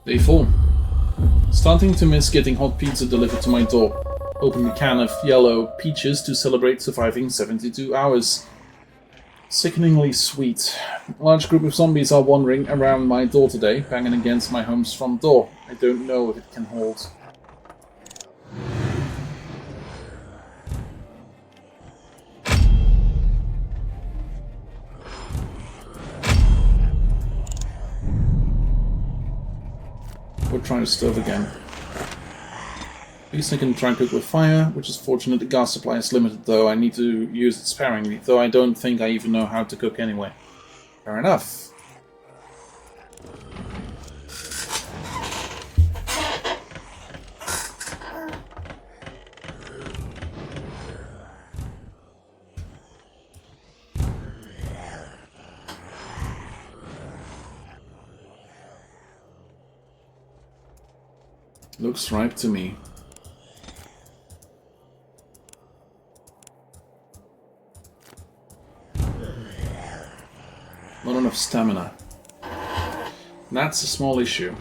Day 4. Starting to miss getting hot pizza delivered to my door. Opened a can of yellow peaches to celebrate surviving 72 hours. Sickeningly sweet. A large group of zombies are wandering around my door today, banging against my home's front door. I don't know if it can hold. We're trying to stove again. At least I can try and cook with fire, which is fortunate. The gas supply is limited, though. I need to use it sparingly, though I don't think I even know how to cook anyway. Fair enough. Looks ripe to me. Not enough stamina. That's a small issue.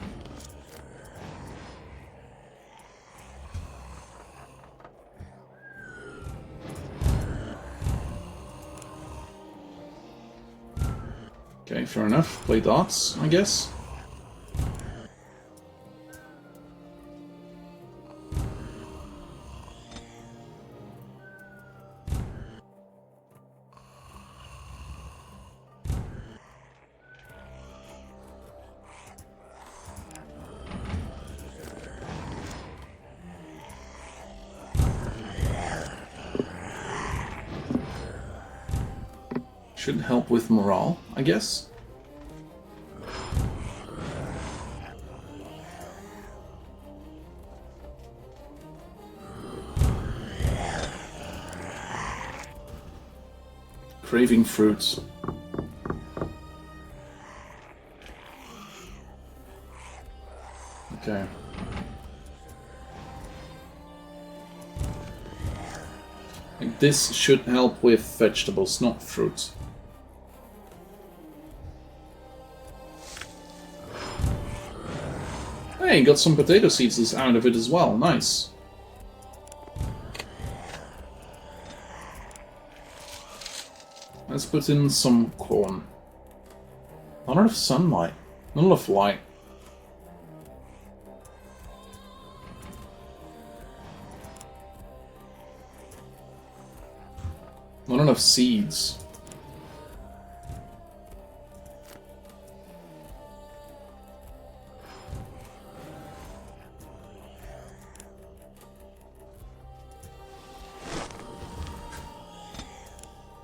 Okay, fair enough. Play darts, I guess. Should help with morale, I guess. Craving fruits. Okay. And this should help with vegetables, not fruits. Hey, got some potato seeds out of it as well. Nice. Let's put in some corn. Not enough sunlight. Not enough light. Not enough seeds.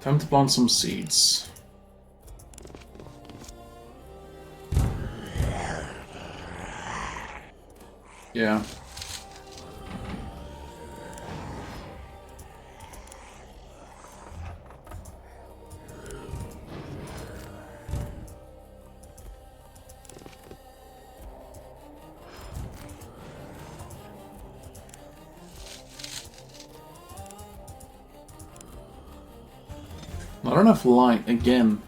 Time to plant some seeds. Yeah. Not enough light again.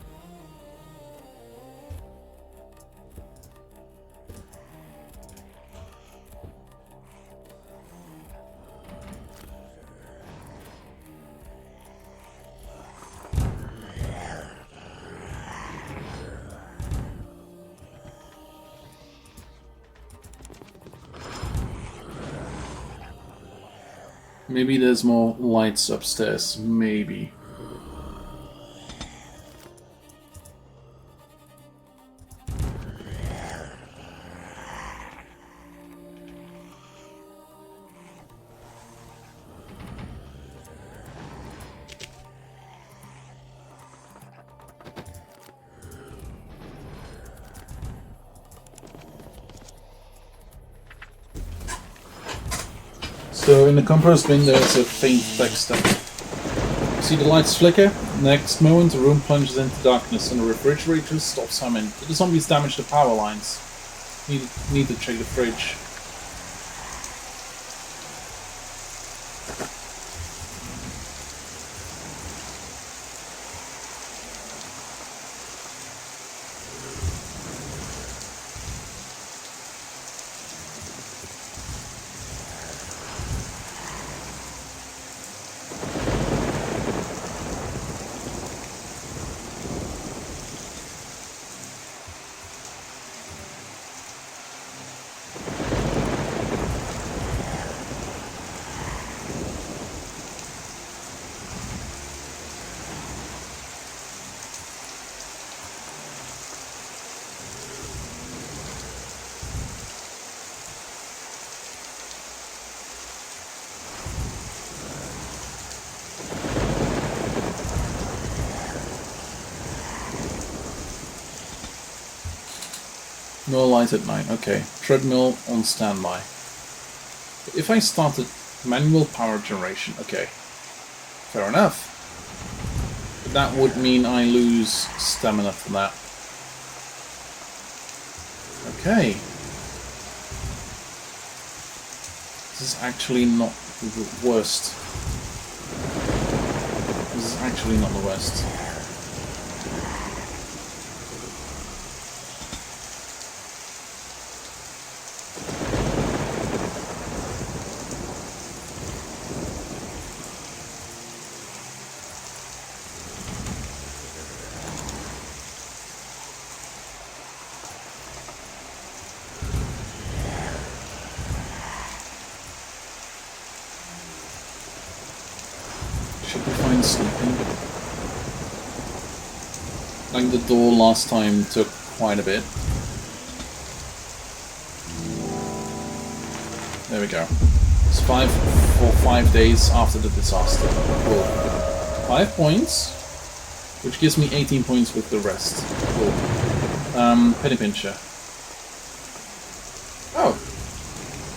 Maybe there's more lights upstairs. Maybe. So in the compost bin there's a faint text. See the lights flicker? Next moment the room plunges into darkness and the refrigerator stops humming. Did the zombies damage the power lines? Need to check the fridge. No light at night. Okay. Treadmill on standby. If I started manual power generation, okay. Fair enough. But that would mean I lose stamina for that. Okay. This is actually not the worst. This is actually not the worst. Should be fine sleeping. Like the door last time took quite a bit. There we go. It's 5 days after the disaster. Cool. 5 points, which gives me 18 points with the rest. Cool. Penny pincher. Oh,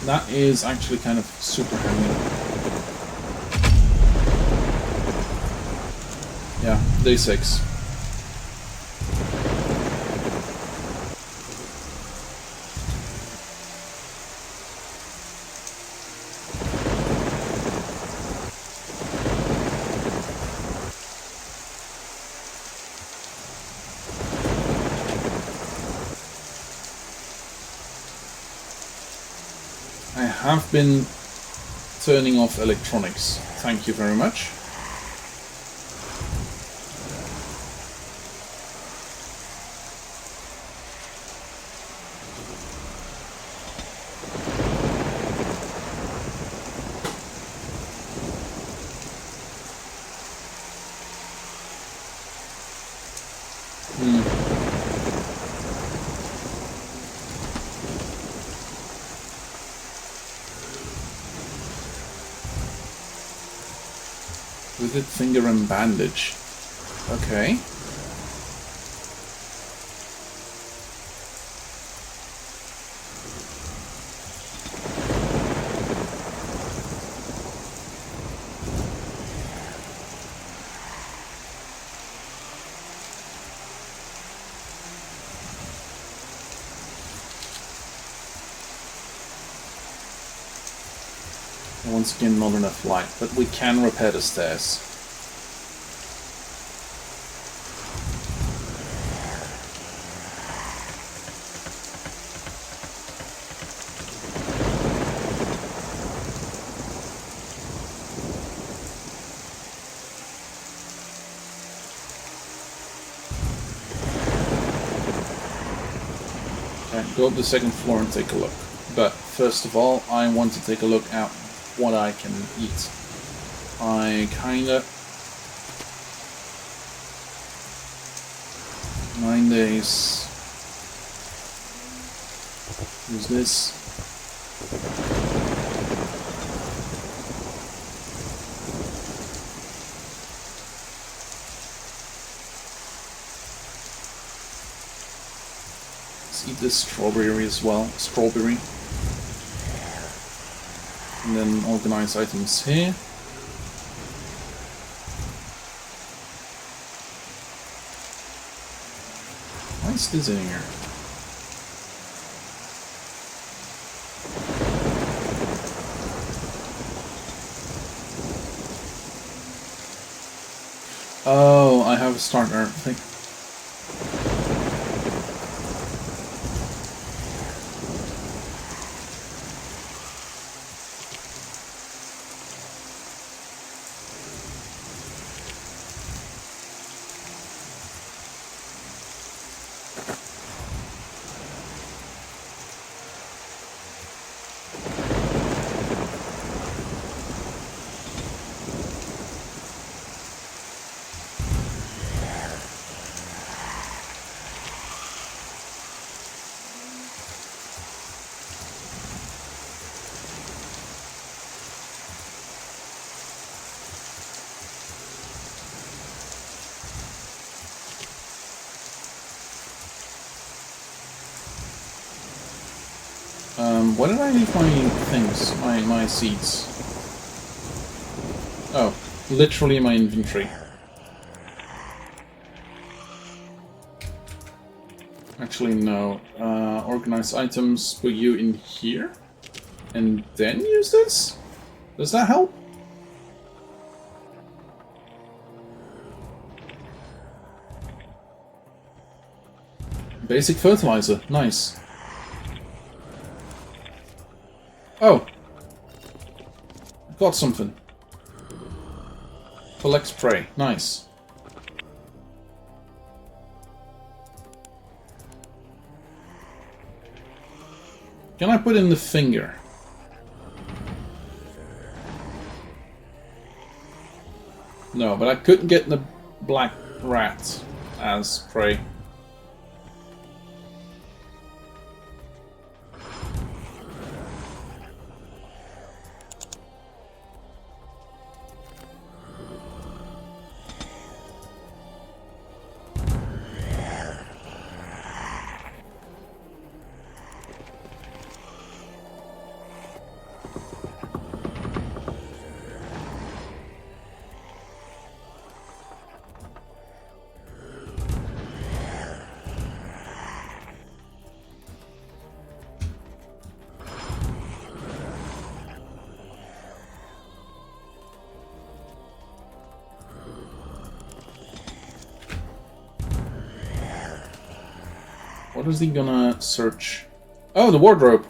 that is actually kind of super handy. Yeah, day 6. I have been turning off electronics. Thank you very much. Withered finger and bandage. Okay. Once again, not enough light, but we can repair the stairs. Okay, go up the second floor and take a look. But first of all, I want to take a look at what I can eat. I kinda 9 days. Use this. Let's eat this strawberry as well. Strawberry. And then organize items here. Why is this in here? Oh, I have a starter thing. Where did I leave my things? My seeds? Oh, literally my inventory. Actually, no. Organize items, put you in here? And then use this? Does that help? Basic fertilizer. Nice. Oh! Got something. Collects prey. Nice. Can I put in the finger? No, but I couldn't get the black rat as prey. What is he gonna search? Oh, the wardrobe!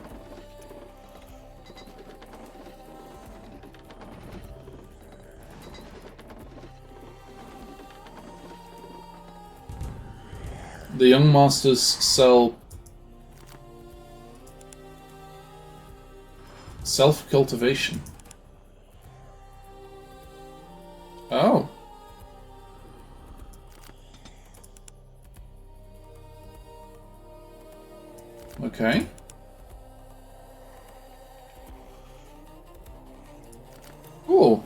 The young masters sell self-cultivation. Oh. Okay. Cool.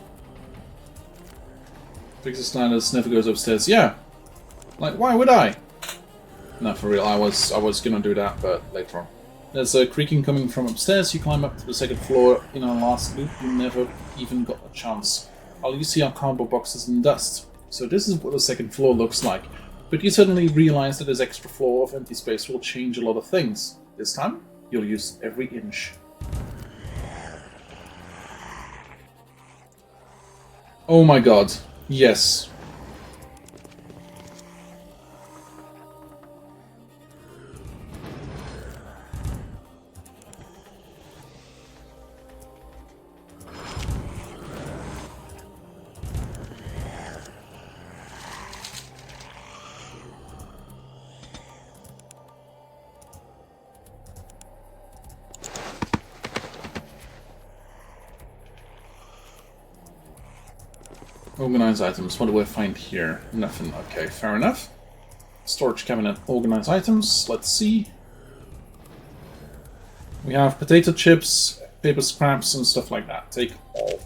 Fixes Snyder's never goes upstairs. Yeah. Like, why would I? No, for real. I was gonna do that, but later on. There's a creaking coming from upstairs. You climb up to the second floor. In our last loop, you never even got a chance. All you see are cardboard boxes and dust. So this is what the second floor looks like. But you suddenly realize that this extra floor of empty space will change a lot of things. This time, you'll use every inch. Oh my god. Yes. Organize items. What do I find here? Nothing. Okay, fair enough. Storage cabinet. Organize items. Let's see. We have potato chips, paper scraps, and stuff like that. Take all.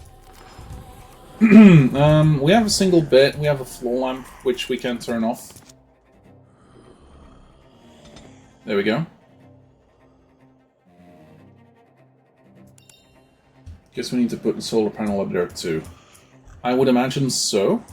We have a single bed. We have a floor lamp, which we can turn off. There we go. Guess we need to put the solar panel up there too. I would imagine so.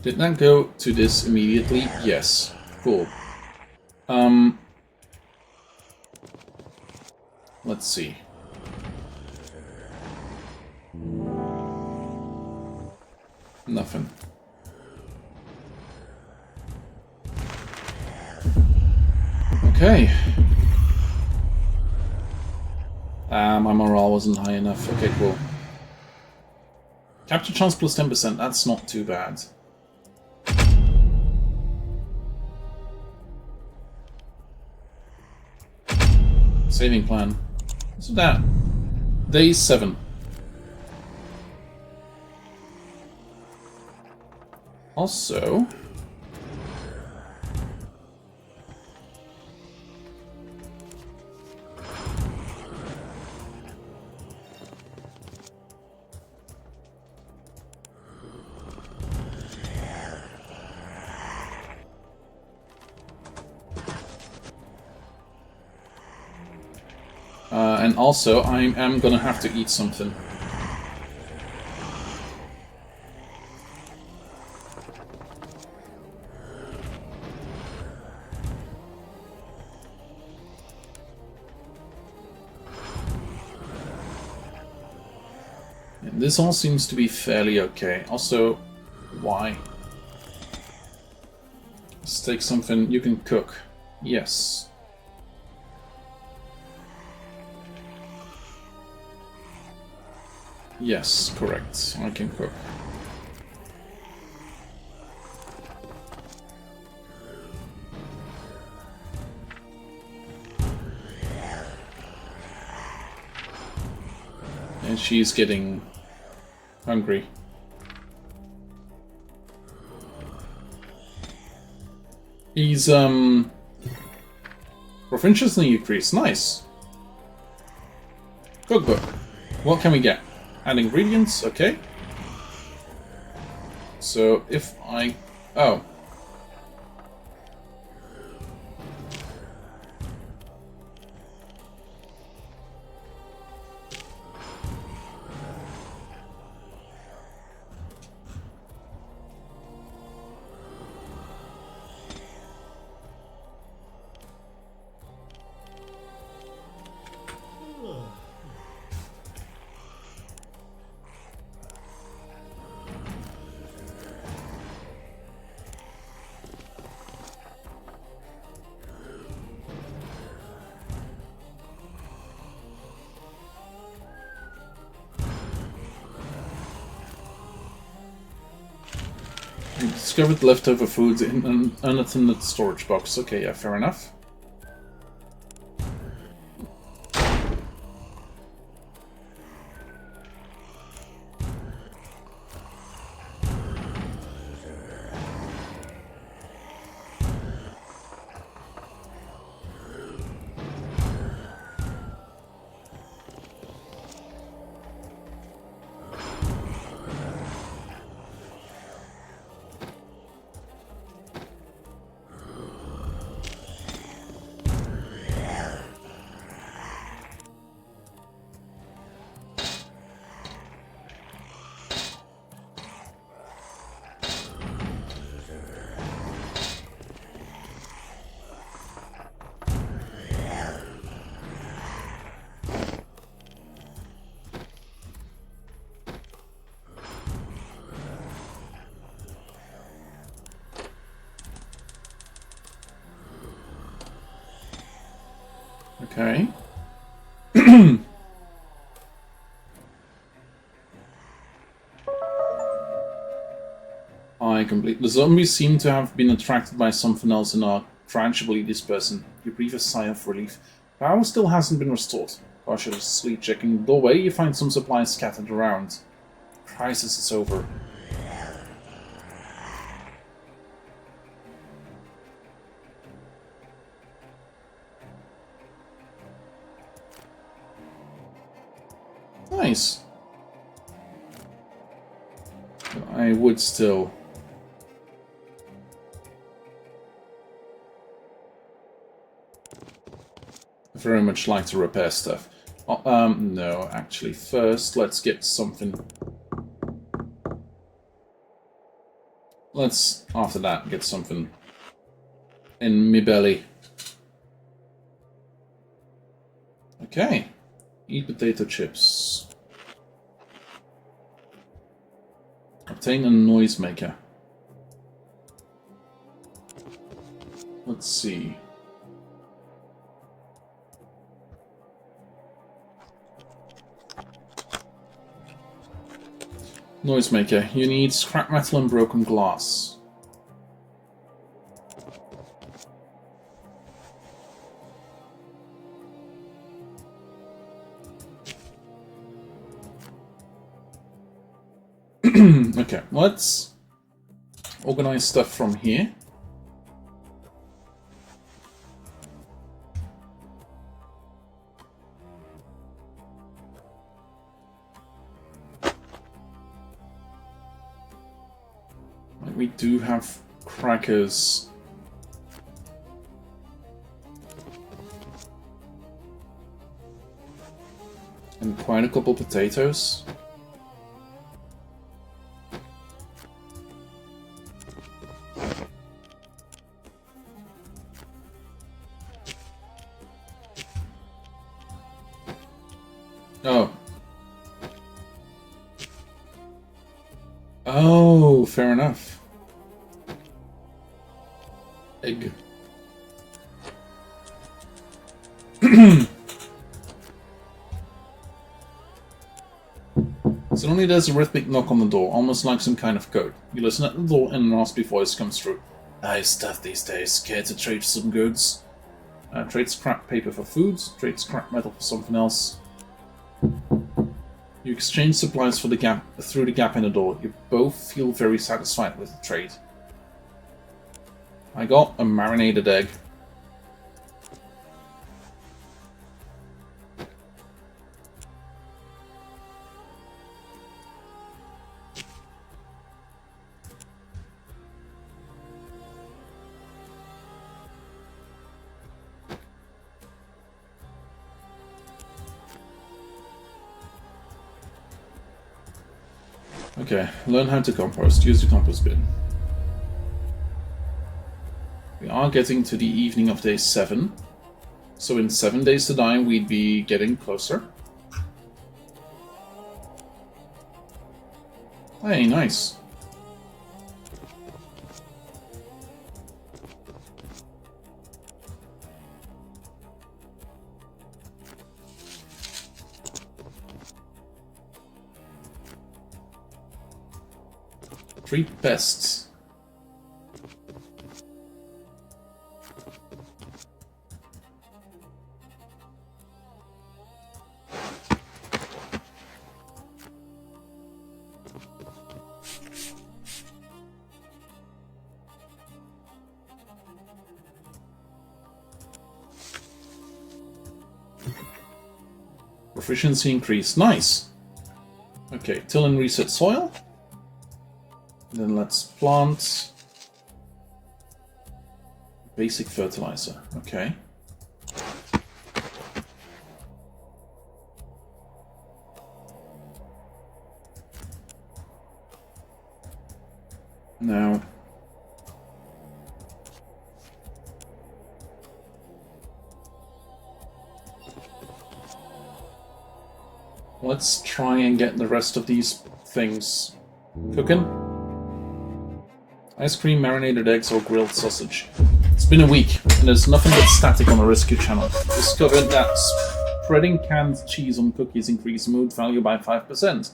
Did that go to this immediately? Yes. Cool. Let's see. Nothing. Okay. My morale wasn't high enough. Okay, cool. Capture chance plus 10%, that's not too bad. Saving plan. So that. Day 7. Also... and also, I am gonna have to eat something. And this all seems to be fairly okay. Also, why? Let's take something you can cook. Yes. Yes, correct. I can cook. And she's getting hungry. He's, proficiency increase. Nice. Cookbook. What can we get? Add ingredients, okay. So if I... oh. Discovered leftover foods in an unattended storage box. Okay, yeah, fair enough. Okay. I complete. The zombies seem to have been attracted by something else and are trying to believe this person. You breathe a sigh of relief. Power still hasn't been restored. Cautiously checking the doorway, you find some supplies scattered around. Crisis is over. Nice. I would still... very much like to repair stuff. No, actually, first let's get something... Let's, after that, get something in me belly. Okay. Eat potato chips. Obtain a noisemaker. Let's see. Noisemaker. You need scrap metal and broken glass. Okay, let's organize stuff from here. We do have crackers. And quite a couple potatoes. Oh. Oh, fair enough. Egg. Suddenly there's a rhythmic knock on the door, almost like some kind of code. You listen at the door and an raspy voice comes through. Nice stuff these days. Care to trade some goods? Trade scrap paper for food, trade scrap metal for something else. You exchange supplies for the gap through the gap in the door. You both feel very satisfied with the trade. I got a marinated egg. Okay, learn how to compost. Use the compost bin. We are getting to the evening of day 7. So in 7 days to die, we'd be getting closer. Hey, nice. Treat pests. Proficiency increase. Nice. Okay, till and reset soil. Then let's plant basic fertilizer. Okay. Now let's try and get the rest of these things cooking. Ice cream, marinated eggs, or grilled sausage. It's been a week, and there's nothing but static on the rescue channel. Discovered that spreading canned cheese on cookies increased mood value by 5%.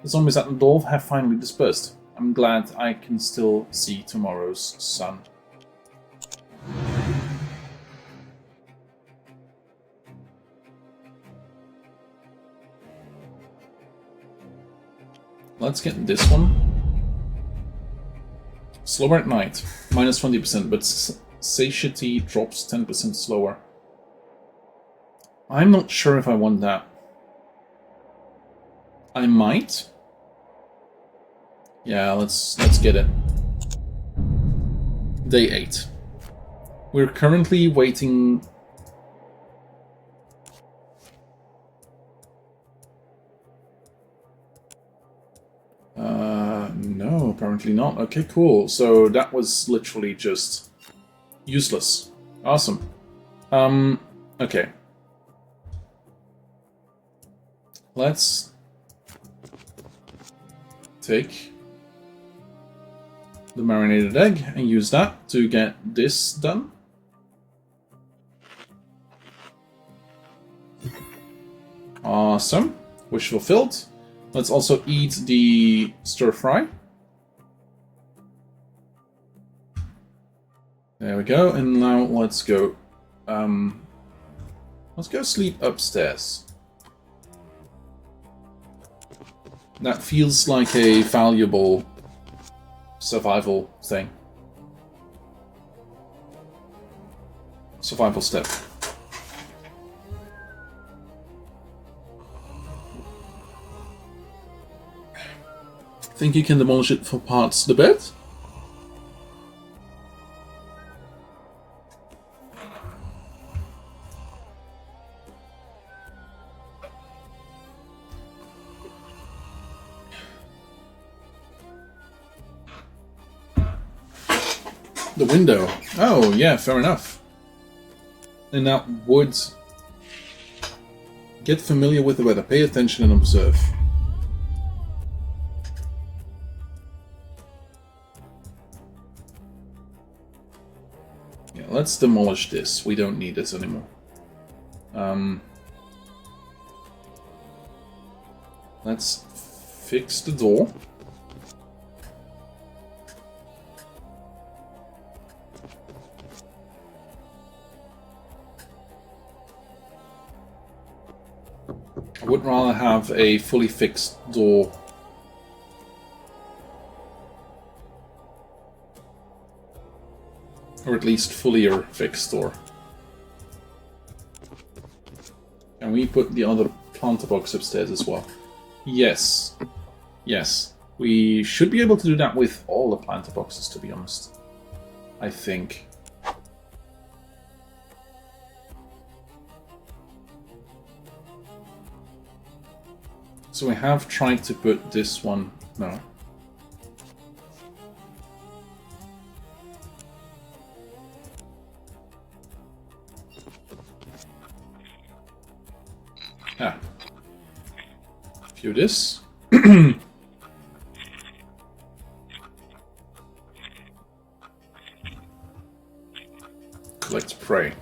The zombies at the door have finally dispersed. I'm glad I can still see tomorrow's sun. Let's get this one. Slower at night, minus 20%, but satiety drops 10% slower. I'm not sure if I want that. I might. Yeah, let's get it. Day 8. We're currently waiting. No, apparently not. Okay, cool. So that was literally just useless. Awesome. Okay. Let's take the marinated egg and use that to get this done. Awesome. Wish fulfilled. Let's also eat the stir fry. There we go. And now let's go. Let's go sleep upstairs. That feels like a valuable survival thing. Survival step. Think you can demolish it for parts, the bed? The window. Oh, yeah, fair enough. And that would... Get familiar with the weather. Pay attention and observe. Yeah, let's demolish this. We don't need this anymore. Let's fix the door. I would rather have a fully fixed door. Or at least fully fixed door. Can we put the other planter box upstairs as well? Yes. Yes. We should be able to do that with all the planter boxes, to be honest. I think. So we have tried to put this one... No. Ah. View this. Collect prey.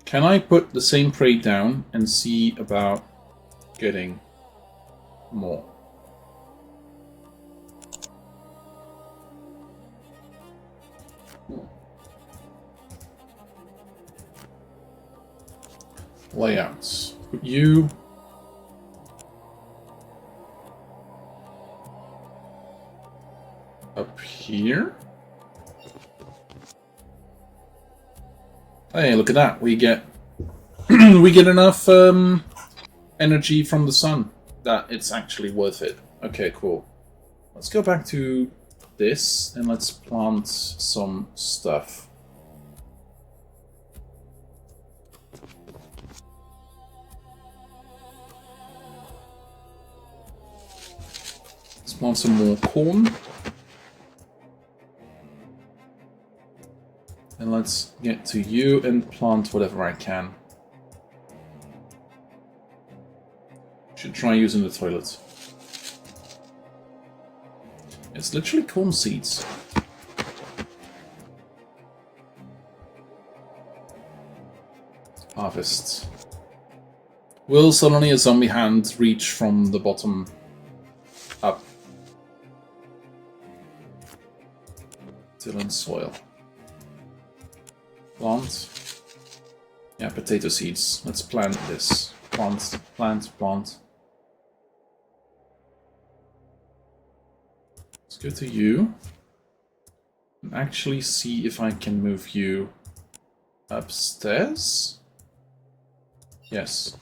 Can I put the same prey down and see about getting more? Layouts. Put you up here. Hey, look at that. We get we get enough energy from the sun that it's actually worth it. Okay, cool. Let's go back to this and let's plant some stuff. Let's plant some more corn. And let's get to you and plant whatever I can. Should try using the toilet. It's literally corn seeds. Harvest. Will suddenly a zombie hand reach from the bottom up? Till in soil. Plant. Yeah, potato seeds. Let's plant this. Plant, plant, plant. Let's go to you. And actually see if I can move you upstairs. Yes.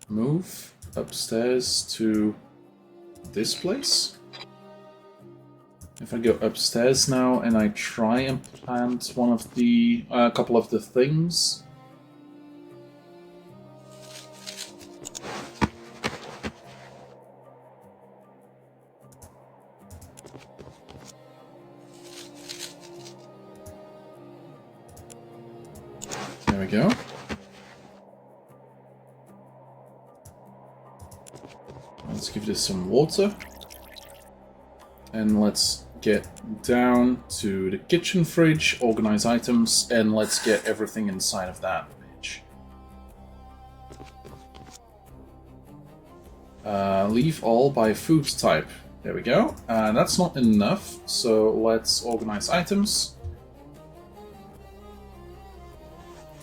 Move upstairs to this place. If I go upstairs now and I try and plant one of the couple of the things. There we go. Let's give this some water. And let's get down to the kitchen fridge, organize items, and let's get everything inside of that bitch. Leave all by food type. There we go. That's not enough, so let's organize items.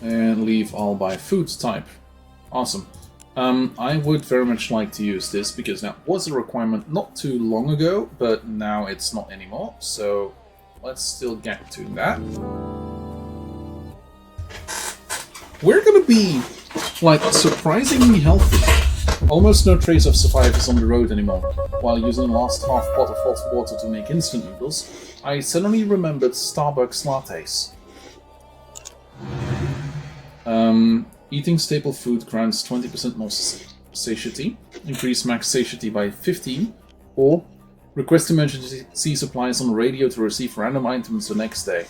And leave all by food type. Awesome. I would very much like to use this because that was a requirement not too long ago, but now it's not anymore. So let's still get to that. We're gonna be like surprisingly healthy. Almost no trace of survivors on the road anymore. While using the last half pot of hot water to make instant noodles, I suddenly remembered Starbucks lattes. Eating staple food grants 20% more satiety, increase max satiety by 15, or request emergency supplies on the radio to receive random items the next day.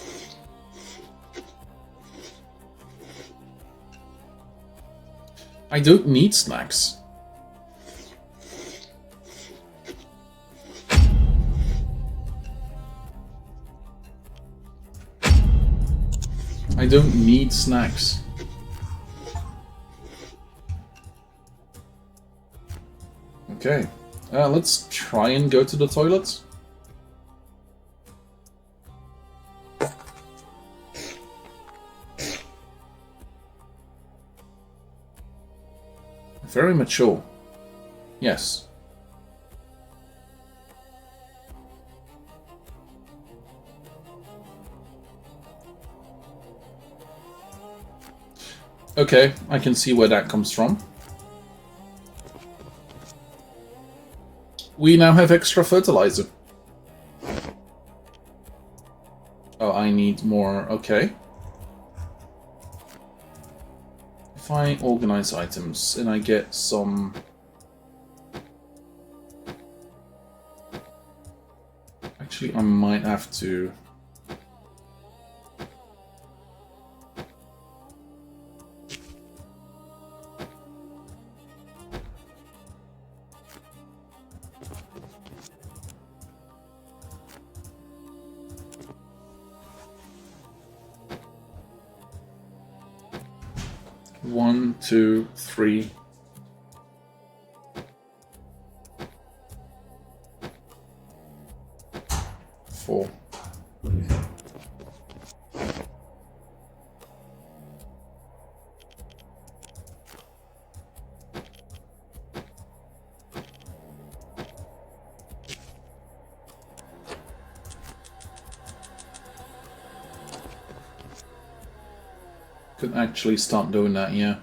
I don't need snacks. I don't need snacks. Okay, let's try and go to the toilet. Very mature. Yes. Okay, I can see where that comes from. We now have extra fertilizer. Oh, I need more. Okay. If I organize items and I get some... Actually, I might have to... One, two, three. Four. Could actually start doing that, yeah.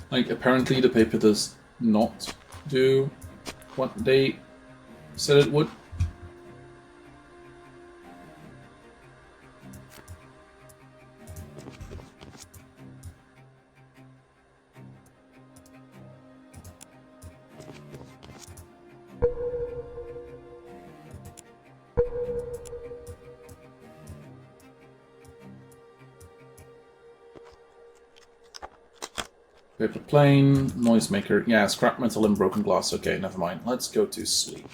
Like, apparently the paper does not do what they said it would. Paper plane, noisemaker, yeah, scrap metal and broken glass. Okay, never mind. Let's go to sleep.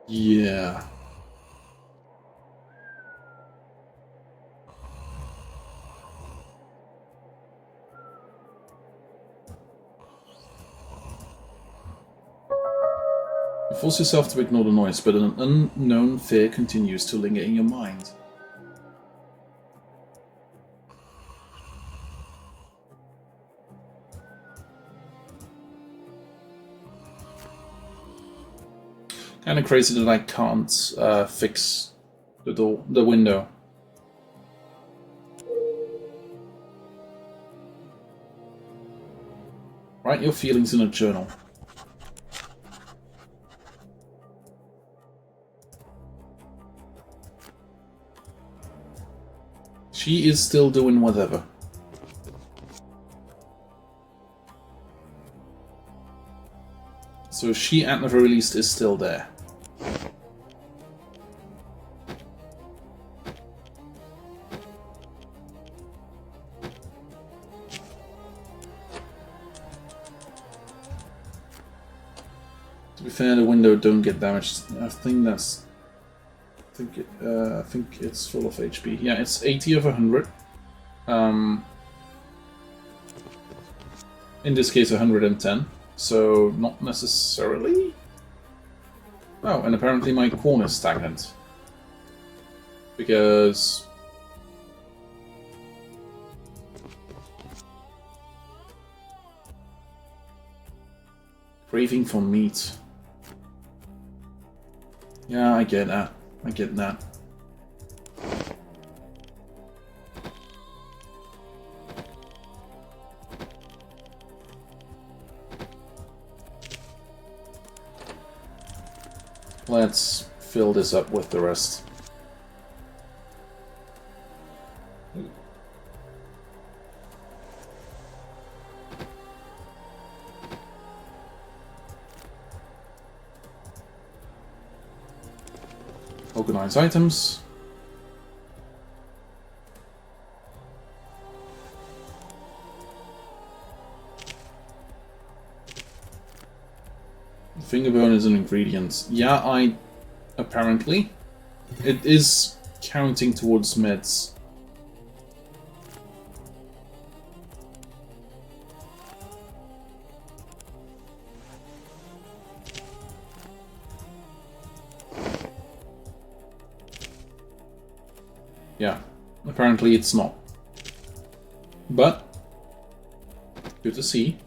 Yeah. You force yourself to ignore the noise, but an unknown fear continues to linger in your mind. Kind of crazy that I can't fix the window. Write your feelings in a journal. She is still doing whatever. So she, at the very least, is still there. To be fair, the window don't get damaged. I think that's... I think it's full of HP. Yeah, it's 80 of 100. In this case, 110. So not necessarily. Oh, and apparently my corn is stagnant because craving for meat. Yeah, I get that. I get that. Let's fill this up with the rest. Organize items. Fingerbone is an ingredient. Yeah, apparently. It is counting towards meds. Yeah, apparently it's not. But, good to see.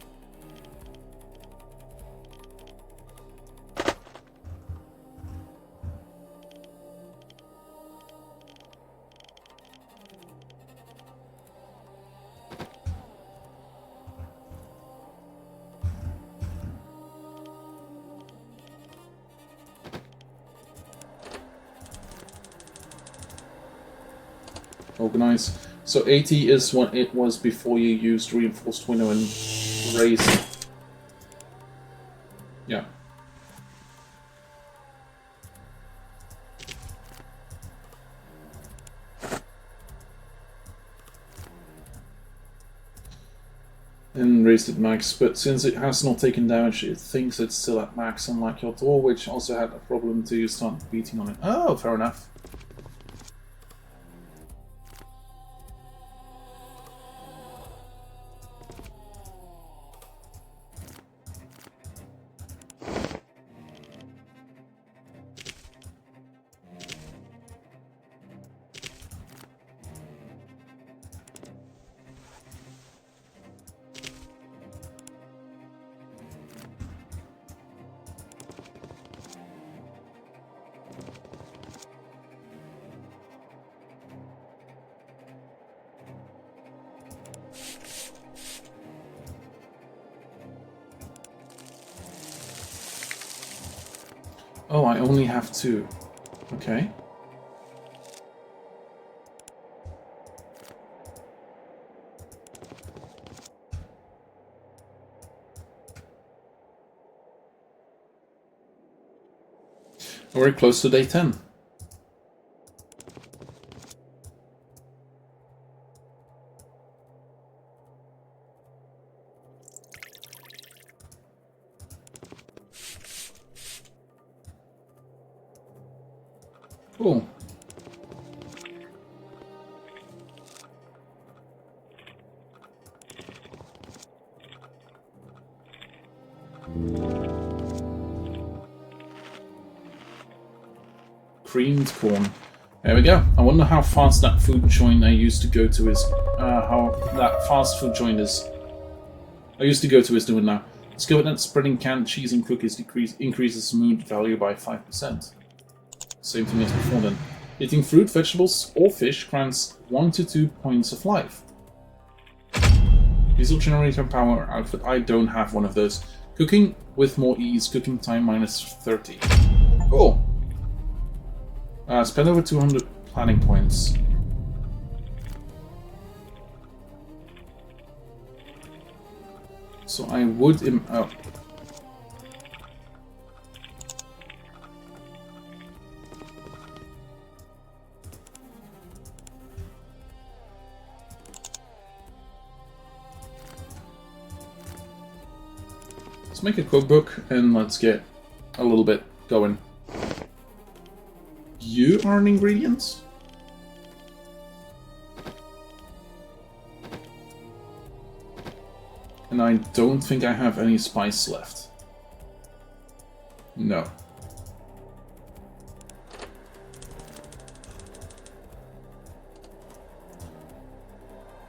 Organize. So 80 is what it was before you used reinforced window and raise. Yeah. And raised it max, but since it has not taken damage, it thinks it's still at max, unlike your door, which also had a problem until you start beating on it. Oh, fair enough. Oh, I only have 2. Okay. We're close to day 10. Cool. Creamed corn. There we go. I wonder how fast that food joint I used to go to is. How that fast food joint is. I used to go to is doing now. Discovered that spreading canned cheese and cookies increases mood value by 5%. Same thing as before then. Eating fruit, vegetables, or fish grants 1 to 2 points of life. Diesel generator power outfit. I don't have one of those. Cooking with more ease. Cooking time -30. Cool. Spend over 200 planning points. So I would oh. Let's make a cookbook and let's get a little bit going. You are an ingredient? And I don't think I have any spice left. No.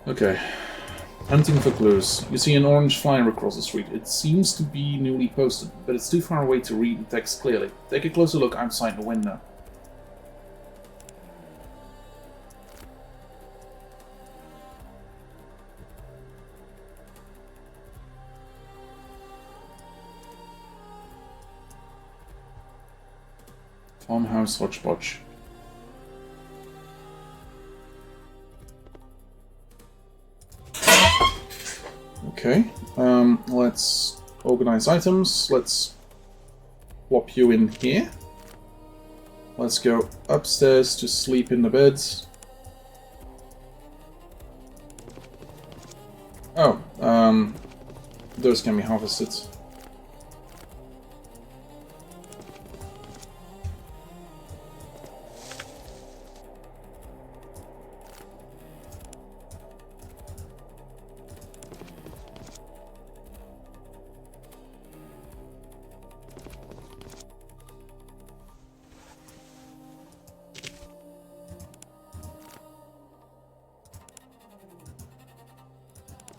Okay. Hunting for clues. You see an orange flyer across the street. It seems to be newly posted, but it's too far away to read the text clearly. Take a closer look outside the window. Farmhouse hodgepodge. Okay, let's organize items. Let's plop you in here. Let's go upstairs to sleep in the beds. Oh, those can be harvested.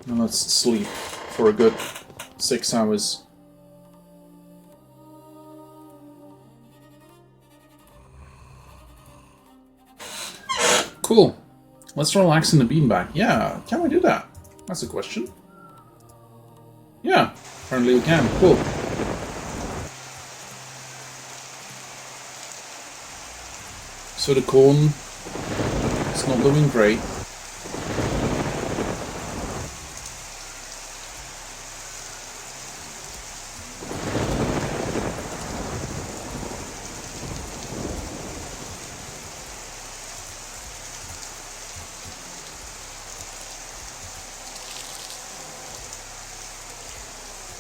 And let's sleep for a good 6 hours. Cool. Let's relax in the beanbag. Yeah, can we do that? That's a question. Yeah, apparently we can. Cool. So the corn is not doing great.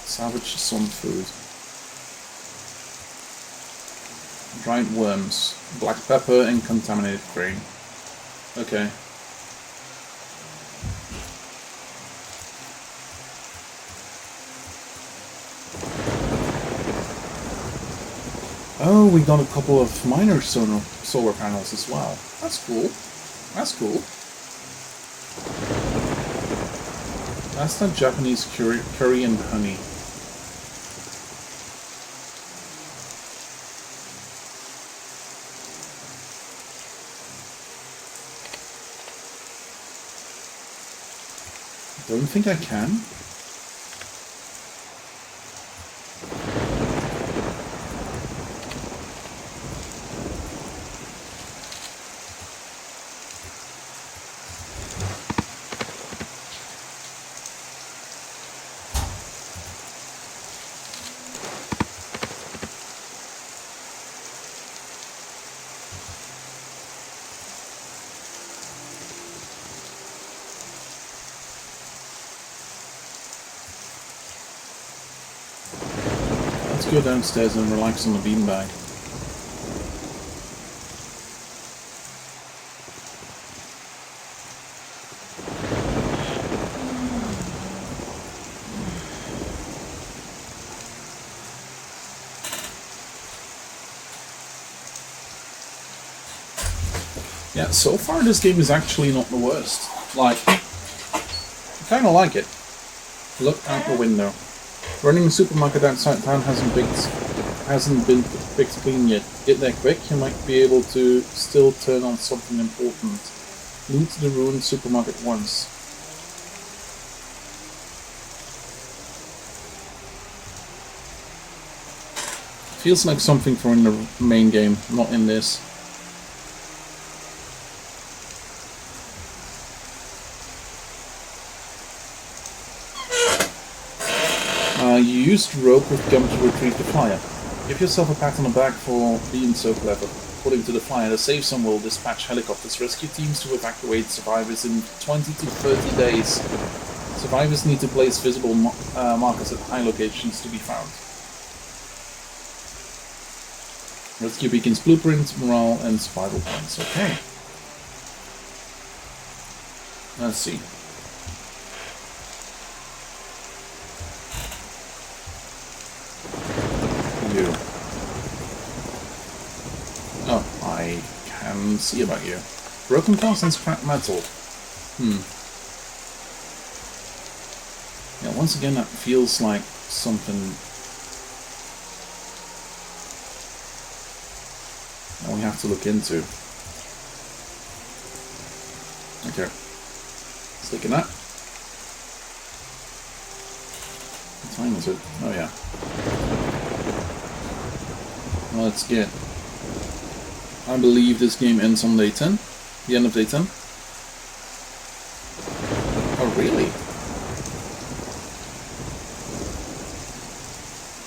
Salvage some food. Dried worms, black pepper, and contaminated grain. Okay. Oh, we got a couple of minor solar panels as well. That's cool. That's cool. That's not Japanese curry and honey. Don't think I can. Let's go downstairs and relax on the beanbag. Yeah, so far this game is actually not the worst. Like, I kinda like it. Look out the window. Running a supermarket outside town hasn't been picked clean yet. Get there quick, you might be able to still turn on something important. Loot the ruined supermarket once. Feels like something from the main game, not in this. You used rope with gum to retrieve the flyer. Give yourself a pat on the back for being so clever. According to the flyer, the Save Some will dispatch helicopters, rescue teams to evacuate survivors in 20 to 30 days. Survivors need to place visible markers at high locations to be found. Rescue beacons, blueprints, morale, and survival points. Okay. Let's see. You. Oh, I can see about you. Broken glass and scrap metal. Yeah, once again, that feels like something that we have to look into. Okay. Sticking that. What time is it? Oh yeah. Let's get. I believe this game ends on day 10. The end of day 10. Oh really?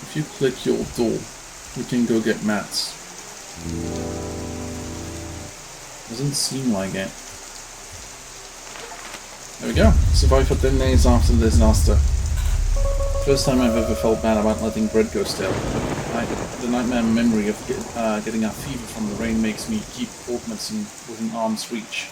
If you click your door, we can go get mats. Doesn't seem like it. There we go. Survived for 10 days after the disaster. First time I've ever felt bad about letting bread go stale. The nightmare memory of getting a fever from the rain makes me keep cold medicine within arm's reach.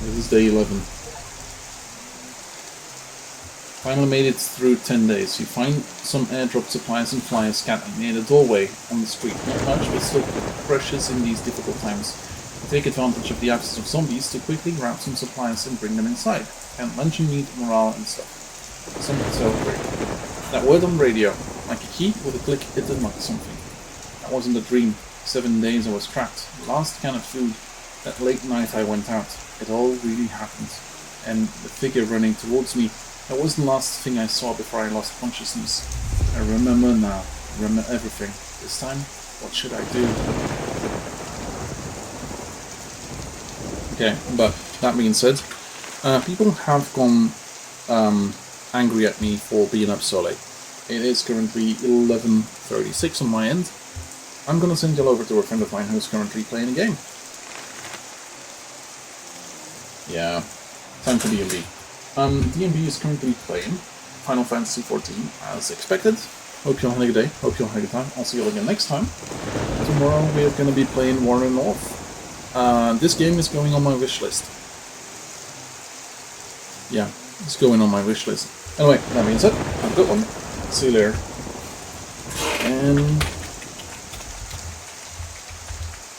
This is day 11. Finally made it through 10 days. You find some airdrop supplies and flyers scattered near the doorway on the street. Not much, but still precious in these difficult times. Take advantage of the absence of zombies to quickly grab some supplies and bring them inside. And lunch and meat, morale and stuff. Something so great. That word on radio, like a key with a click, it unlocked something. That wasn't a dream. 7 days I was trapped. The last can of food. That late night I went out. It all really happened. And the figure running towards me, that was the last thing I saw before I lost consciousness. I remember now. I remember everything. This time, what should I do? Okay, but that being said, people have gone angry at me for being up so late. It is currently 11:36 on my end. I'm gonna send you over to a friend of mine who's currently playing a game. Yeah, time for D&B. D&B is currently playing Final Fantasy XIV as expected. Hope you all had a good day. Hope you all had a good time. I'll see you all again next time. Tomorrow we're going to be playing War in North. This game is going on my wish list. Yeah, it's going on my wish list. Anyway, that being said, have a good one. See you later. And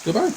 goodbye.